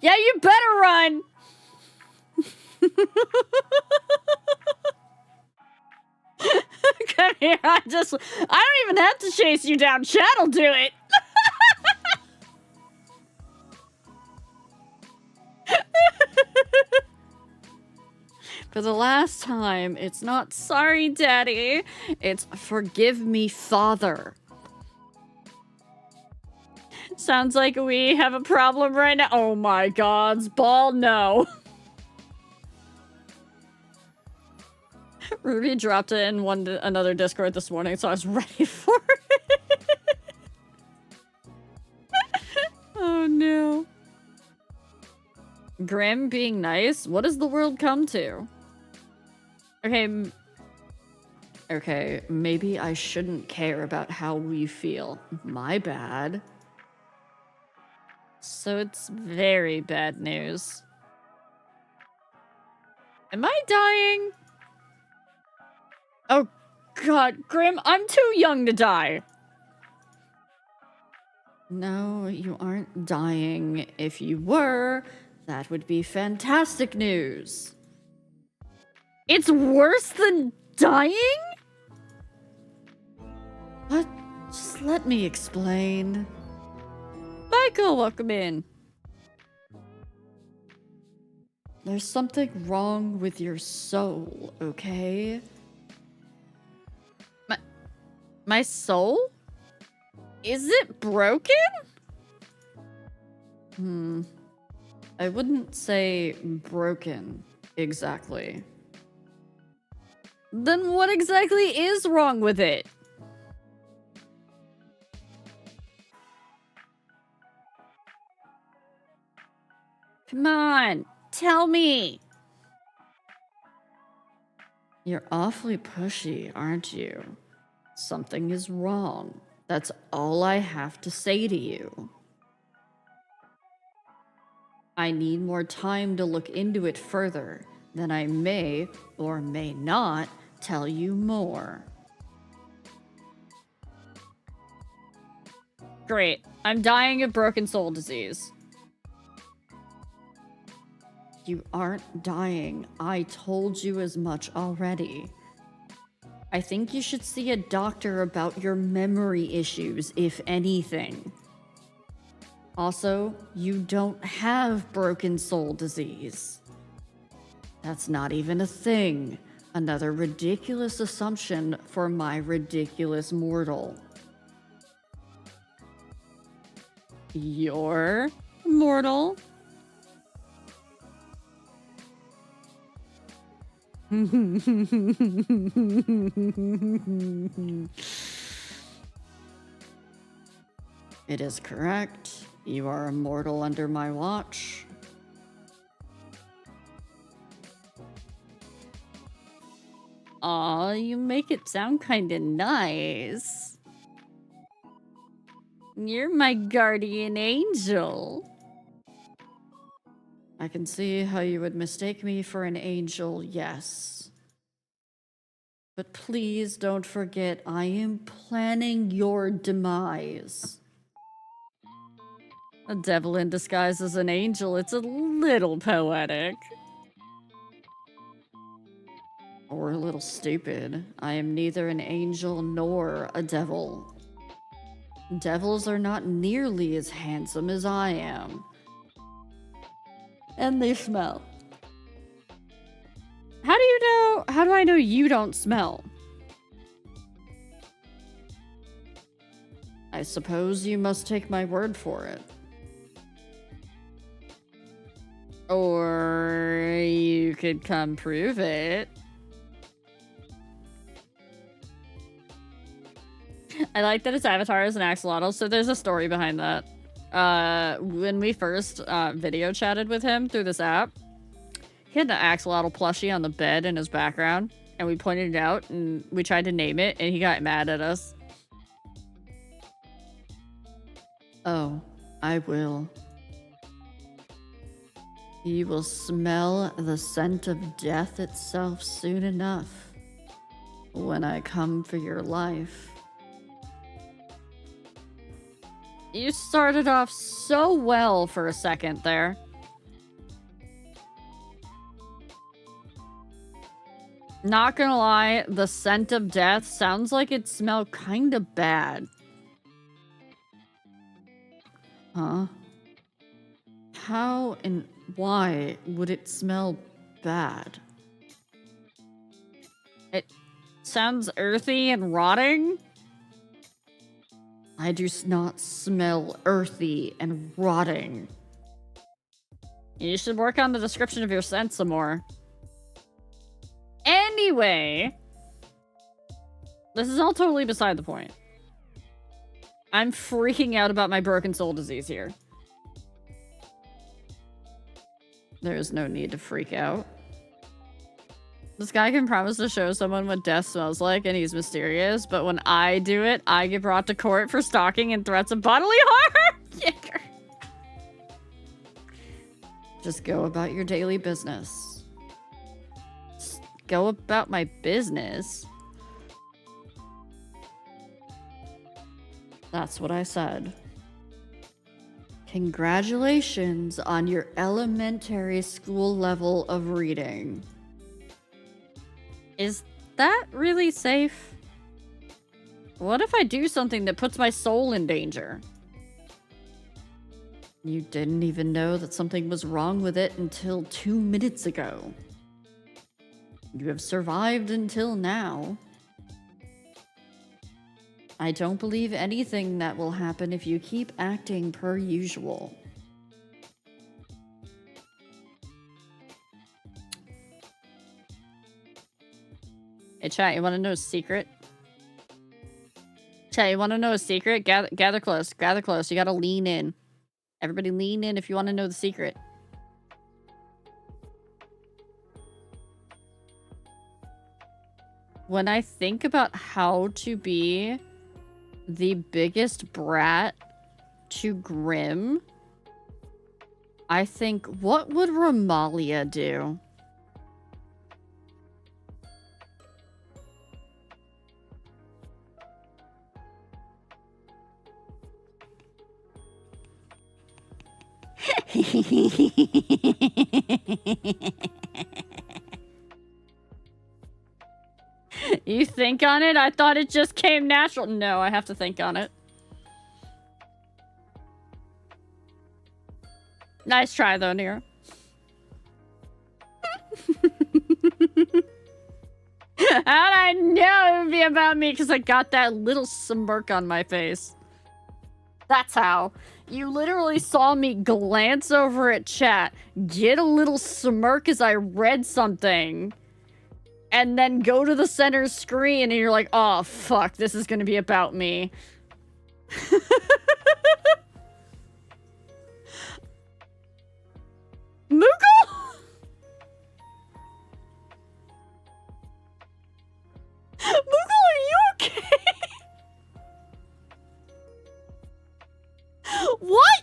Yeah, you better run! Come here, I don't even have to chase you down. Chat'll do it. For the last time, it's not sorry, Daddy. It's forgive me, Father. Sounds like we have a problem right now. Oh my gods, ball, no. Ruby dropped it in another Discord this morning, so I was ready for it. Oh no. Grim being nice? What does the world come to? Okay, maybe I shouldn't care about how we feel. My bad. So it's very bad news. Am I dying? Oh god, Grim, I'm too young to die. No, you aren't dying. If you were, that would be fantastic news. It's worse than dying? What? Just let me explain. Michael, welcome in. There's something wrong with your soul, okay? My soul? Is it broken? I wouldn't say broken, exactly. Then what exactly is wrong with it? Come on, tell me. You're awfully pushy, aren't you? Something is wrong. That's all I have to say to you. I need more time to look into it further. Then I may or may not tell you more. Great. I'm dying of broken soul disease. You aren't dying. I told you as much already. I think you should see a doctor about your memory issues, if anything. Also, you don't have broken soul disease. That's not even a thing. Another ridiculous assumption for my ridiculous mortal. You're mortal? It is correct. You are immortal under my watch. Aw, you make it sound kinda nice. You're my guardian angel. I can see how you would mistake me for an angel, yes. But please don't forget, I am planning your demise. A devil in disguise as an angel, it's a little poetic. Or a little stupid. I am neither an angel nor a devil. Devils are not nearly as handsome as I am. And they smell. How do I know you don't smell? I suppose you must take my word for it. Or you could come prove it. I like that its avatar is an axolotl, so there's a story behind that. When we first video chatted with him through this app, he had the axolotl plushie on the bed in his background, and we pointed it out, and we tried to name it, and he got mad at us. Oh, I will. You will smell the scent of death itself soon enough when I come for your life. You started off so well for a second there. Not gonna lie, the scent of death sounds like it smelled kinda bad. Huh? How and why would it smell bad? It sounds earthy and rotting. I do not smell earthy and rotting. You should work on the description of your scent some more. Anyway, this is all totally beside the point. I'm freaking out about my broken soul disease here. There is no need to freak out. This guy can promise to show someone what death smells like, and he's mysterious, but when I do it, I get brought to court for stalking and threats of bodily harm! Just go about your daily business. Just go about my business? That's what I said. Congratulations on your elementary school level of reading. Is that really safe? What if I do something that puts my soul in danger? You didn't even know that something was wrong with it until 2 minutes ago. You have survived until now. I don't believe anything that will happen if you keep acting per usual. Hey, chat, you want to know a secret? Chat, you want to know a secret? Gather close. Gather close. You got to lean in. Everybody lean in if you want to know the secret. When I think about how to be the biggest brat to Grim, I think, what would Ramalia do? You think on it? I thought it just came natural. No, I have to think on it. Nice try, though, Nero. How'd I know it would be about me? Because I got that little smirk on my face. That's how. You literally saw me glance over at chat, get a little smirk as I read something, and then go to the center screen and you're like, oh, fuck, this is gonna be about me. Moogle? Moogle, are you okay? What?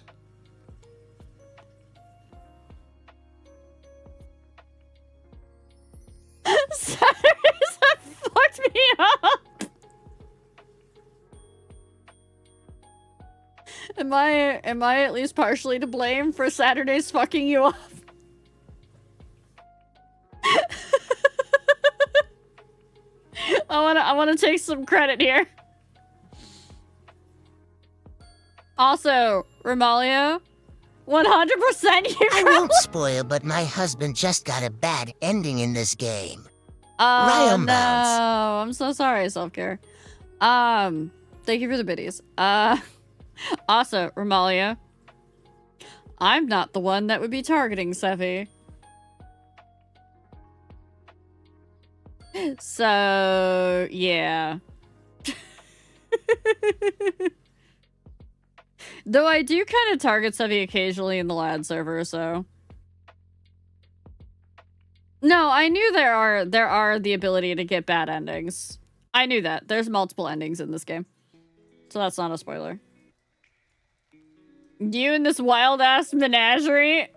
Saturdays have fucked me up. Am I at least partially to blame for Saturdays fucking you up? I wanna take some credit here. Also, Romalia, 100% you. I won't spoil, but my husband just got a bad ending in this game. Oh Ryan no, Bounce. I'm so sorry, self-care. Thank you for the biddies. Also, Romalia, I'm not the one that would be targeting Sephi. So, yeah. Though I do kind of target Sephi occasionally in the lad server, so. No, I knew there are the ability to get bad endings. I knew that. There's multiple endings in this game. So that's not a spoiler. You and this wild-ass menagerie?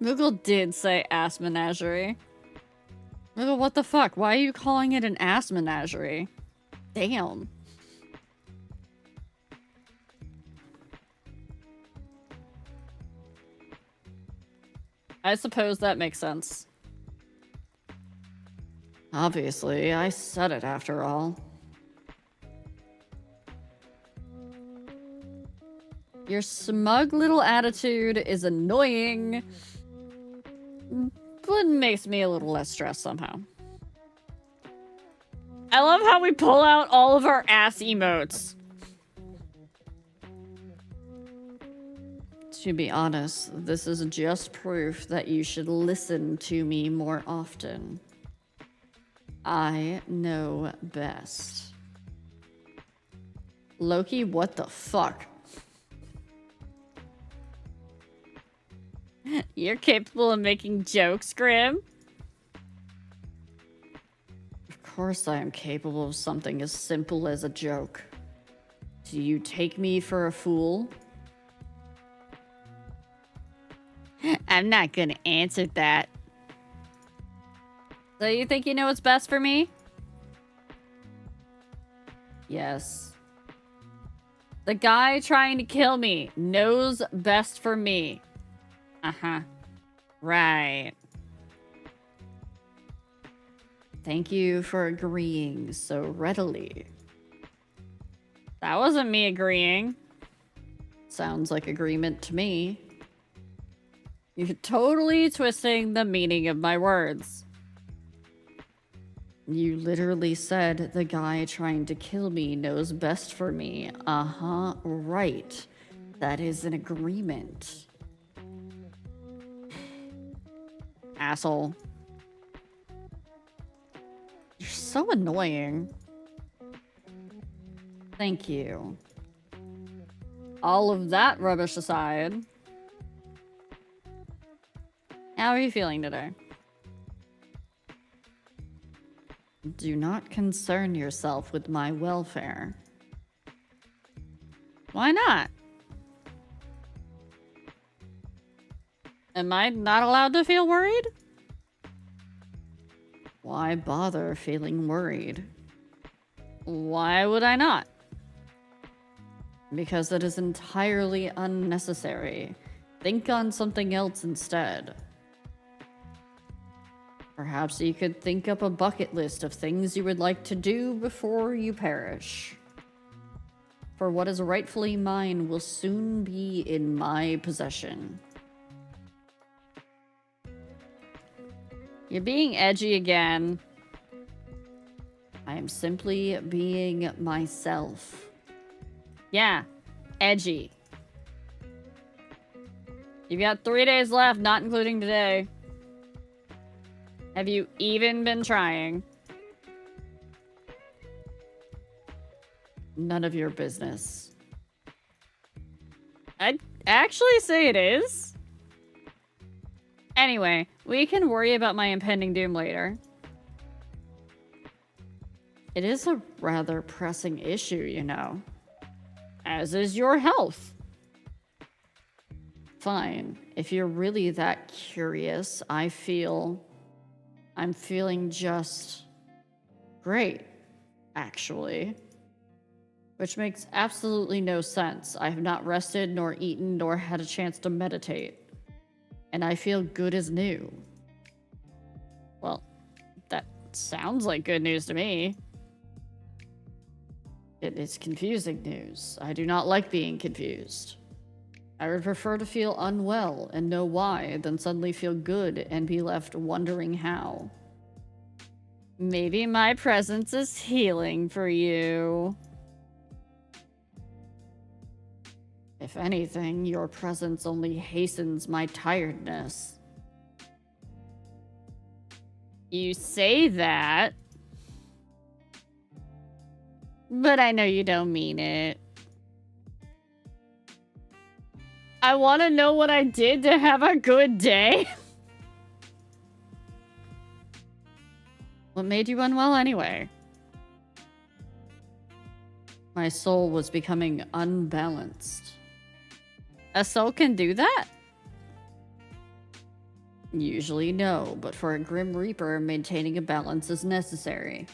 Moogle did say ass menagerie. Moogle, what the fuck? Why are you calling it an ass menagerie? Damn. I suppose that makes sense. Obviously, I said it after all. Your smug little attitude is annoying, but makes me a little less stressed somehow. I love how we pull out all of our ass emotes. To be honest, this is just proof that you should listen to me more often. I know best. Loki, what the fuck? You're capable of making jokes, Grim? Of course I am capable of something as simple as a joke. Do you take me for a fool? I'm not gonna answer that. So you think you know what's best for me? Yes. The guy trying to kill me knows best for me. Uh-huh. Right. Thank you for agreeing so readily. That wasn't me agreeing. Sounds like agreement to me. You're totally twisting the meaning of my words. You literally said the guy trying to kill me knows best for me. Uh-huh, right. That is an agreement. Asshole. You're so annoying. Thank you. All of that rubbish aside, how are you feeling today? Do not concern yourself with my welfare. Why not? Am I not allowed to feel worried? Why bother feeling worried? Why would I not? Because it is entirely unnecessary. Think on something else instead. Perhaps you could think up a bucket list of things you would like to do before you perish. For what is rightfully mine will soon be in my possession. You're being edgy again. I am simply being myself. Yeah, edgy. You've got 3 days left, not including today. Have you even been trying? None of your business. I'd actually say it is. Anyway, we can worry about my impending doom later. It is a rather pressing issue, you know. As is your health. Fine. If you're really that curious, I'm feeling just great, actually. Which makes absolutely no sense. I have not rested, nor eaten, nor had a chance to meditate. And I feel good as new. Well, that sounds like good news to me. It is confusing news. I do not like being confused. I would prefer to feel unwell and know why than suddenly feel good and be left wondering how. Maybe my presence is healing for you. If anything, your presence only hastens my tiredness. You say that, but I know you don't mean it. I want to know what I did to have a good day. What made you unwell anyway? My soul was becoming unbalanced. A soul can do that? Usually no, but for a Grim Reaper, maintaining a balance is necessary.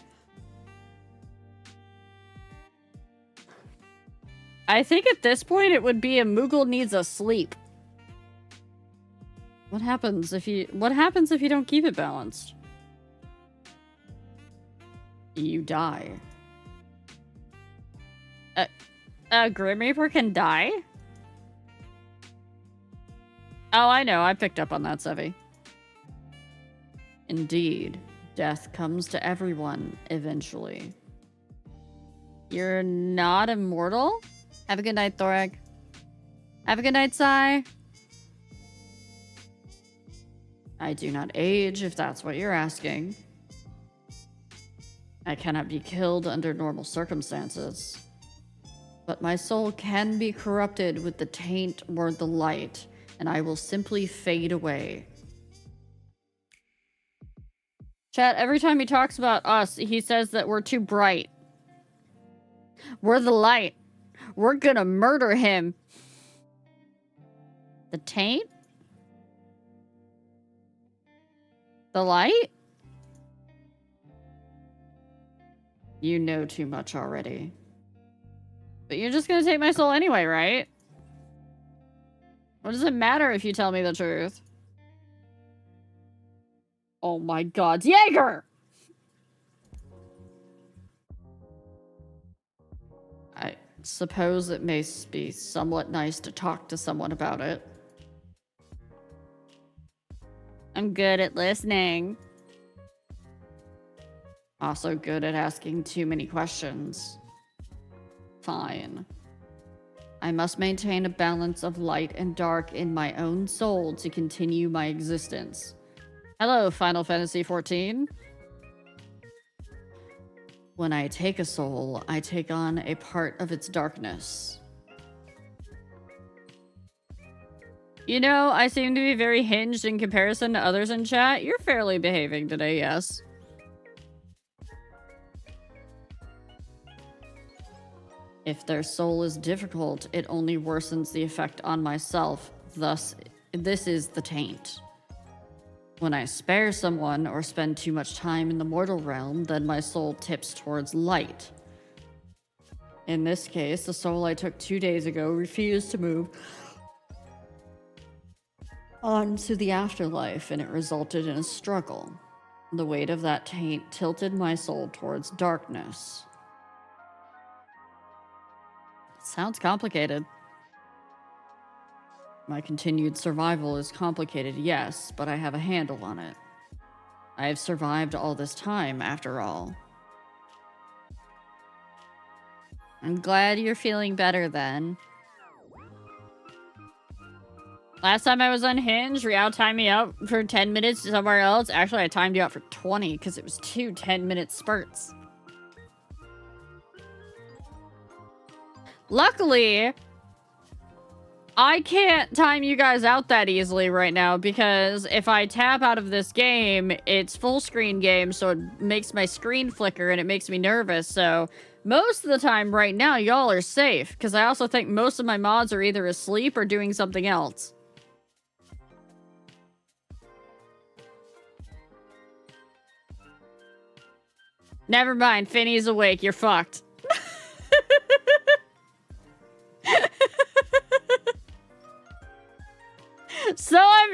I think at this point it would be a Moogle needs a sleep. What happens if you don't keep it balanced? You die. A Grim Reaper can die? Oh, I know. I picked up on that, Sevi. Indeed, death comes to everyone eventually. You're not immortal? Have a good night, Thorag. Have a good night, Sai. I do not age, if that's what you're asking. I cannot be killed under normal circumstances. But my soul can be corrupted with the taint or the light, and I will simply fade away. Chat, every time he talks about us, he says that we're too bright. We're the light. We're gonna murder him. The taint? The light? You know too much already. But you're just gonna take my soul anyway, right? What does it matter if you tell me the truth? Oh my god, Jaeger! I suppose it may be somewhat nice to talk to someone about it. I'm good at listening. Also good at asking too many questions. Fine. I must maintain a balance of light and dark in my own soul to continue my existence. Hello, Final Fantasy XIV. When I take a soul, I take on a part of its darkness. You know, I seem to be very hinged in comparison to others in chat. You're fairly behaving today, yes. If their soul is difficult, it only worsens the effect on myself. Thus, this is the taint. When I spare someone or spend too much time in the mortal realm, then my soul tips towards light. In this case, the soul I took 2 days ago refused to move on to the afterlife, and it resulted in a struggle. The weight of that taint tilted my soul towards darkness. Sounds complicated. My continued survival is complicated, yes, but I have a handle on it. I have survived all this time, after all. I'm glad you're feeling better then. Last time I was unhinged, Riao timed me out for 10 minutes somewhere else. Actually, I timed you out for 20 because it was 2 10-minute spurts. Luckily, I can't time you guys out that easily right now because if I tap out of this game, it's full screen game, so it makes my screen flicker and it makes me nervous. So most of the time right now, y'all are safe because I also think most of my mods are either asleep or doing something else. Never mind, Finny's awake. You're fucked.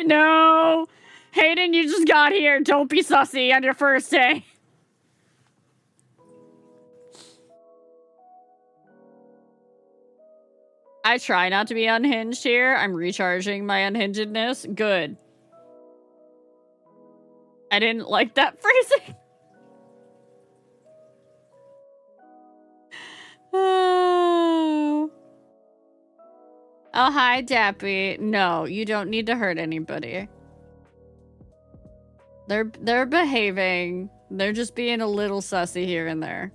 No! Hayden, you just got here. Don't be sussy on your first day. I try not to be unhinged here. I'm recharging my unhingedness. Good. I didn't like that phrasing. Oh, hi, Dappy. No, you don't need to hurt anybody. They're behaving. They're just being a little sussy here and there.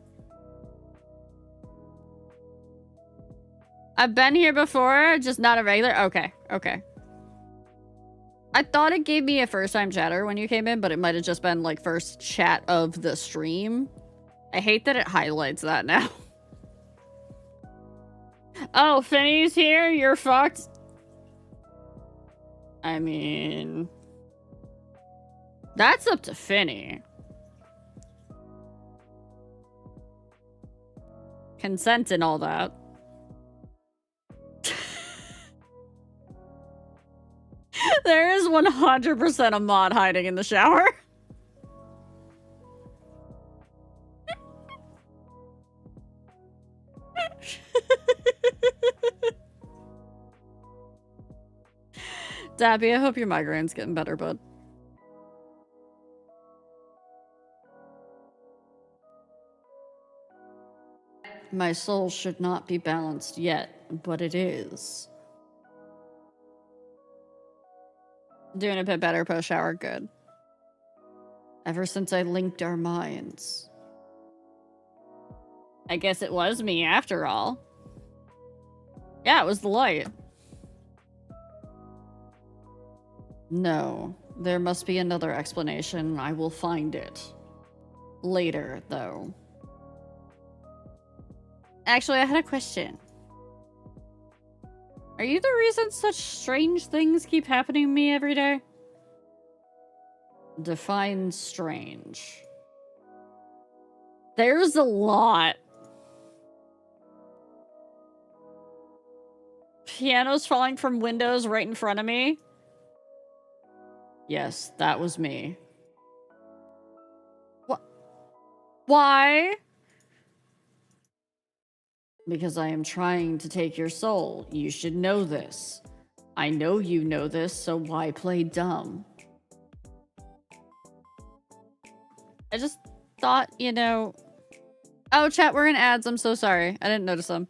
I've been here before, just not a regular. Okay, okay. I thought it gave me a first-time chatter when you came in, but it might have just been like first chat of the stream. I hate that it highlights that now. Oh, Finny's here? You're fucked? I mean... that's up to Finny. Consent and all that. There is 100% a mod hiding in the shower. Dabby, I hope your migraine's getting better, bud. My soul should not be balanced yet, but it is. Doing a bit better post-shower, good. Ever since I linked our minds. I guess it was me after all. Yeah, it was the light. No, there must be another explanation. I will find it. Later, though. Actually, I had a question. Are you the reason such strange things keep happening to me every day? Define strange. There's a lot. Pianos falling from windows right in front of me. Yes, that was me. What? Why? Because I am trying to take your soul. You should know this. I know you know this, so why play dumb? I just thought, you know... Oh, chat, we're in ads. I'm so sorry. I didn't notice them.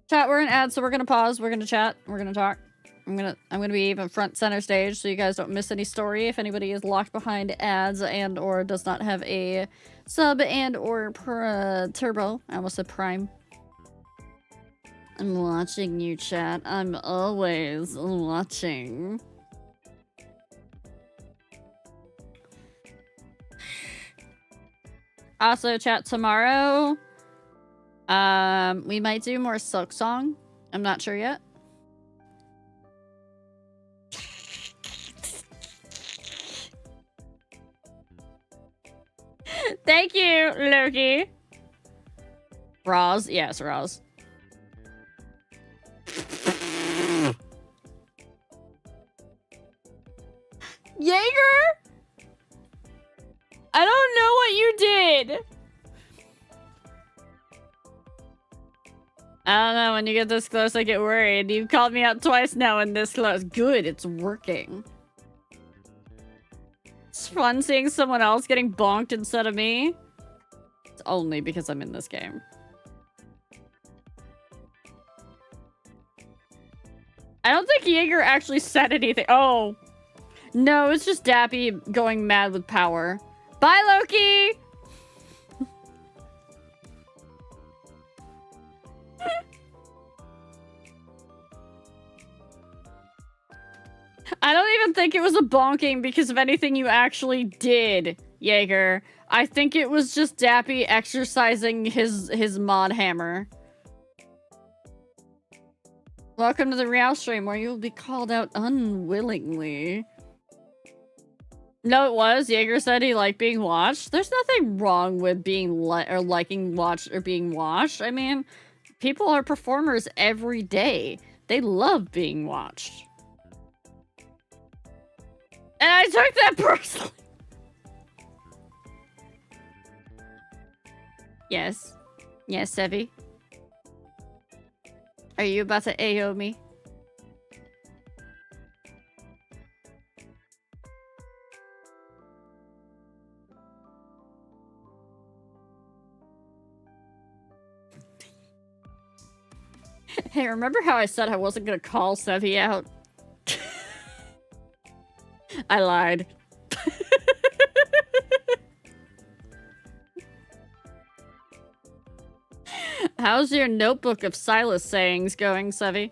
Chat, we're in ads, so we're gonna pause. We're gonna chat. We're gonna talk. I'm gonna be even front center stage so you guys don't miss any story if anybody is locked behind ads and or does not have a sub and or turbo. I almost said prime. I'm watching you, chat. I'm always watching. Also, chat, tomorrow, we might do more Silk Song. I'm not sure yet. Thank you, Loki. Roz, yes, Roz. Jaeger? I don't know what you did. I don't know, when you get this close, I get worried. You've called me out twice now and this close. Good, it's working. It's fun seeing someone else getting bonked instead of me. It's only because I'm in this game. I don't think Jaeger actually said anything. Oh. No, it's just Dappy going mad with power. Bye, Loki! I don't even think it was a bonking because of anything you actually did, Jaeger. I think it was just Dappy exercising his mod hammer. Welcome to the Real stream where you'll be called out unwillingly. No, it was. Jaeger said he liked being watched. There's nothing wrong with being liking watched or being watched. I mean, people are performers every day. They love being watched. And I took that personally. Yes. Yes, Sevi. Are you about to AO me? Hey, remember how I said I wasn't gonna call Sevi out? I lied. How's your notebook of Silas sayings going, Sevi?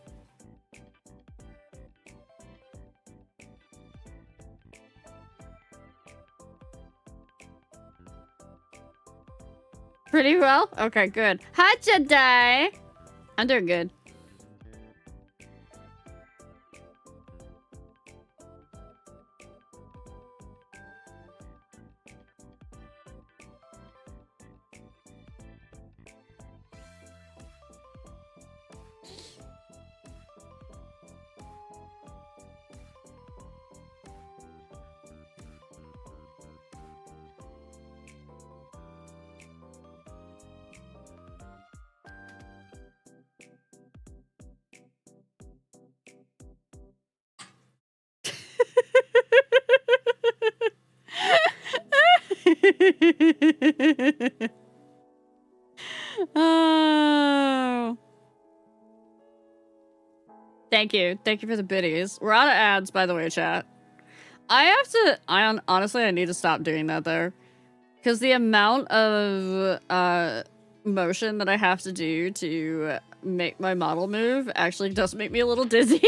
Pretty well? Okay, good. Hi, Jedi! I'm doing good. Oh. Thank you. Thank you for the biddies. We're out of ads, by the way, chat. Honestly, I need to stop doing that, though. Because the amount of motion that I have to do to make my model move actually does make me a little dizzy.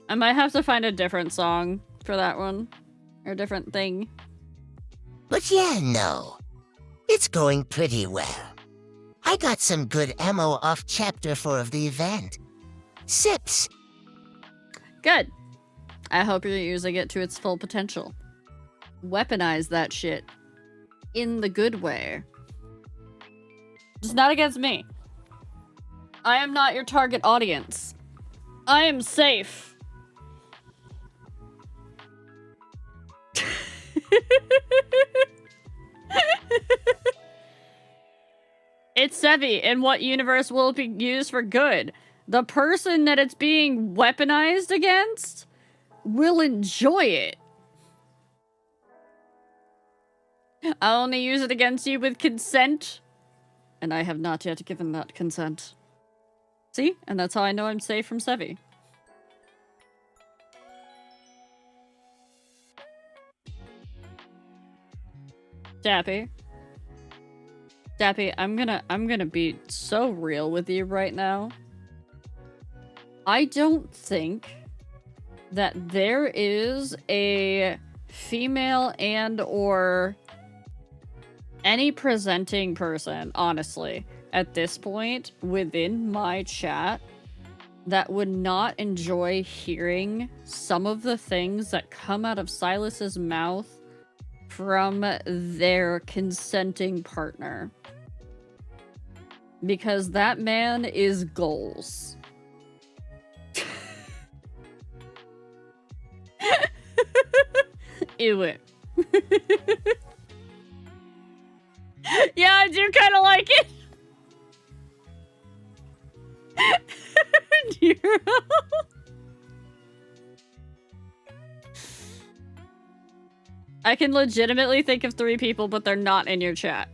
I might have to find a different song for that one. Or a different thing. But yeah, no. It's going pretty well. I got some good ammo off chapter 4 of the event. Sips. Good. I hope you're using it to its full potential. Weaponize that shit. In the good way. Just not against me. I am not your target audience. I am safe. It's Sevi. In what universe will it be used for good? The person that it's being weaponized against will enjoy it. I'll only use it against you with consent. And I have not yet given that consent. See? And that's how I know I'm safe from Sevi. Dappy. Dappy, I'm gonna be so real with you right now. I don't think that there is a female and or any presenting person, honestly, at this point within my chat that would not enjoy hearing some of the things that come out of Silas's mouth from their consenting partner. Because that man is goals. Ew. Yeah, I do kind of like it. I can legitimately think of 3 people, but they're not in your chat.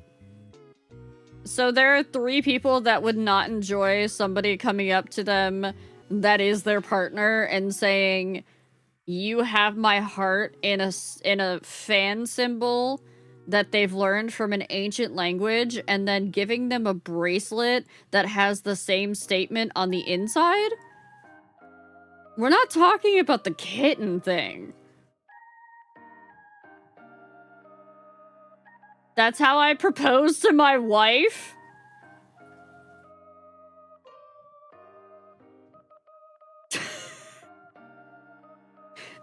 So there are 3 people that would not enjoy somebody coming up to them that is their partner and saying, "You have my heart," in a fan symbol that they've learned from an ancient language, and then giving them a bracelet that has the same statement on the inside. We're not talking about the kitten thing. That's how I propose to my wife?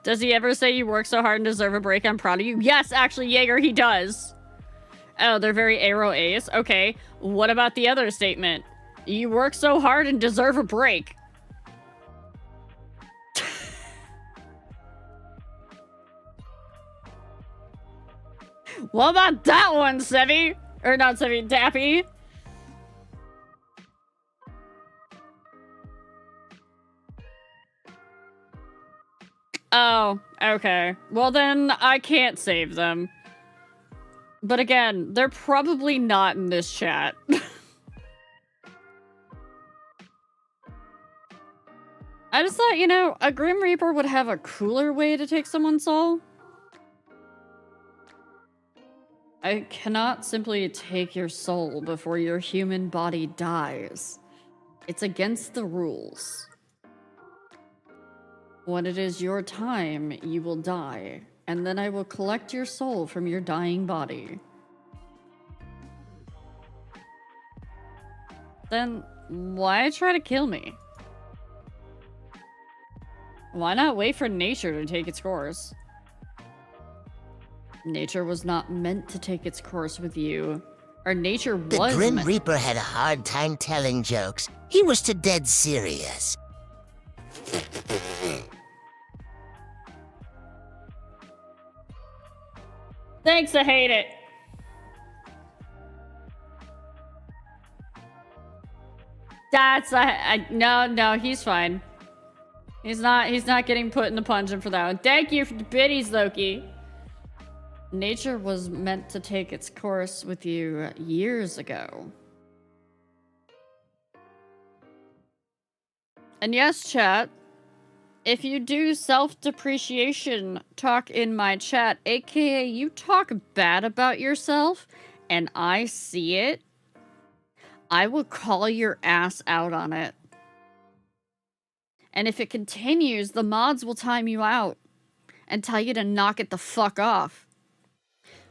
Does he ever say you work so hard and deserve a break? I'm proud of you. Yes, actually, Jaeger, he does. Oh, they're very arrow A's. Okay, what about the other statement? You work so hard and deserve a break. What about that one, Sevi? Or not Sevi, Dappy? Oh, okay. Well then, I can't save them. But again, they're probably not in this chat. I just thought, you know, a Grim Reaper would have a cooler way to take someone's soul. I cannot simply take your soul before your human body dies. It's against the rules. When it is your time, you will die, and then I will collect your soul from your dying body. Then why try to kill me? Why not wait for nature to take its course? Nature was not meant to take its course with you. Or nature was The Grim Reaper had a hard time telling jokes. He was too dead serious. Thanks, I hate it. That's no, he's fine. He's not getting put in the puncheon for that one. Thank you for the biddies, Loki. Nature was meant to take its course with you years ago. And yes, chat, if you do self-depreciation talk in my chat, aka you talk bad about yourself, and I see it, I will call your ass out on it. And if it continues, the mods will time you out and tell you to knock it the fuck off.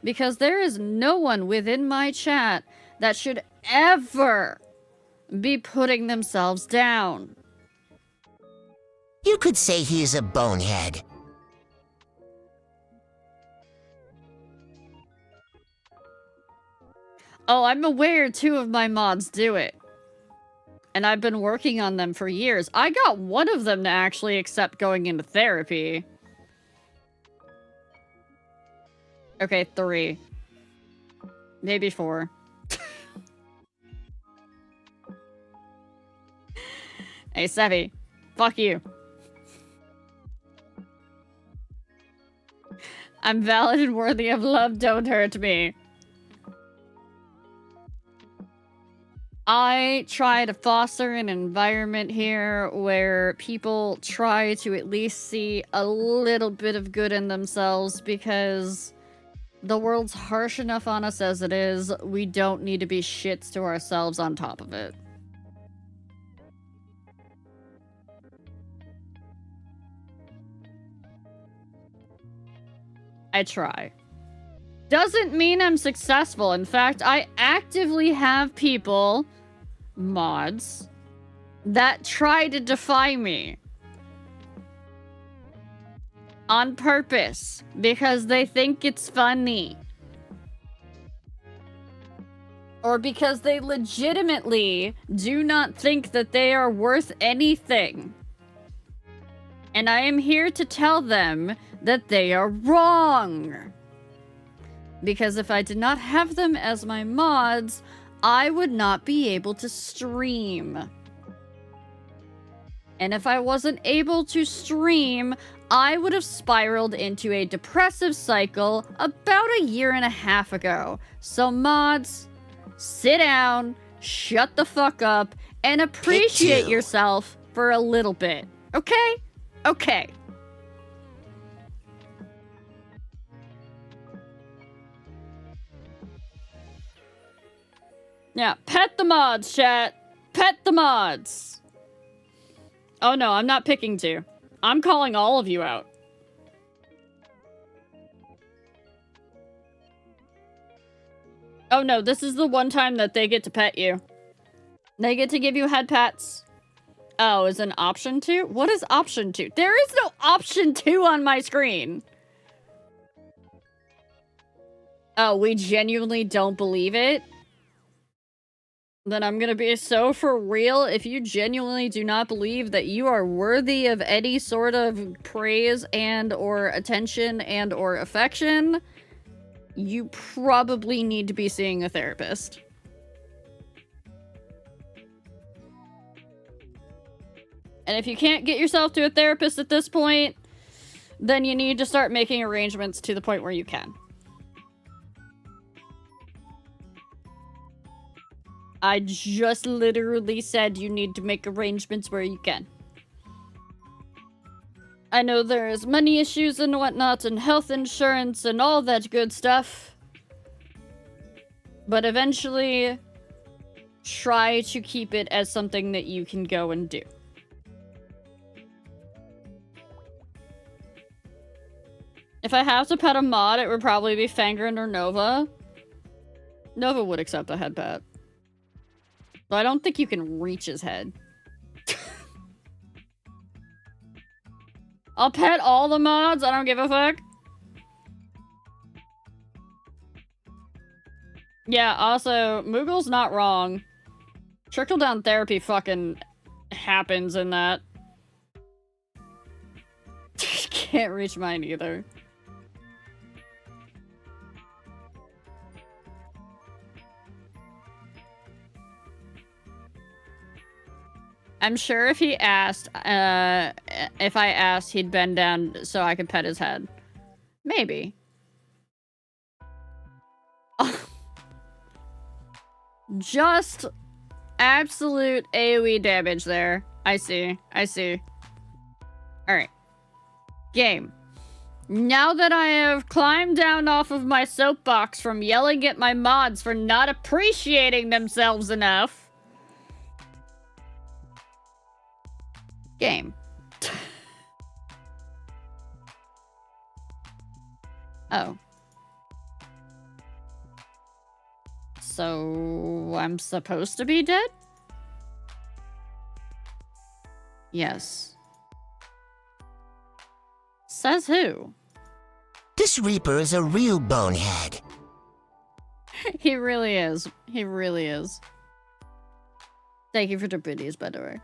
Because there is no one within my chat that should ever be putting themselves down. You could say he's a bonehead. Oh, I'm aware 2 of my mods do it. And I've been working on them for years. I got one of them to actually accept going into therapy. Okay, 3. Maybe 4. Hey, Sevi. Fuck you. I'm valid and worthy of love. Don't hurt me. I try to foster an environment here where people try to at least see a little bit of good in themselves, because the world's harsh enough on us as it is. We don't need to be shits to ourselves on top of it. I try. Doesn't mean I'm successful. In fact, I actively have people, mods, that try to defy me. On purpose. Because they think it's funny. Or because they legitimately do not think that they are worth anything. And I am here to tell them that they are wrong. Because if I did not have them as my mods, I would not be able to stream. And if I wasn't able to stream, I would have spiraled into a depressive cycle about a year and a half ago. So mods, sit down, shut the fuck up, and appreciate yourself for a little bit. Okay? Okay. Yeah, pet the mods, chat. Pet the mods. Oh no, I'm not picking two. I'm calling all of you out. Oh no, this is the one time that they get to pet you. They get to give you head pats. Oh, is an option 2? What is option 2? There is no option 2 on my screen. Oh, we genuinely don't believe it? Then I'm gonna be so for real. If you genuinely do not believe that you are worthy of any sort of praise and or attention and or affection, you probably need to be seeing a therapist. And if you can't get yourself to a therapist at this point, then you need to start making arrangements to the point where you can. I just literally said you need to make arrangements where you can. I know there's money issues and whatnot, and health insurance and all that good stuff. But eventually, try to keep it as something that you can go and do. If I have to pet a mod, it would probably be Fangren or Nova. Nova would accept the head pet. But I don't think you can reach his head. I'll pet all the mods, I don't give a fuck. Yeah, also, Moogle's not wrong. Trickle-down therapy fucking happens in that. Can't reach mine either. I'm sure if he asked, if I asked, he'd bend down so I could pet his head. Maybe. Just absolute AoE damage there. I see. I see. Alright. Game. Now that I have climbed down off of my soapbox from yelling at my mods for not appreciating themselves enough, game. Oh. So I'm supposed to be dead? Yes. Says who? This Reaper is a real bonehead. He really is. He really is. Thank you for the biddies, by the way.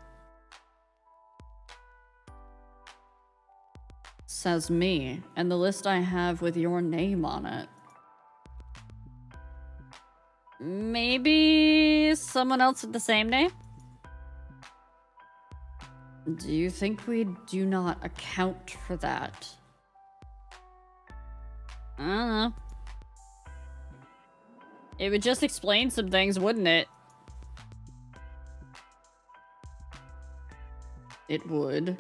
Says me, and the list I have with your name on it. Maybe someone else with the same name? Do you think we do not account for that? I don't know. It would just explain some things, wouldn't it? It would.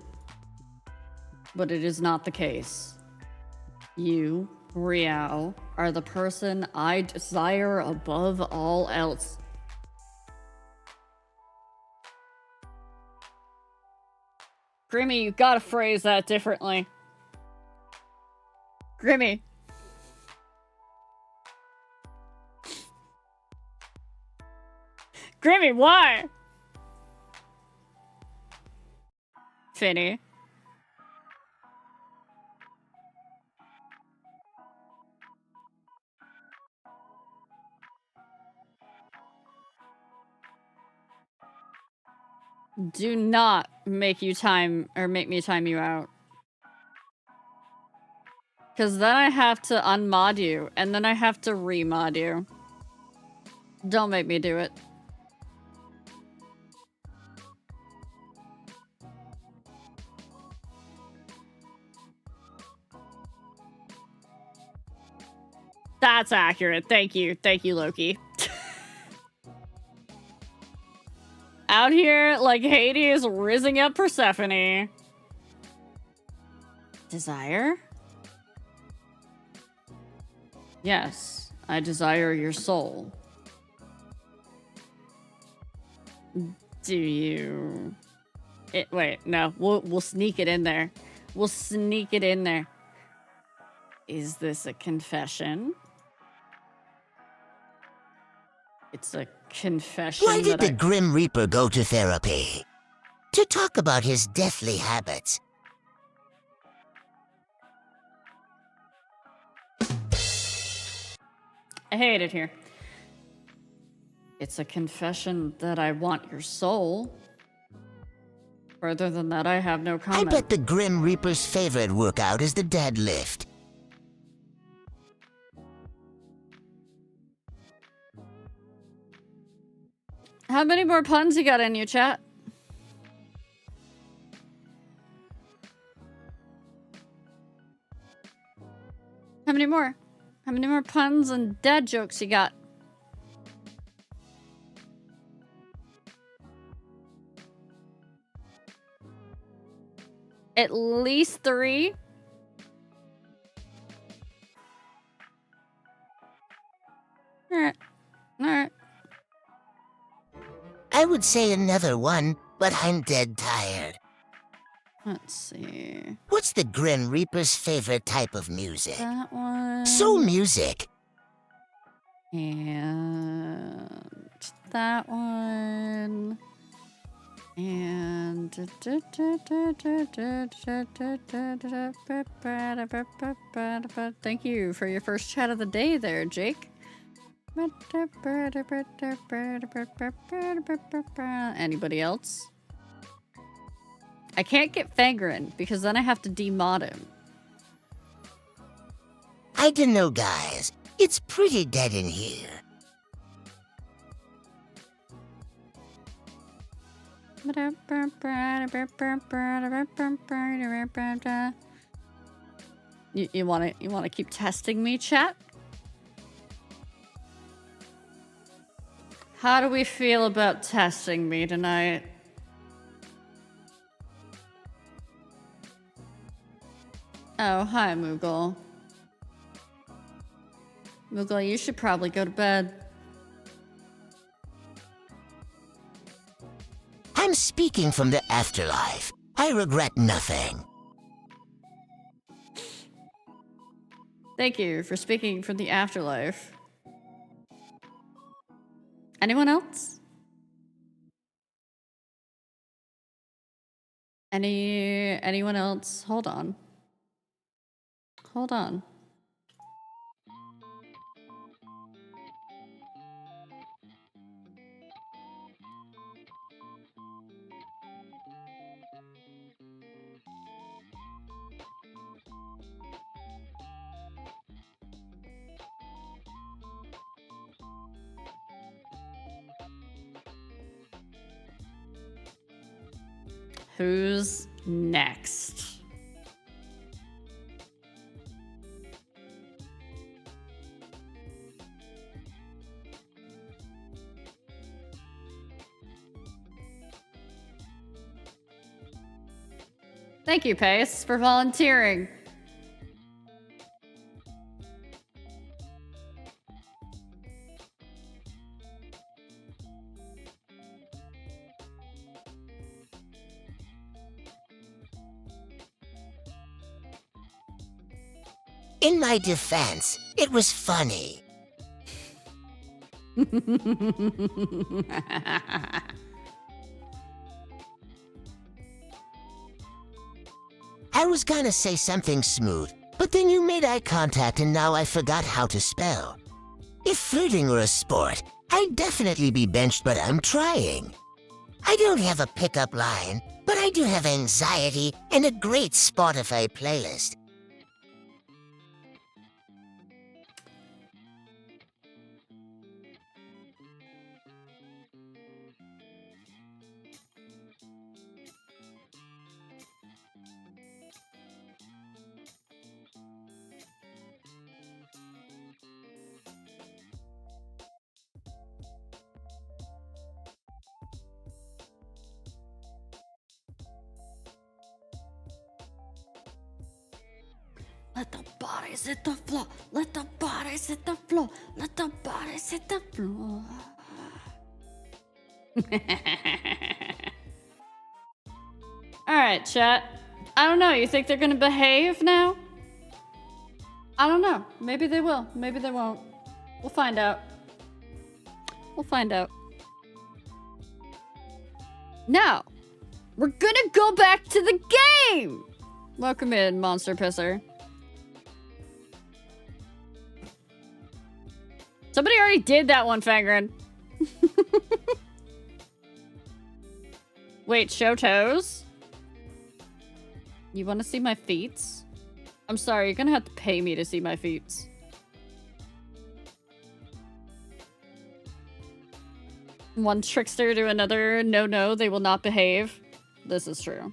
But it is not the case. You, Riao, are the person I desire above all else. Grimmy, you gotta phrase that differently. Grimmy. Grimmy, why? Finny. Do not make you time, or make me time you out. Because then I have to unmod you, and then I have to remod you. Don't make me do it. That's accurate. Thank you. Thank you, Loki. Out here like Hades rizzing up Persephone. Desire? Yes, I desire your soul. Do you... wait, no. We'll sneak it in there. We'll sneak it in there. Is this a confession? It's a confession. Why did the Grim Reaper go to therapy? To talk about his deathly habits. I hate it here. It's a confession that I want your soul. Further than that, I have no comment. I bet the Grim Reaper's favorite workout is the deadlift. How many more puns you got in you, chat? How many more? How many more puns and dad jokes you got? At least 3. Alright. Alright. I would say another one, but I'm dead tired. Let's see. What's the Grim Reaper's favorite type of music? That one. Soul music. And that one. And thank you for your first chat of the day there, Jake. Anybody else? I can't get Fangren because then I have to demod him. I don't know, guys. It's pretty dead in here. You wanna keep testing me, chat? How do we feel about testing me tonight? Oh, hi, Moogle. Moogle, you should probably go to bed. I'm speaking from the afterlife. I regret nothing. Thank you for speaking from the afterlife. Anyone else? Anyone else? Hold on. Hold on. Who's next? Thank you, Pace, for volunteering. In my defense, it was funny. I was gonna say something smooth, but then you made eye contact and now I forgot how to spell. If flirting were a sport, I'd definitely be benched, but I'm trying. I don't have a pickup line, but I do have anxiety and a great Spotify playlist. Let the bodies hit the floor. Let the bodies hit the floor. Let the bodies hit the floor. Alright, chat. I don't know. You think they're gonna behave now? I don't know. Maybe they will. Maybe they won't. We'll find out. We'll find out. Now, we're gonna go back to the game! Welcome in, Monster Pisser. Somebody already did that one, Fangren. Wait, show toes? You want to see my feets? I'm sorry, you're gonna have to pay me to see my feets. One trickster to another, no, they will not behave. This is true.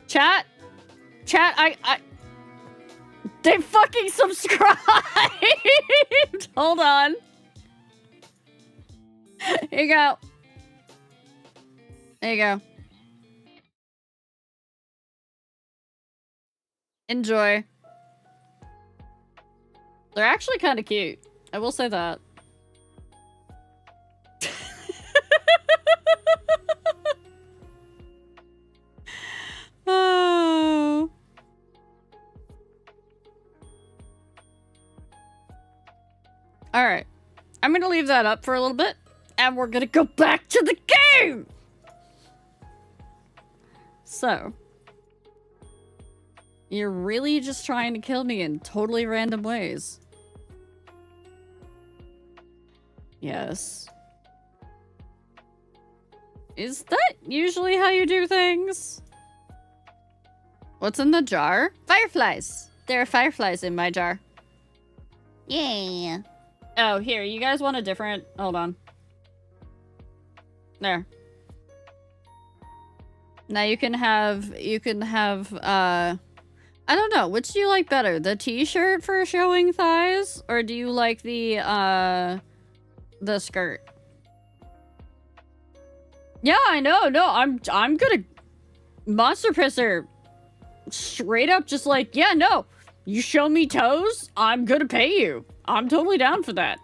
Chat, I they fucking subscribed. Hold on. Here you go. There you go. Enjoy. They're actually kind of cute. I will say that. Oh. All right. I'm going to leave that up for a little bit, and we're going to go back to the game. So, you're really just trying to kill me in totally random ways. Yes. Is that usually how you do things? What's in the jar? Fireflies. There are fireflies in my jar. Yeah. Oh, here. You guys want a different... Hold on. There. Now you can have, I don't know, which do you like better? The t-shirt for showing thighs? Or do you like the skirt? Yeah, I know, no, I'm gonna Monster Pisser straight up just like, yeah, no, you show me toes, I'm gonna pay you. I'm totally down for that.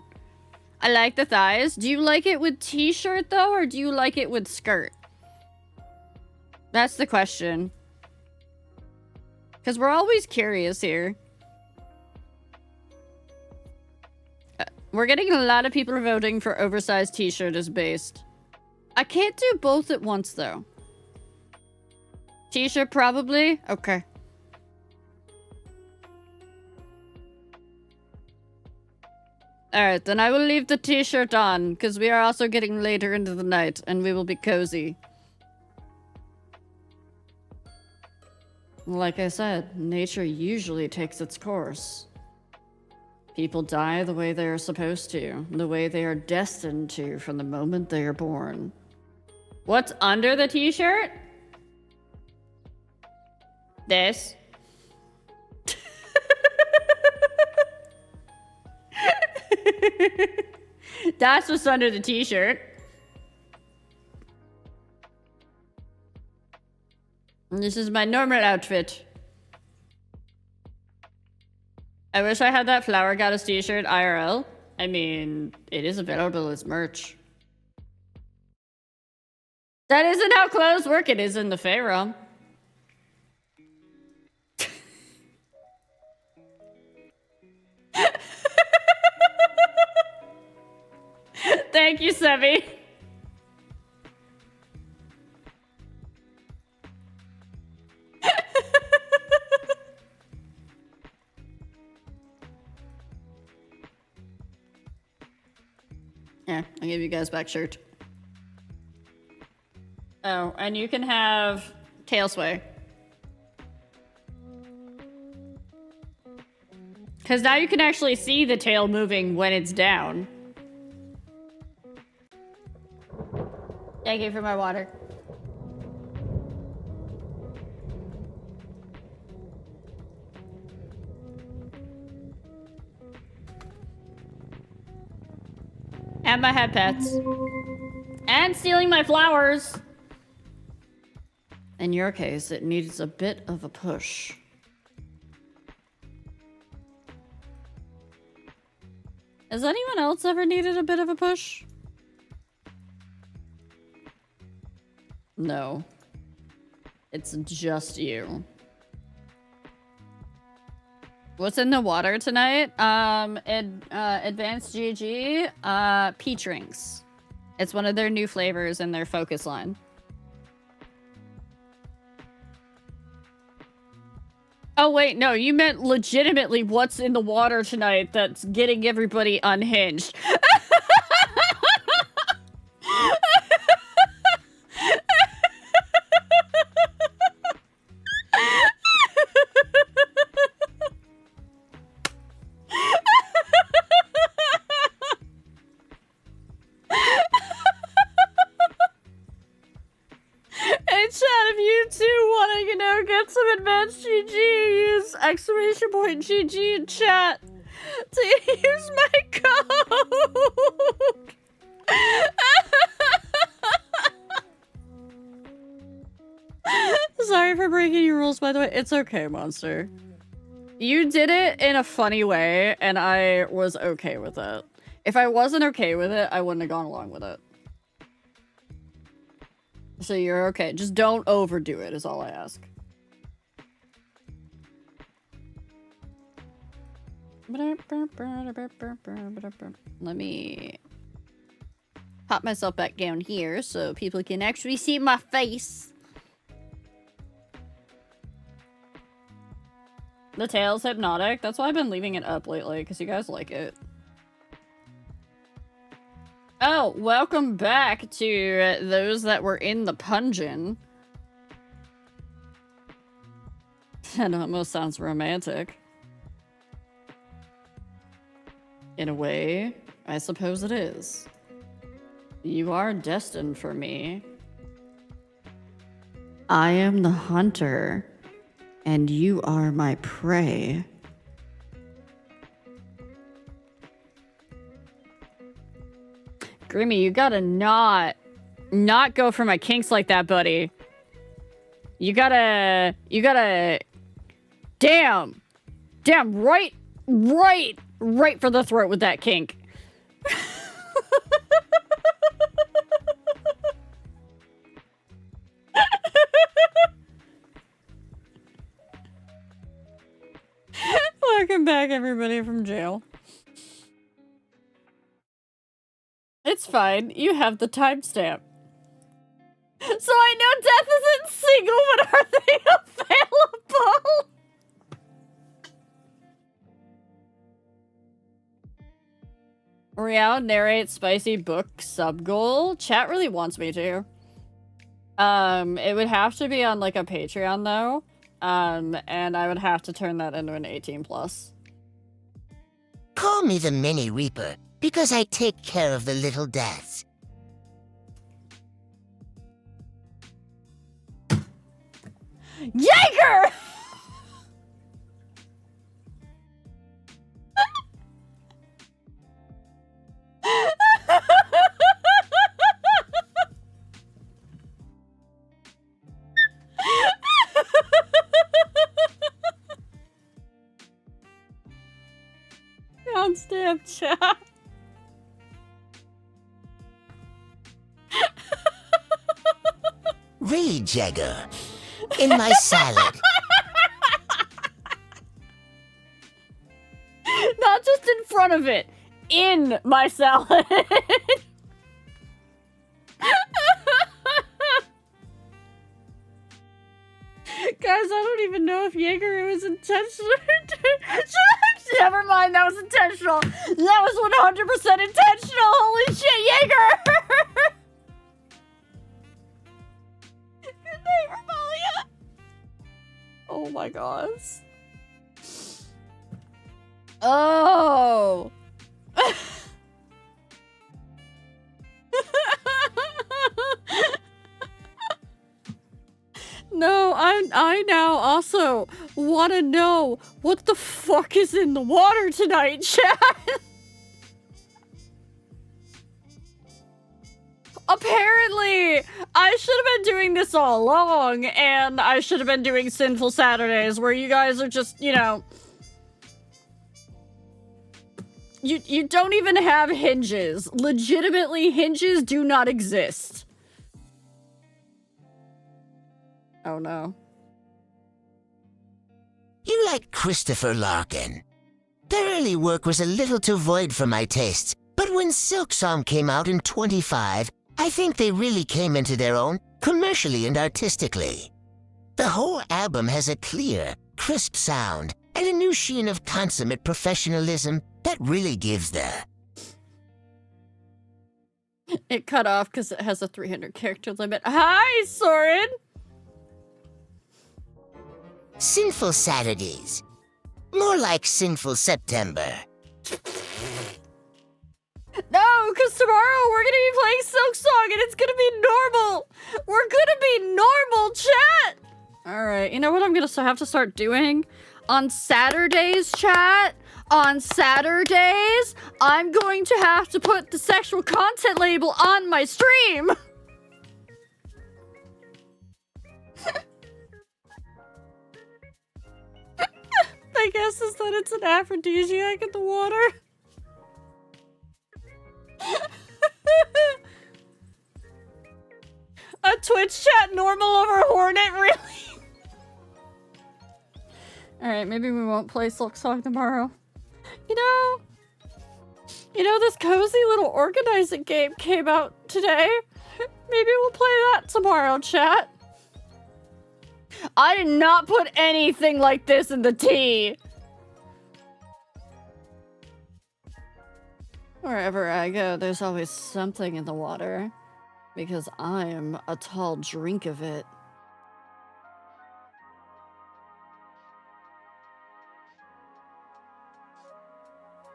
I like the thighs. Do you like it with t-shirt though, or do you like it with skirt? That's the question. Because we're always curious here. We're getting a lot of people voting for oversized t-shirt as based. I can't do both at once, though. T-shirt, probably? Okay. Alright, then I will leave the t-shirt on, because we are also getting later into the night, and we will be cozy. Like I said, nature usually takes its course. People die the way they are supposed to, the way they are destined to from the moment they are born. What's under the t-shirt? This. That's what's under the t-shirt. This is my normal outfit. I wish I had that Flower Goddess t-shirt IRL. I mean, it is available as merch. That isn't how clothes work. It is in the Fae realm. Thank you, Sebi. Here, I'll give you guys back shirt. Oh, and you can have tail sway. Because now you can actually see the tail moving when it's down. Thank you for my water. And my head pets. And stealing my flowers. In your case, it needs a bit of a push. Has anyone else ever needed a bit of a push? No. It's just you. What's in the water tonight? Advanced GG, peach rings. It's one of their new flavors in their focus line. Oh wait, no, you meant legitimately what's in the water tonight that's getting everybody unhinged. Hey chat, if you too want to, you know, get some advanced GG, use exclamation point GG in chat to use my code. Sorry for breaking your rules, by the way. It's okay, Monster. You did it in a funny way, and I was okay with it. If I wasn't okay with it, I wouldn't have gone along with it. So you're okay. Just don't overdo it, is all I ask. Let me pop myself back down here so people can actually see my face. The tail's hypnotic. That's why I've been leaving it up lately, because you guys like it. Oh, welcome back to those that were in the pungeon. That almost sounds romantic. In a way, I suppose it is. You are destined for me. I am the hunter, and you are my prey. Grimmy, you gotta not go for my kinks like that, buddy. You gotta, damn, right for the throat with that kink. Welcome back, everybody from jail. It's fine. You have the timestamp. So I know death isn't single, but are they available? Riao narrates spicy book sub goal. Chat really wants me to. It would have to be on like a Patreon though. And I would have to turn that into an 18+. Call me the Mini Reaper, because I take care of the little deaths. Jaeger! Stamp chat. Read, Jagger. In my salad. Not just in front of it. In my salad. Guys, I don't even know if Jaeger was intentional. Never mind, that was intentional. That was 100% intentional. Holy shit, Jaeger! Good night, Romalia. Oh my gosh. Oh. No, I now also want to know what the fuck is in the water tonight, chat. A Apparently, I should have been doing this all along, and I should have been doing Sinful Saturdays, where you guys are just, you know... You don't even have hinges. Legitimately, hinges do not exist. Oh no. You like Christopher Larkin. Their early work was a little too void for my tastes, but when Silk Song came out in 25, I think they really came into their own, commercially and artistically. The whole album has a clear, crisp sound, and a new sheen of consummate professionalism that really gives the... It cut off because it has a 300 character limit. Hi, Soren! Sinful Saturdays. More like Sinful September. No, because tomorrow we're gonna be playing Silk Song and it's gonna be normal! We're gonna be normal, chat! Alright, you know what I'm gonna have to start doing? On Saturdays, chat, on Saturdays, I'm going to have to put the sexual content label on my stream! My guess is that it's an aphrodisiac in the water. A Twitch chat normal over Hornet, really? Alright, maybe we won't play Silk Song tomorrow. You know, this cozy little organizing game came out today. Maybe we'll play that tomorrow, chat. I did not put anything like this in the tea. Wherever I go, there's always something in the water. Because I am a tall drink of it.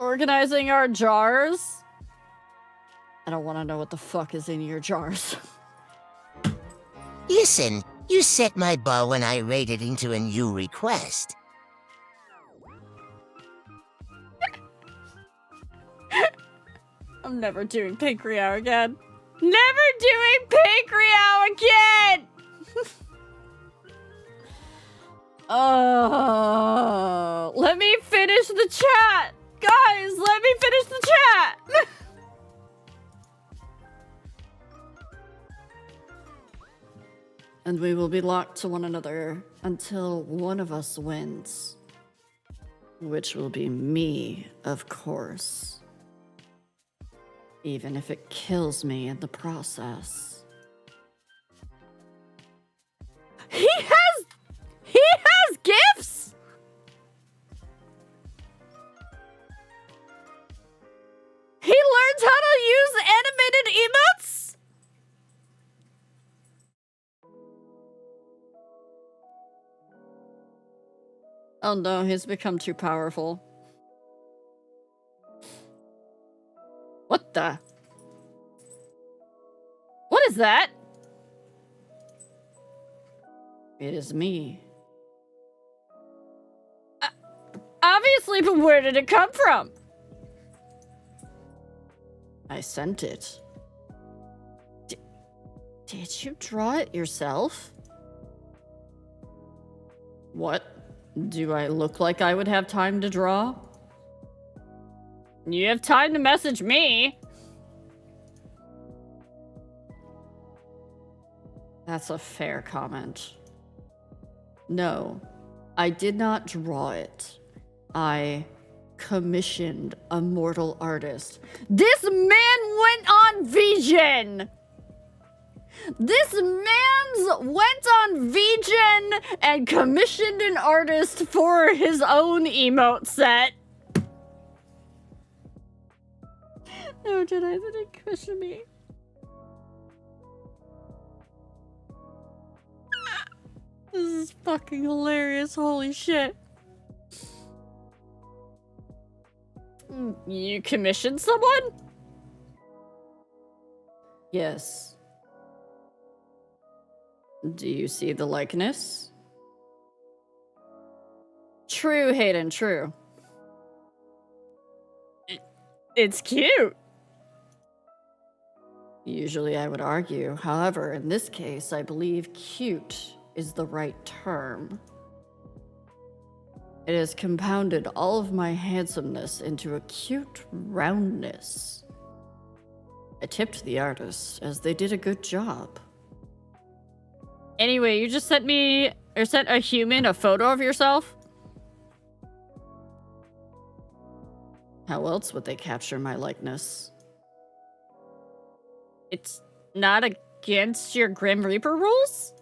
Organizing our jars? I don't want to know what the fuck is in your jars. Listen, you set my bar when I raided into a new request. I'm never doing Pancreas again. Never doing Pancreas again! Oh, let me finish the chat! Guys, let me finish the chat! And we will be locked to one another until one of us wins. Which will be me, of course. Even if it kills me in the process. He has gifts? He learns how to use animated emotes? Oh no, he's become too powerful. What the? What is that? It is me. Obviously, but where did it come from? I sent it. Did you draw it yourself? What? Do I look like I would have time to draw? You have time to message me. That's a fair comment. No, I did not draw it. I commissioned a mortal artist. This man went on Vision! This man's went on Vision and commissioned an artist for his own emote set. No, Jedi didn't commission me. This is fucking hilarious, holy shit. You commissioned someone? Yes. Do you see the likeness? True, Hayden, true. It's cute. Usually I would argue. However, in this case, I believe cute is the right term. It has compounded all of my handsomeness into a cute roundness. I tipped the artists, as they did a good job. Anyway, you just sent me, or sent a human a photo of yourself? How else would they capture my likeness? It's not against your Grim Reaper rules?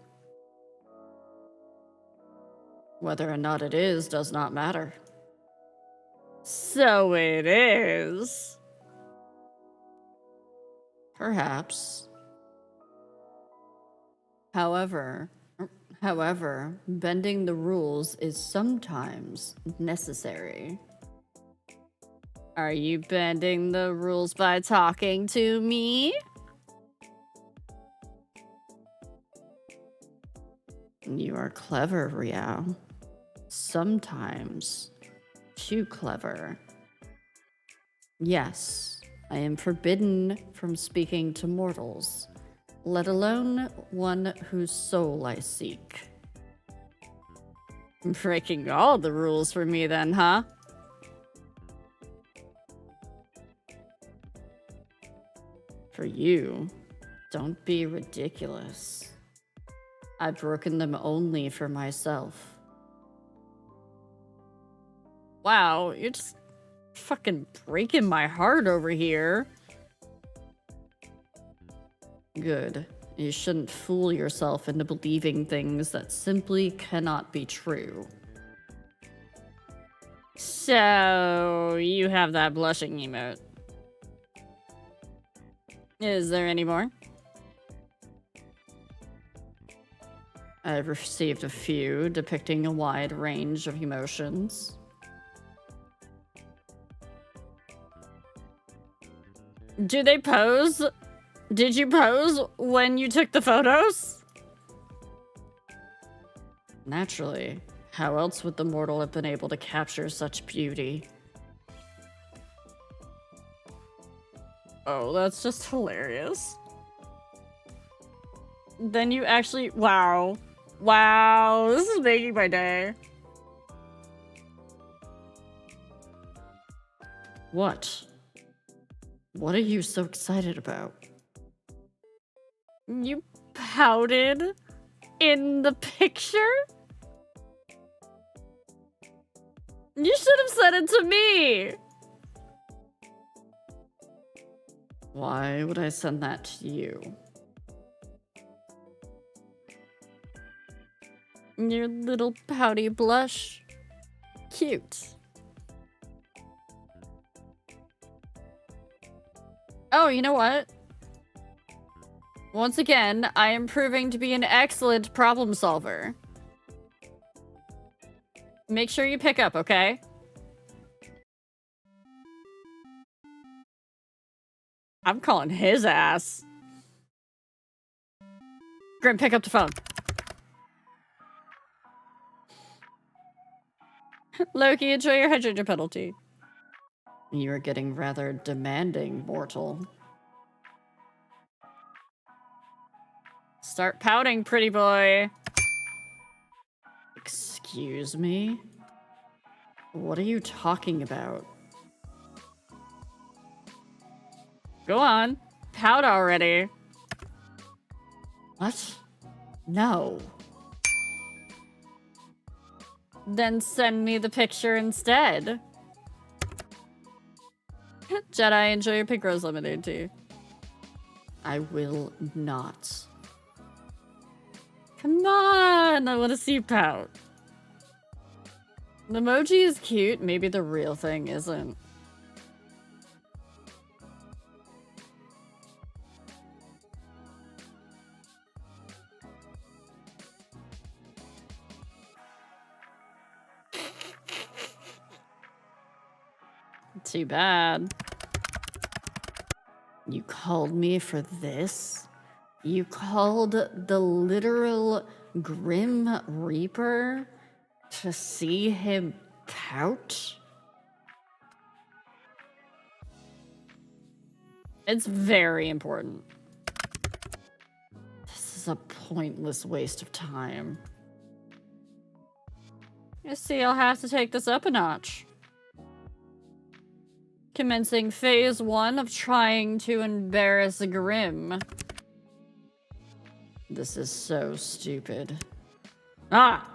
Whether or not it is does not matter. So it is. Perhaps. However, bending the rules is sometimes necessary. Are you bending the rules by talking to me? You are clever, Riao. Sometimes too clever. Yes, I am forbidden from speaking to mortals, let alone one whose soul I seek. Breaking all the rules for me then, huh? For you, don't be ridiculous. I've broken them only for myself. Wow, you're just fucking breaking my heart over here. Good. You shouldn't fool yourself into believing things that simply cannot be true. So, you have that blushing emote. Is there any more? I've received a few depicting a wide range of emotions. Do they pose? Did you pose when you took the photos? Naturally. How else would the mortal have been able to capture such beauty? Oh, that's just hilarious. Then you actually... Wow. Wow, this is making my day. What? What are you so excited about? You pouted in the picture? You should have said it to me! Why would I send that to you? Your little pouty blush. Cute. Oh, you know what? Once again, I am proving to be an excellent problem solver. Make sure you pick up, okay? I'm calling his ass. Grim, pick up the phone. Loki, enjoy your hydrogen penalty. You are getting rather demanding, mortal. Start pouting, pretty boy. Excuse me? What are you talking about? Go on. Pout already. What? No. Then send me the picture instead. Jedi, enjoy your pink rose lemonade tea. I will not. Come on, I want to see you pout. The emoji is cute, maybe the real thing isn't. Too bad. You called me for this? You called the literal Grim Reaper to see him pout? It's very important. is a pointless waste of time. I see I'll have to take this up a notch. Commencing phase 1 of trying to embarrass Grimm. This is so stupid. Ah!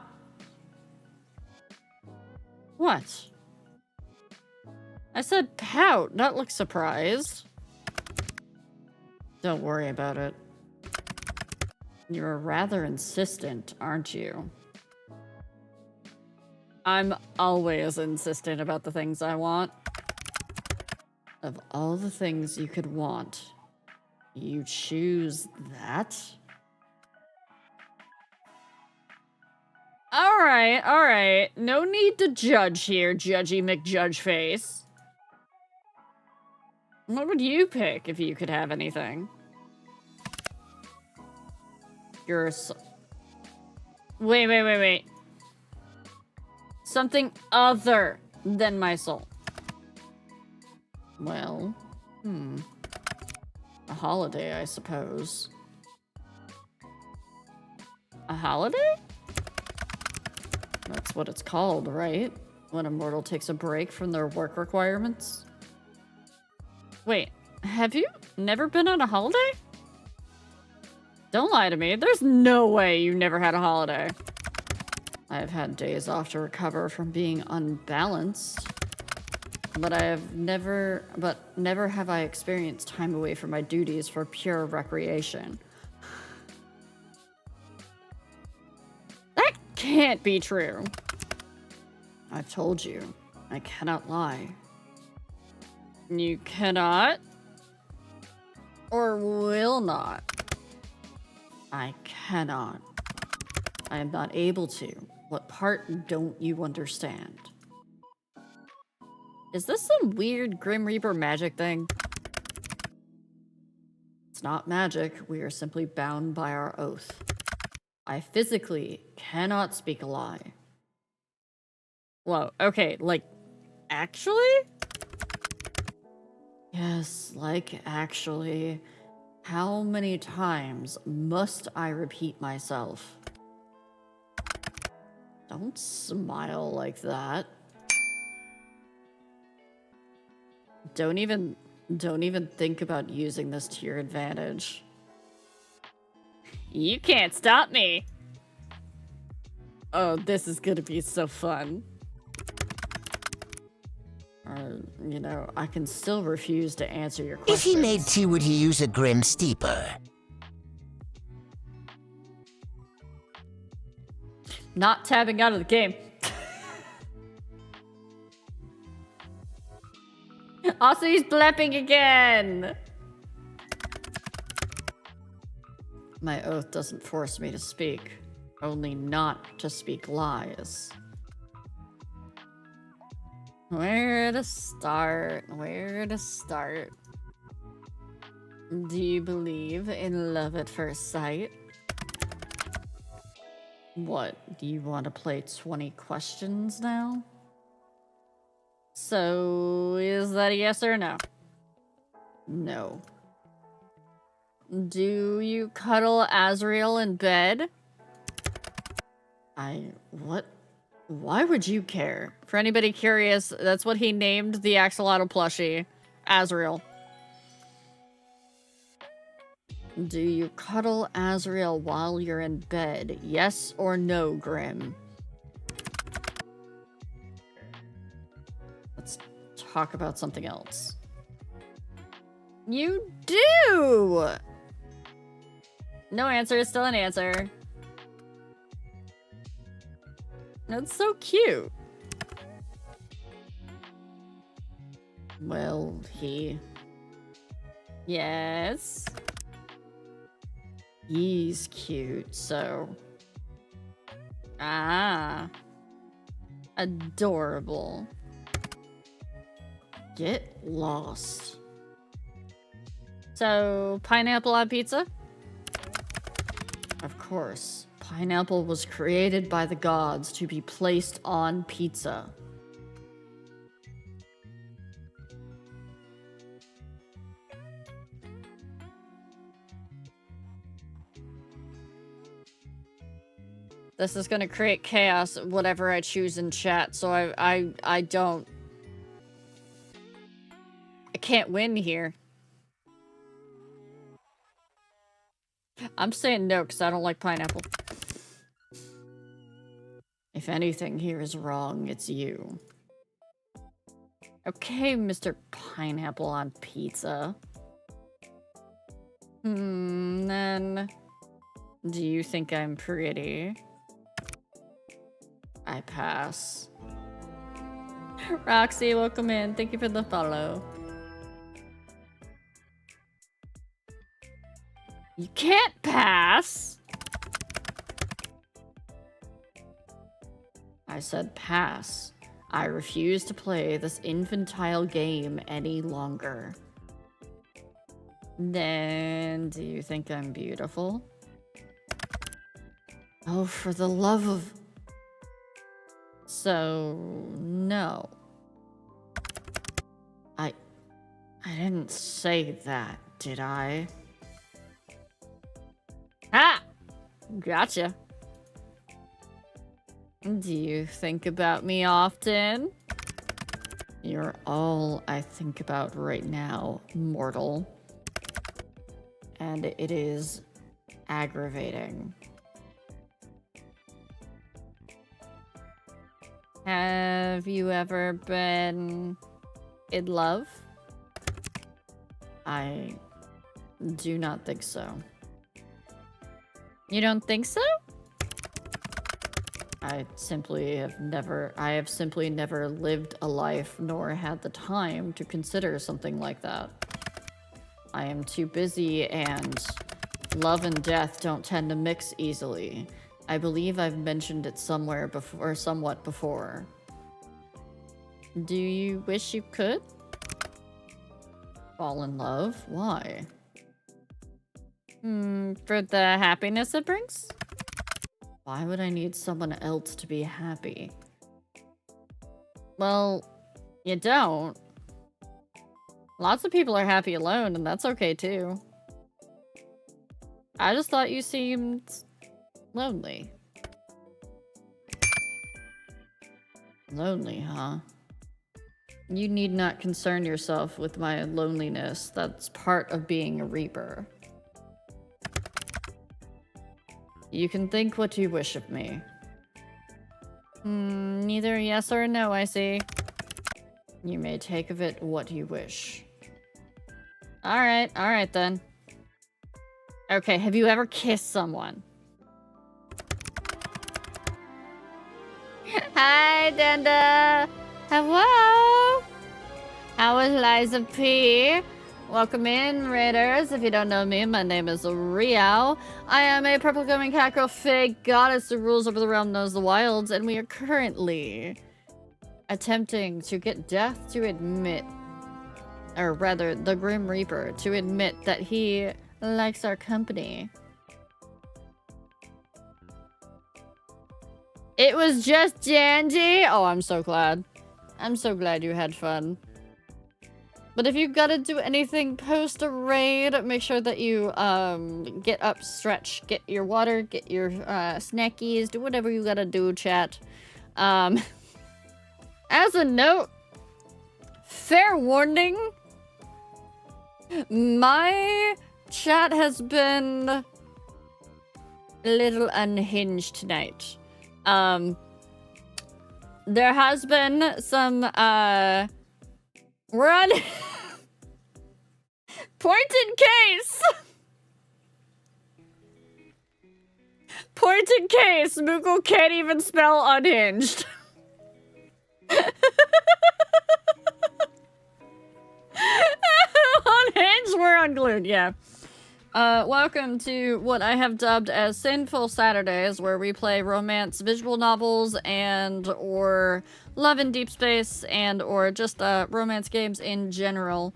What? I said pout, not look surprised. Don't worry about it. You're rather insistent, aren't you? I'm always insistent about the things I want. Of all the things you could want, you choose that? Alright. No need to judge here, Judgy McJudgeface. What would you pick if you could have anything? You're Wait. Something other than my soul. Well, a holiday, I suppose. A holiday? That's what it's called, right? When a mortal takes a break from their work requirements? Wait, have you never been on a holiday? Don't lie to me. There's no way you never had a holiday. I've had days off to recover from being unbalanced. But never have I experienced time away from my duties for pure recreation. That can't be true. I've told you, I cannot lie. You cannot? Or will not? I cannot. I am not able to. What part don't you understand? Is this some weird Grim Reaper magic thing? It's not magic. We are simply bound by our oath. I physically cannot speak a lie. Whoa, okay, like, actually? Yes, like, actually. How many times must I repeat myself? Don't smile like that. Don't even think about using this to your advantage. You can't stop me. Oh, this is gonna be so fun. You know, I can still refuse to answer your questions. If he made tea, would he use a Grim Steeper? Not tabbing out of the game. Also, he's blepping again. My oath doesn't force me to speak, only not to speak lies. Where to start? Do you believe in love at first sight? What, do you want to play 20 questions now? So, is that a yes or no? No. Do you cuddle Azrael in bed? What? Why would you care? For anybody curious, that's what he named the axolotl plushie. Azrael. Do you cuddle Azrael while you're in bed? Yes or no, Grim? Let's talk about something else. You do! No answer is still an answer. That's so cute. Well, yes. He's cute, so... Ah. Adorable. Get lost. So, pineapple on pizza? Of course. Pineapple was created by the gods to be placed on pizza. This is gonna create chaos, whatever I choose in chat, so I don't... I can't win here. I'm saying no, because I don't like pineapple. If anything here is wrong, it's you. Okay, Mr. Pineapple on Pizza. Then... Do you think I'm pretty? I pass. Roxy, welcome in. Thank you for the follow. You can't pass! I said pass. I refuse to play this infantile game any longer. Then, do you think I'm beautiful? Oh, for the love of... So, no. I didn't say that, did I? Ah! Gotcha. Do you think about me often? You're all I think about right now, mortal. And it is aggravating. Have you ever been in love? I do not think so. You don't think so? I have simply never lived a life nor had the time to consider something like that. I am too busy, and love and death don't tend to mix easily. I believe I've mentioned it somewhere before, somewhat before. Do you wish you could? Fall in love? Why? For the happiness it brings? Why would I need someone else to be happy? Well, you don't. Lots of people are happy alone, and that's okay too. I just thought you seemed lonely. Lonely, huh? You need not concern yourself with my loneliness. That's part of being a Reaper. You can think what you wish of me. Neither yes or no, I see. You may take of it what you wish. Alright then. Okay, have you ever kissed someone? Hi, Denda! Hello! How is Liza P? Welcome in, Raiders. If you don't know me, my name is Riao. I am a purple glowing cackerel fake goddess who rules over the realm knows the wilds, and we are currently attempting to get Death to admit, or rather, the Grim Reaper to admit that he likes our company. It was just dandy. Oh, I'm so glad. I'm so glad you had fun. But if you gotta do anything post a raid, make sure that you get up, stretch, get your water, get your snackies, do whatever you gotta do, chat. As a note, fair warning, my chat has been a little unhinged tonight. There has been some we're on point in case. Point in case, Moogle can't even spell unhinged. Unhinged, we're unglued, yeah. Welcome to what I have dubbed as Sinful Saturdays, where we play romance visual novels and or love in deep space and or just romance games in general,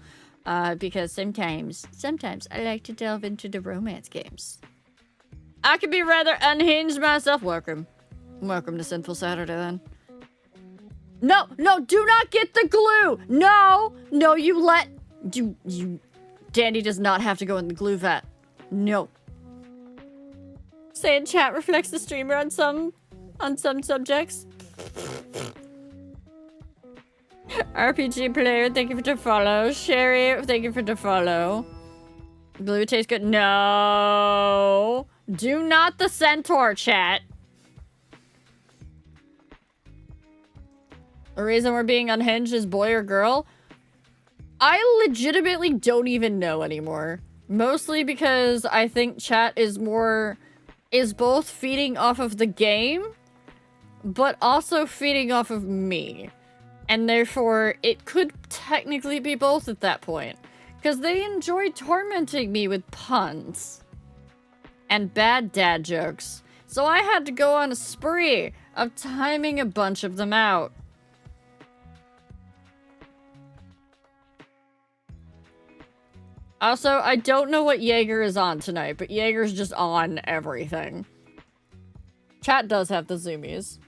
because sometimes I like to delve into the romance games. I can be rather unhinged myself. Welcome to Sinful Saturday then. No, do not get the glue. No, you Danny does not have to go in the glue vat. No. Saying chat reflects the streamer on some subjects. RPG player, thank you for the follow. Sherry, thank you for the follow. Blue tastes good. No. Do not the centaur, chat. The reason we're being unhinged is boy or girl? I legitimately don't even know anymore. Mostly because I think chat is both feeding off of the game, but also feeding off of me. And therefore, it could technically be both at that point. Because they enjoy tormenting me with puns. And bad dad jokes. So I had to go on a spree of timing a bunch of them out. Also, I don't know what Jaeger is on tonight, but Jaeger's just on everything. Chat does have the zoomies.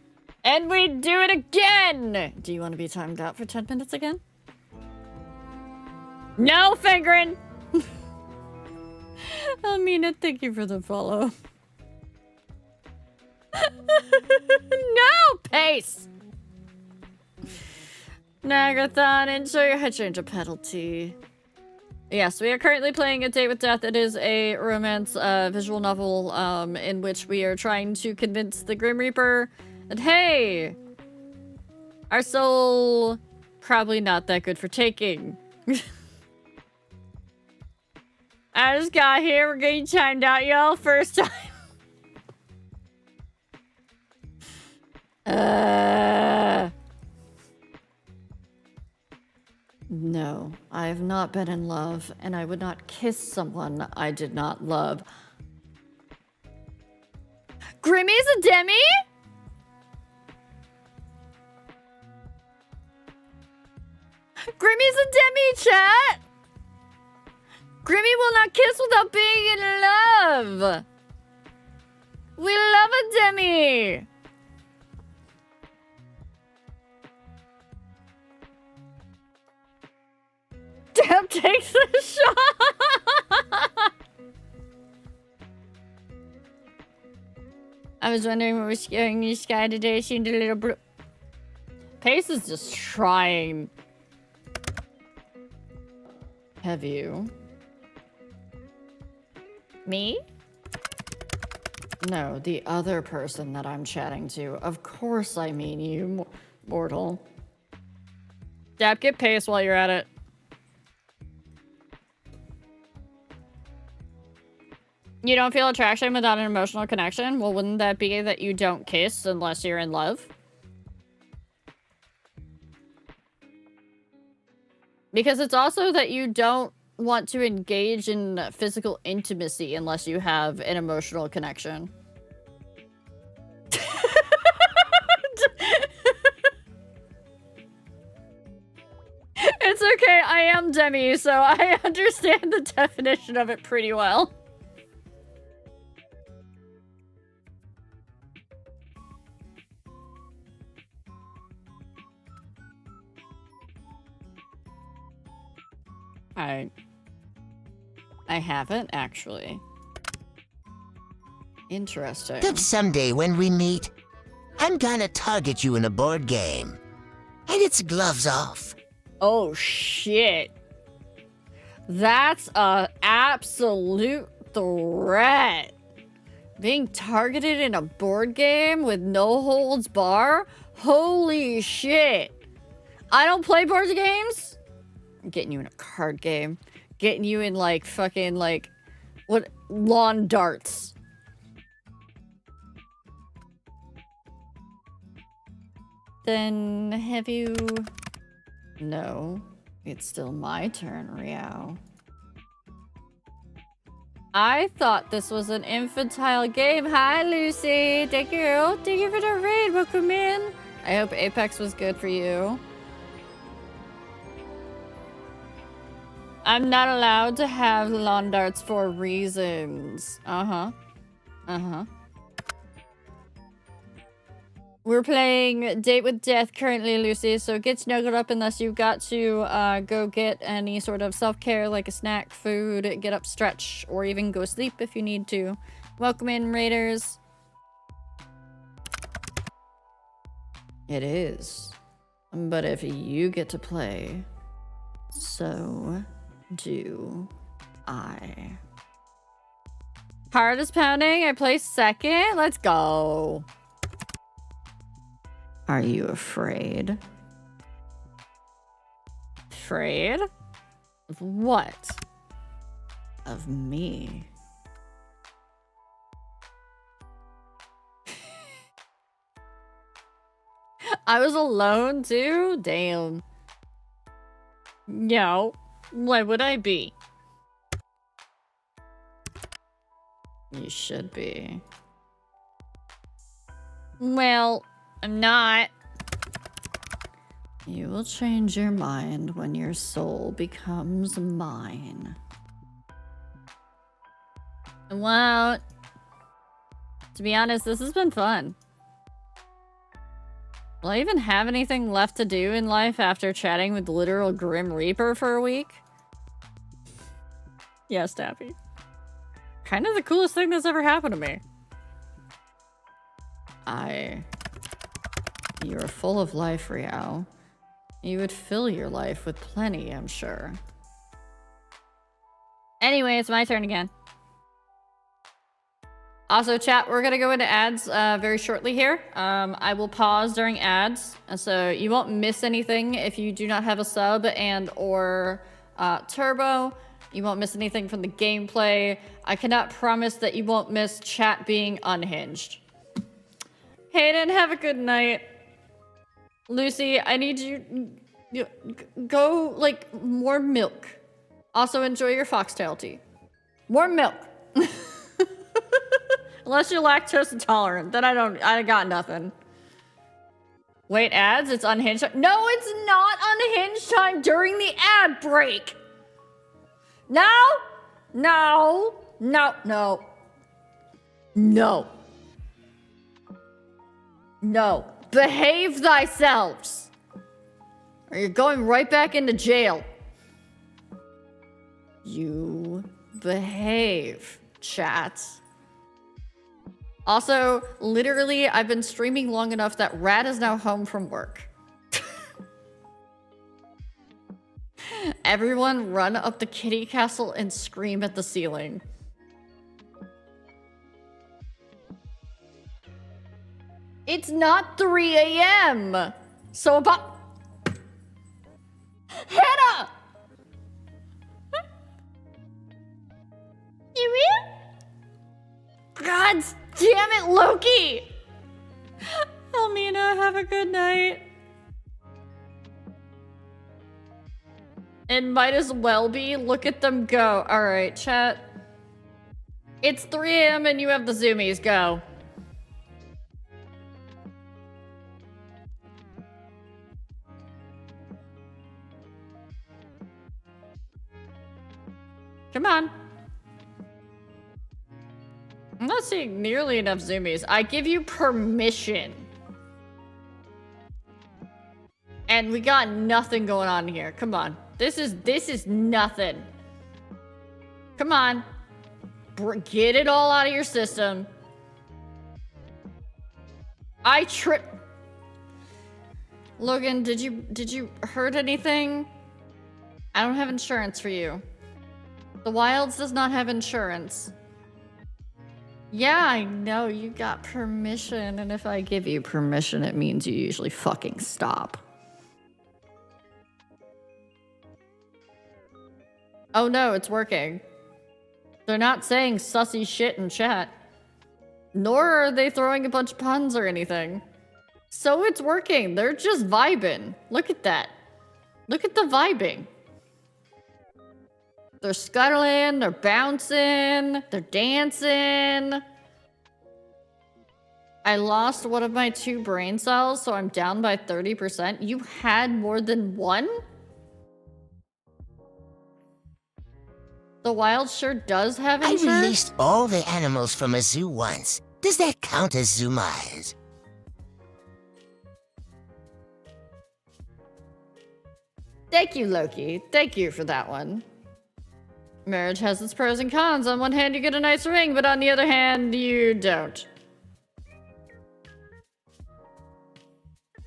And we do it again! Do you want to be timed out for 10 minutes again? No, fingering! Amina, thank you for the follow. No, pace! Nagathon, enjoy your head change of penalty. Yes, we are currently playing A Date with Death. It is a romance visual novel in which we are trying to convince the Grim Reaper that, hey, our soul probably not that good for taking. I just got here. We're getting timed out, y'all. First time. No, I have not been in love, and I would not kiss someone I did not love. Grimmy's a demi? Grimmy's a demi, chat! Grimmy will not kiss without being in love! We love a demi! Deb takes the shot! I was wondering what was going in the sky today. Seemed a little blue. Pace is just trying. Have you? Me? No, the other person that I'm chatting to. Of course I mean you, mortal. Dab, get Pace while you're at it. You don't feel attraction without an emotional connection? Well, wouldn't that be that you don't kiss unless you're in love? Because it's also that you don't want to engage in physical intimacy unless you have an emotional connection. It's okay, I am Demi, so I understand the definition of it pretty well. I haven't, actually. Interesting. But someday when we meet, I'm gonna target you in a board game. And it's gloves off. Oh, shit. That's a absolute threat. Being targeted in a board game with no holds bar? Holy shit. I don't play board games? I'm getting you in a card game. Getting you in, like, fucking, like, what? Lawn darts. Then have you... No. It's still my turn, Riao. I thought this was an infantile game. Hi, Lucy. Thank you. Thank you for the raid. Welcome in. I hope Apex was good for you. I'm not allowed to have lawn darts for reasons. Uh-huh. Uh-huh. We're playing Date with Death currently, Lucy, so get snuggled up unless you've got to go get any sort of self-care, like a snack, food, get up, stretch, or even go sleep if you need to. Welcome in, Raiders. It is. But if you get to play, so do I. Heart is pounding. I placed second. Let's go. Are you afraid? Afraid? Of what? Of me. I was alone too? Damn. No. Why would I be? You should be. Well, I'm not. You will change your mind when your soul becomes mine. I won't. To be honest, this has been fun. Will I even have anything left to do in life after chatting with the literal Grim Reaper for a week? Yes, Tappy. Kind of the coolest thing that's ever happened to me. You're full of life, Riao. You would fill your life with plenty, I'm sure. Anyway, it's my turn again. Also, chat, we're gonna go into ads very shortly here. I will pause during ads, so you won't miss anything if you do not have a sub and or turbo. You won't miss anything from the gameplay. I cannot promise that you won't miss chat being unhinged. Hayden, have a good night. Lucy, I need you go, like, more milk. Also, enjoy your foxtail tea. More milk. Unless you're lactose intolerant, then I got nothing. Wait, ads? It's unhinged time? No, it's not unhinged time during the ad break. No, no, no, no. No. No. Behave thyselves. Or you're going right back into jail. You behave, chat. Also, literally, I've been streaming long enough that Rat is now home from work. Everyone run up the kitty castle and scream at the ceiling. It's not 3 a.m. So about... Hannah! You real? God damn it, Loki! Almina, have a good night. It might as well be. Look at them go. Alright, chat. It's 3 a.m. and you have the zoomies. Go. Come on. I'm not seeing nearly enough zoomies. I give you permission. And we got nothing going on here. Come on. This is nothing. Come on. Get it all out of your system. I trip. Logan, did you hurt anything? I don't have insurance for you. The Wilds does not have insurance. Yeah, I know, you got permission, and if I give you permission, it means you usually fucking stop. Oh no, it's working. They're not saying sussy shit in chat. Nor are they throwing a bunch of puns or anything. So it's working, they're just vibing. Look at that. Look at the vibing. They're scuttling, they're bouncing, they're dancing. I lost one of my 2 brain cells, so I'm down by 30%. You had more than one? The Wild sure does have insurance. I released all the animals from a zoo once. Does that count as zoomize? Thank you, Loki. Thank you for that one. Marriage has its pros and cons. On one hand, you get a nice ring, but on the other hand, you don't.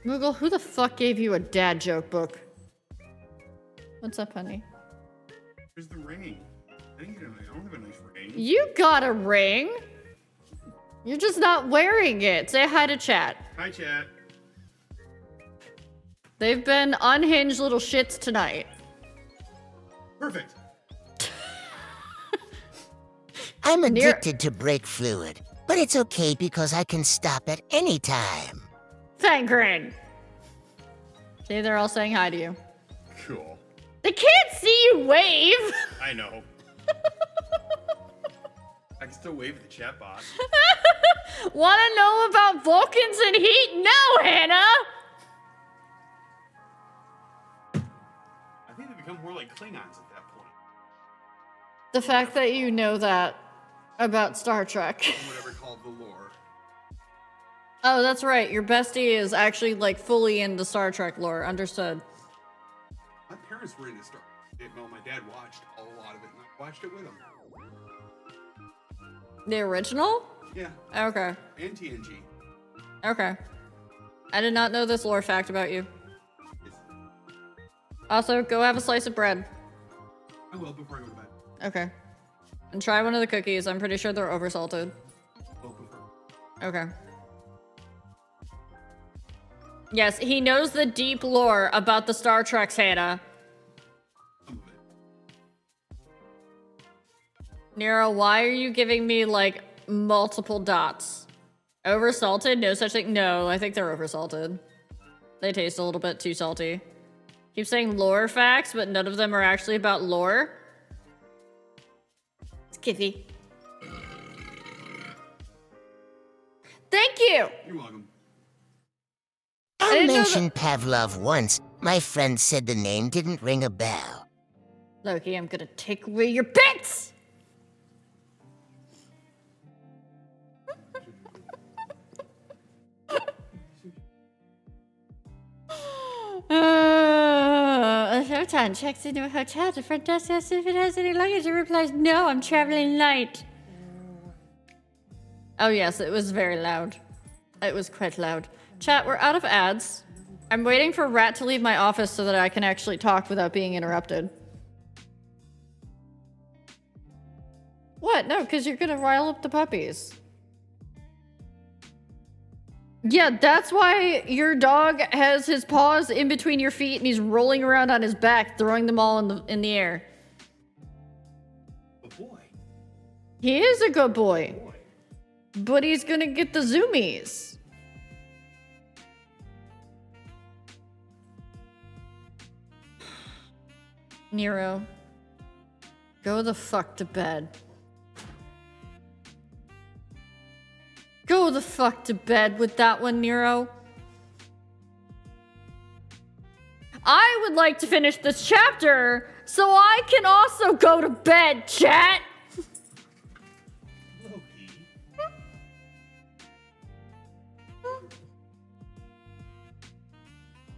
Google, who the fuck gave you a dad joke book? What's up, honey? Where's the ring? I don't have a nice ring. You got a ring. You're just not wearing it. Say hi to chat. Hi, chat. They've been unhinged little shits tonight. Perfect. I'm addicted to brake fluid, but it's okay because I can stop at any time. Fangrin. See, they're all saying hi to you. Cool. They can't see you wave. I know. I can still wave at the chat bot. Wanna know about Vulcans and heat? No, Hannah! I think they become more like Klingons at that point. The fact that you know that about Star Trek. Whatever called the lore. Oh, that's right. Your bestie is actually like fully into Star Trek lore. Understood. My parents were into Star Trek. Well, my dad watched a lot of it, and I watched it with him. The original? Yeah. Okay. And TNG. Okay. I did not know this lore fact about you. Yes. Also, go have a slice of bread. I will before I go to bed. Okay. And try one of the cookies. I'm pretty sure they're oversalted. Well, before. Okay. Yes, he knows the deep lore about the Star Treks, Hannah. Some of it. Nero, why are you giving me, like, multiple dots? Oversalted? No such thing. No, I think they're oversalted. They taste a little bit too salty. Keep saying lore facts, but none of them are actually about lore. It's Kiffy. Thank you! You're welcome. I didn't know mentioned Pavlov once. My friend said the name didn't ring a bell. Loki, I'm gonna take away your bits! A Shotan checks into a hotel. The front desk asks if it has any luggage. It replies, no, I'm traveling light. Oh yes, it was very loud. It was quite loud. Chat, we're out of ads. I'm waiting for Rat to leave my office so that I can actually talk without being interrupted. What? No, because you're gonna rile up the puppies. Yeah, that's why your dog has his paws in between your feet and he's rolling around on his back, throwing them all in the air. But boy. He is a good boy. But he's gonna get the zoomies. Nero, go the fuck to bed. Go the fuck to bed with that one, Nero. I would like to finish this chapter so I can also go to bed, chat. Loki.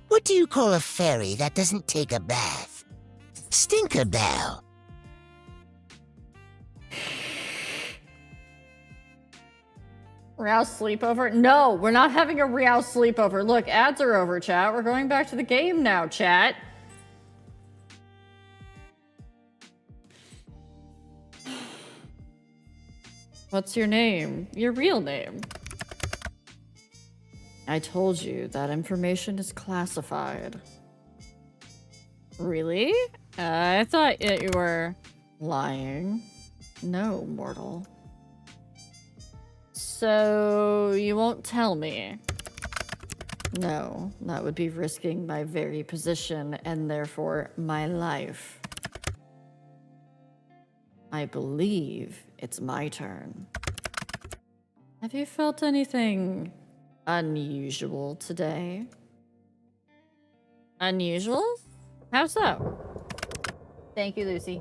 What do you call a fairy that doesn't take a bath? Stinkerbell. Real sleepover? No, we're not having a real sleepover. Look, ads are over, chat. We're going back to the game now, chat. What's your name? Your real name. I told you that information is classified. Really? I thought you were lying. No, mortal. So, you won't tell me? No, that would be risking my very position and therefore my life. I believe it's my turn. Have you felt anything unusual today? Unusual? How so? Thank you, Lucy.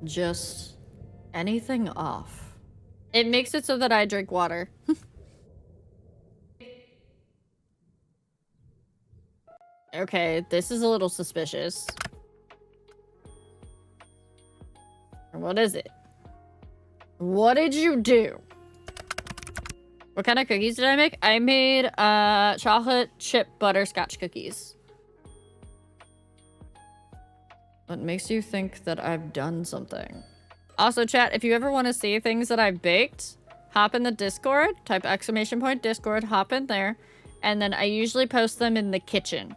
Just anything off. It makes it so that I drink water. Okay, this is a little suspicious. What is it? What did you do? What kind of cookies did I make? I made chocolate chip butterscotch cookies. What makes you think that I've done something? Also, chat, if you ever want to see things that I've baked, hop in the Discord, type ! Discord, hop in there, and then I usually post them in the kitchen.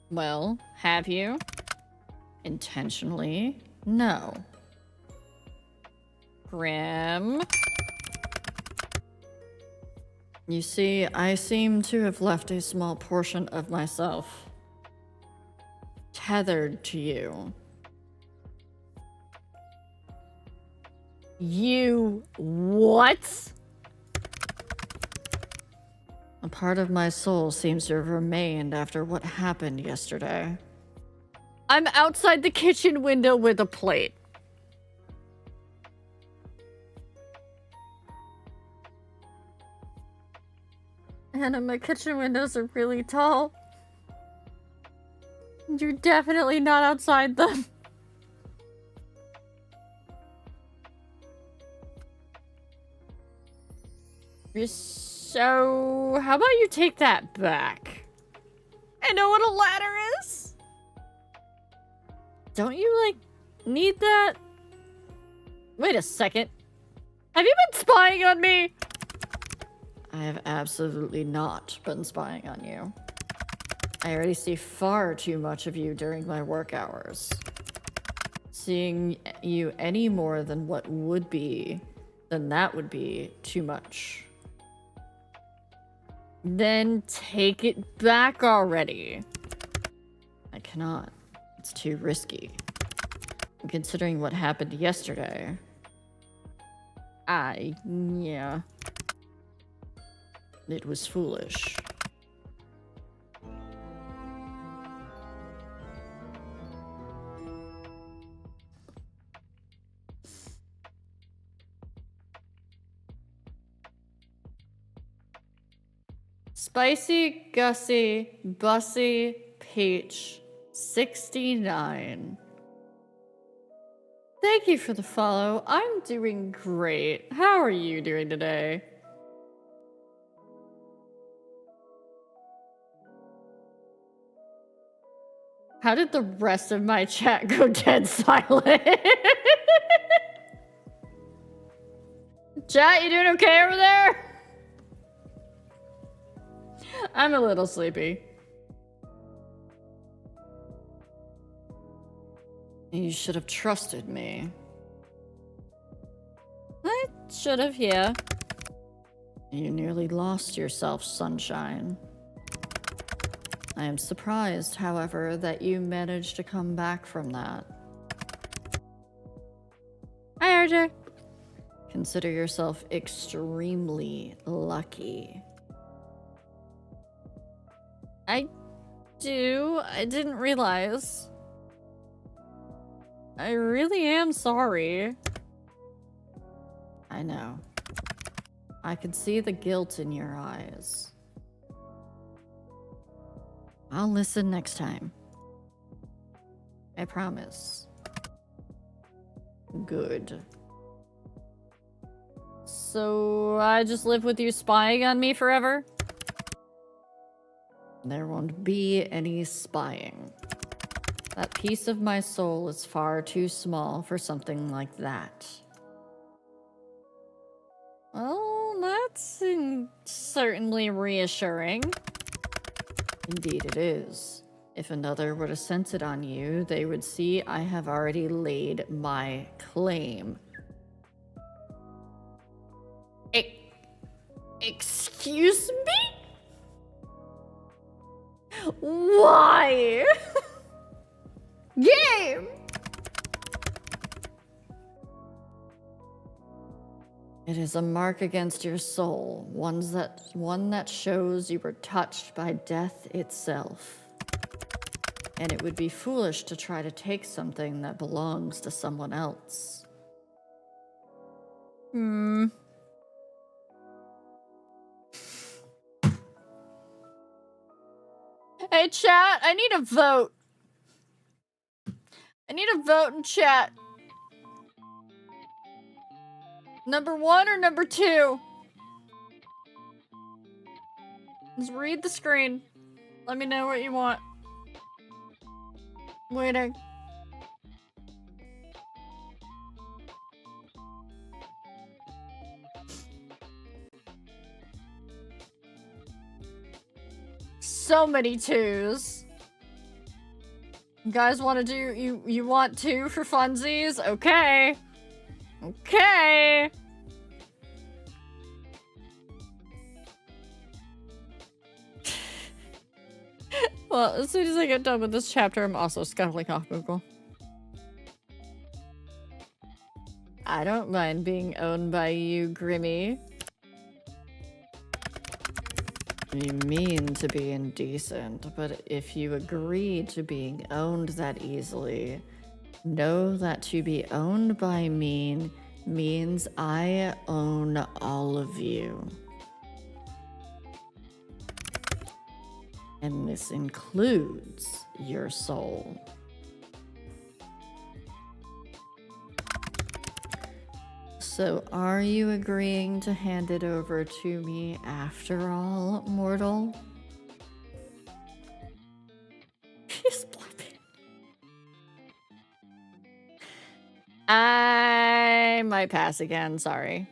Well, have you? Intentionally? No. Grim. You see, I seem to have left a small portion of myself tethered to you. You what? A part of my soul seems to have remained after what happened yesterday. I'm outside the kitchen window with a plate. And my kitchen windows are really tall. You're definitely not outside them. So, how about you take that back? I know what a ladder is. Don't you, like, need that? Wait a second. Have you been spying on me? I have absolutely not been spying on you. I already see far too much of you during my work hours. Seeing you any more than what would be, then that would be too much. Then take it back already. I cannot. It's too risky. Considering what happened yesterday. Yeah. It was foolish. Spicy Gussie Bussy Peach 69. Thank you for the follow. I'm doing great. How are you doing today? How did the rest of my chat go dead silent? Chat, you doing okay over there? I'm a little sleepy. You should have trusted me. I should have, yeah. You nearly lost yourself, Sunshine. I am surprised, however, that you managed to come back from that. Hi, RJ. Consider yourself extremely lucky. I do. I didn't realize. I really am sorry. I know. I could see the guilt in your eyes. I'll listen next time. I promise. Good. So I just live with you spying on me forever? There won't be any spying. That piece of my soul is far too small for something like that. Well, that's certainly reassuring. Indeed it is. If another were to sense it on you, they would see I have already laid my claim. Excuse me? Why? Game! It is a mark against your soul, one that shows you were touched by death itself. And it would be foolish to try to take something that belongs to someone else. Hey, chat, I need a vote. I need a vote in chat. Number 1 or number 2? Just read the screen. Let me know what you want. Waiting. So many 2s. You guys want to do you want 2 for funsies? Okay. Okay. Well, as soon as I get done with this chapter, I'm also scuttling off Google. I don't mind being owned by you, Grimmy. You mean to be indecent, but if you agree to being owned that easily, know that to be owned by me means I own all of you. And this includes your soul. So are you agreeing to hand it over to me after all, mortal? He's blipping. I might pass again, sorry.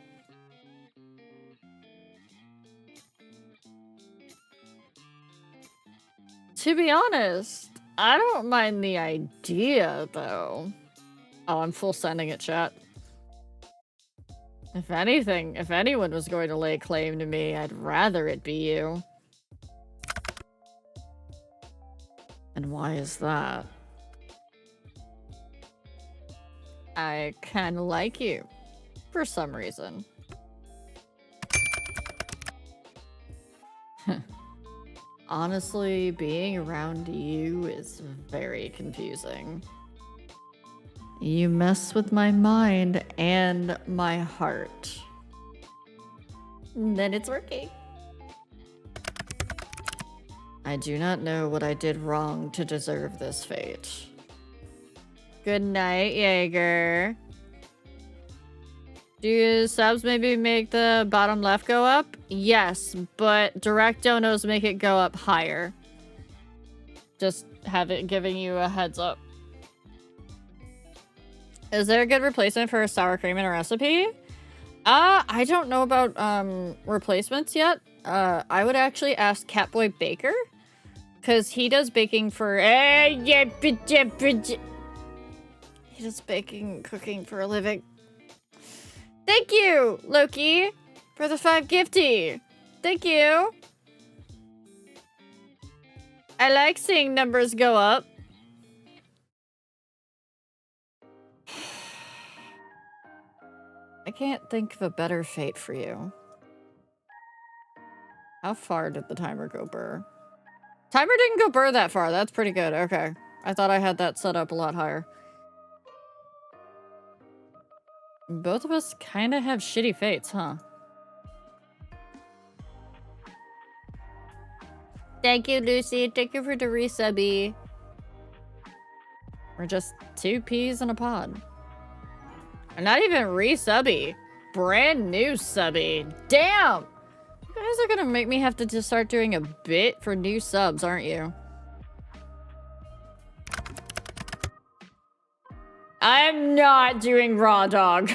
To be honest, I don't mind the idea, though. Oh, I'm full sending it, chat. If anything, if anyone was going to lay claim to me, I'd rather it be you. And why is that? I kinda like you. For some reason. Honestly, being around you is very confusing. You mess with my mind and my heart. Then it's working. I do not know what I did wrong to deserve this fate. Good night, Jaeger. Do subs maybe make the bottom left go up? Yes, but direct donos make it go up higher. Just have it giving you a heads up. Is there a good replacement for sour cream in a recipe? I don't know about replacements yet. I would actually ask Catboy Baker, because he does baking for he does cooking for a living. Thank you, Loki, for the 5 gifty. Thank you. I like seeing numbers go up. I can't think of a better fate for you. How far did the timer go burr? Timer didn't go burr that far. That's pretty good. Okay. I thought I had that set up a lot higher. Both of us kind of have shitty fates, huh? Thank you, Lucy. Thank you for the resubby. We're just 2 peas in a pod. And not even resubby. Brand new subby. Damn! You guys are gonna make me have to just start doing a bit for new subs, aren't you? I'm not doing raw dog.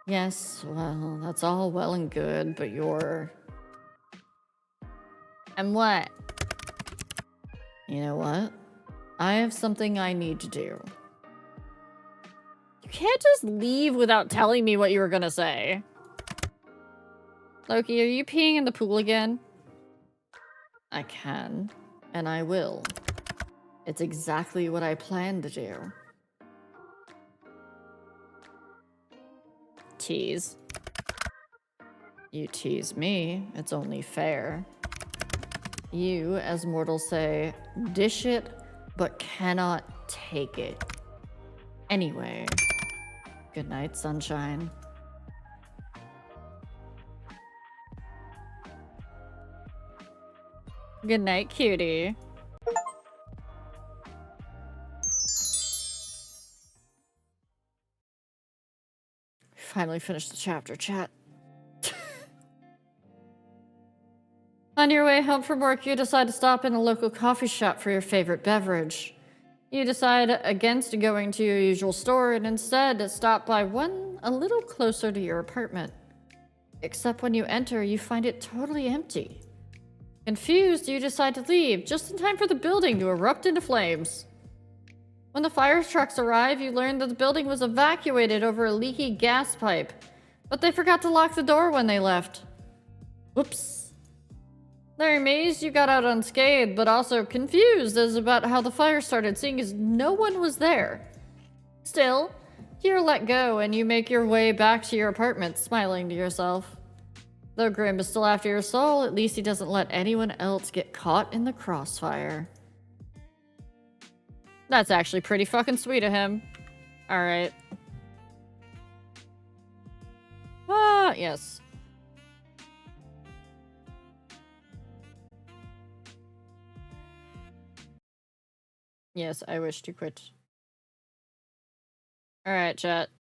Yes, well, that's all well and good, but you're... And what? You know what? I have something I need to do. You can't just leave without telling me what you were gonna say. Loki, are you peeing in the pool again? I can, and I will. It's exactly what I planned to do. Tease. You tease me, it's only fair. You, as mortals say, dish it, but cannot take it. Anyway, good night, sunshine. Good night, cutie. Finally finished the chapter, chat. On your way home from work, you decide to stop in a local coffee shop for your favorite beverage. You decide against going to your usual store and instead stop by one a little closer to your apartment. Except when you enter, you find it totally empty. Confused, you decide to leave, just in time for the building to erupt into flames. When the fire trucks arrive, you learn that the building was evacuated over a leaky gas pipe, but they forgot to lock the door when they left. Whoops. They're amazed you got out unscathed, but also confused as about how the fire started, seeing as no one was there. Still, you're let go and you make your way back to your apartment, smiling to yourself. Though Grim is still after your soul, at least he doesn't let anyone else get caught in the crossfire. That's actually pretty fucking sweet of him. Alright. Ah, yes. Yes, I wish to quit. Alright, chat.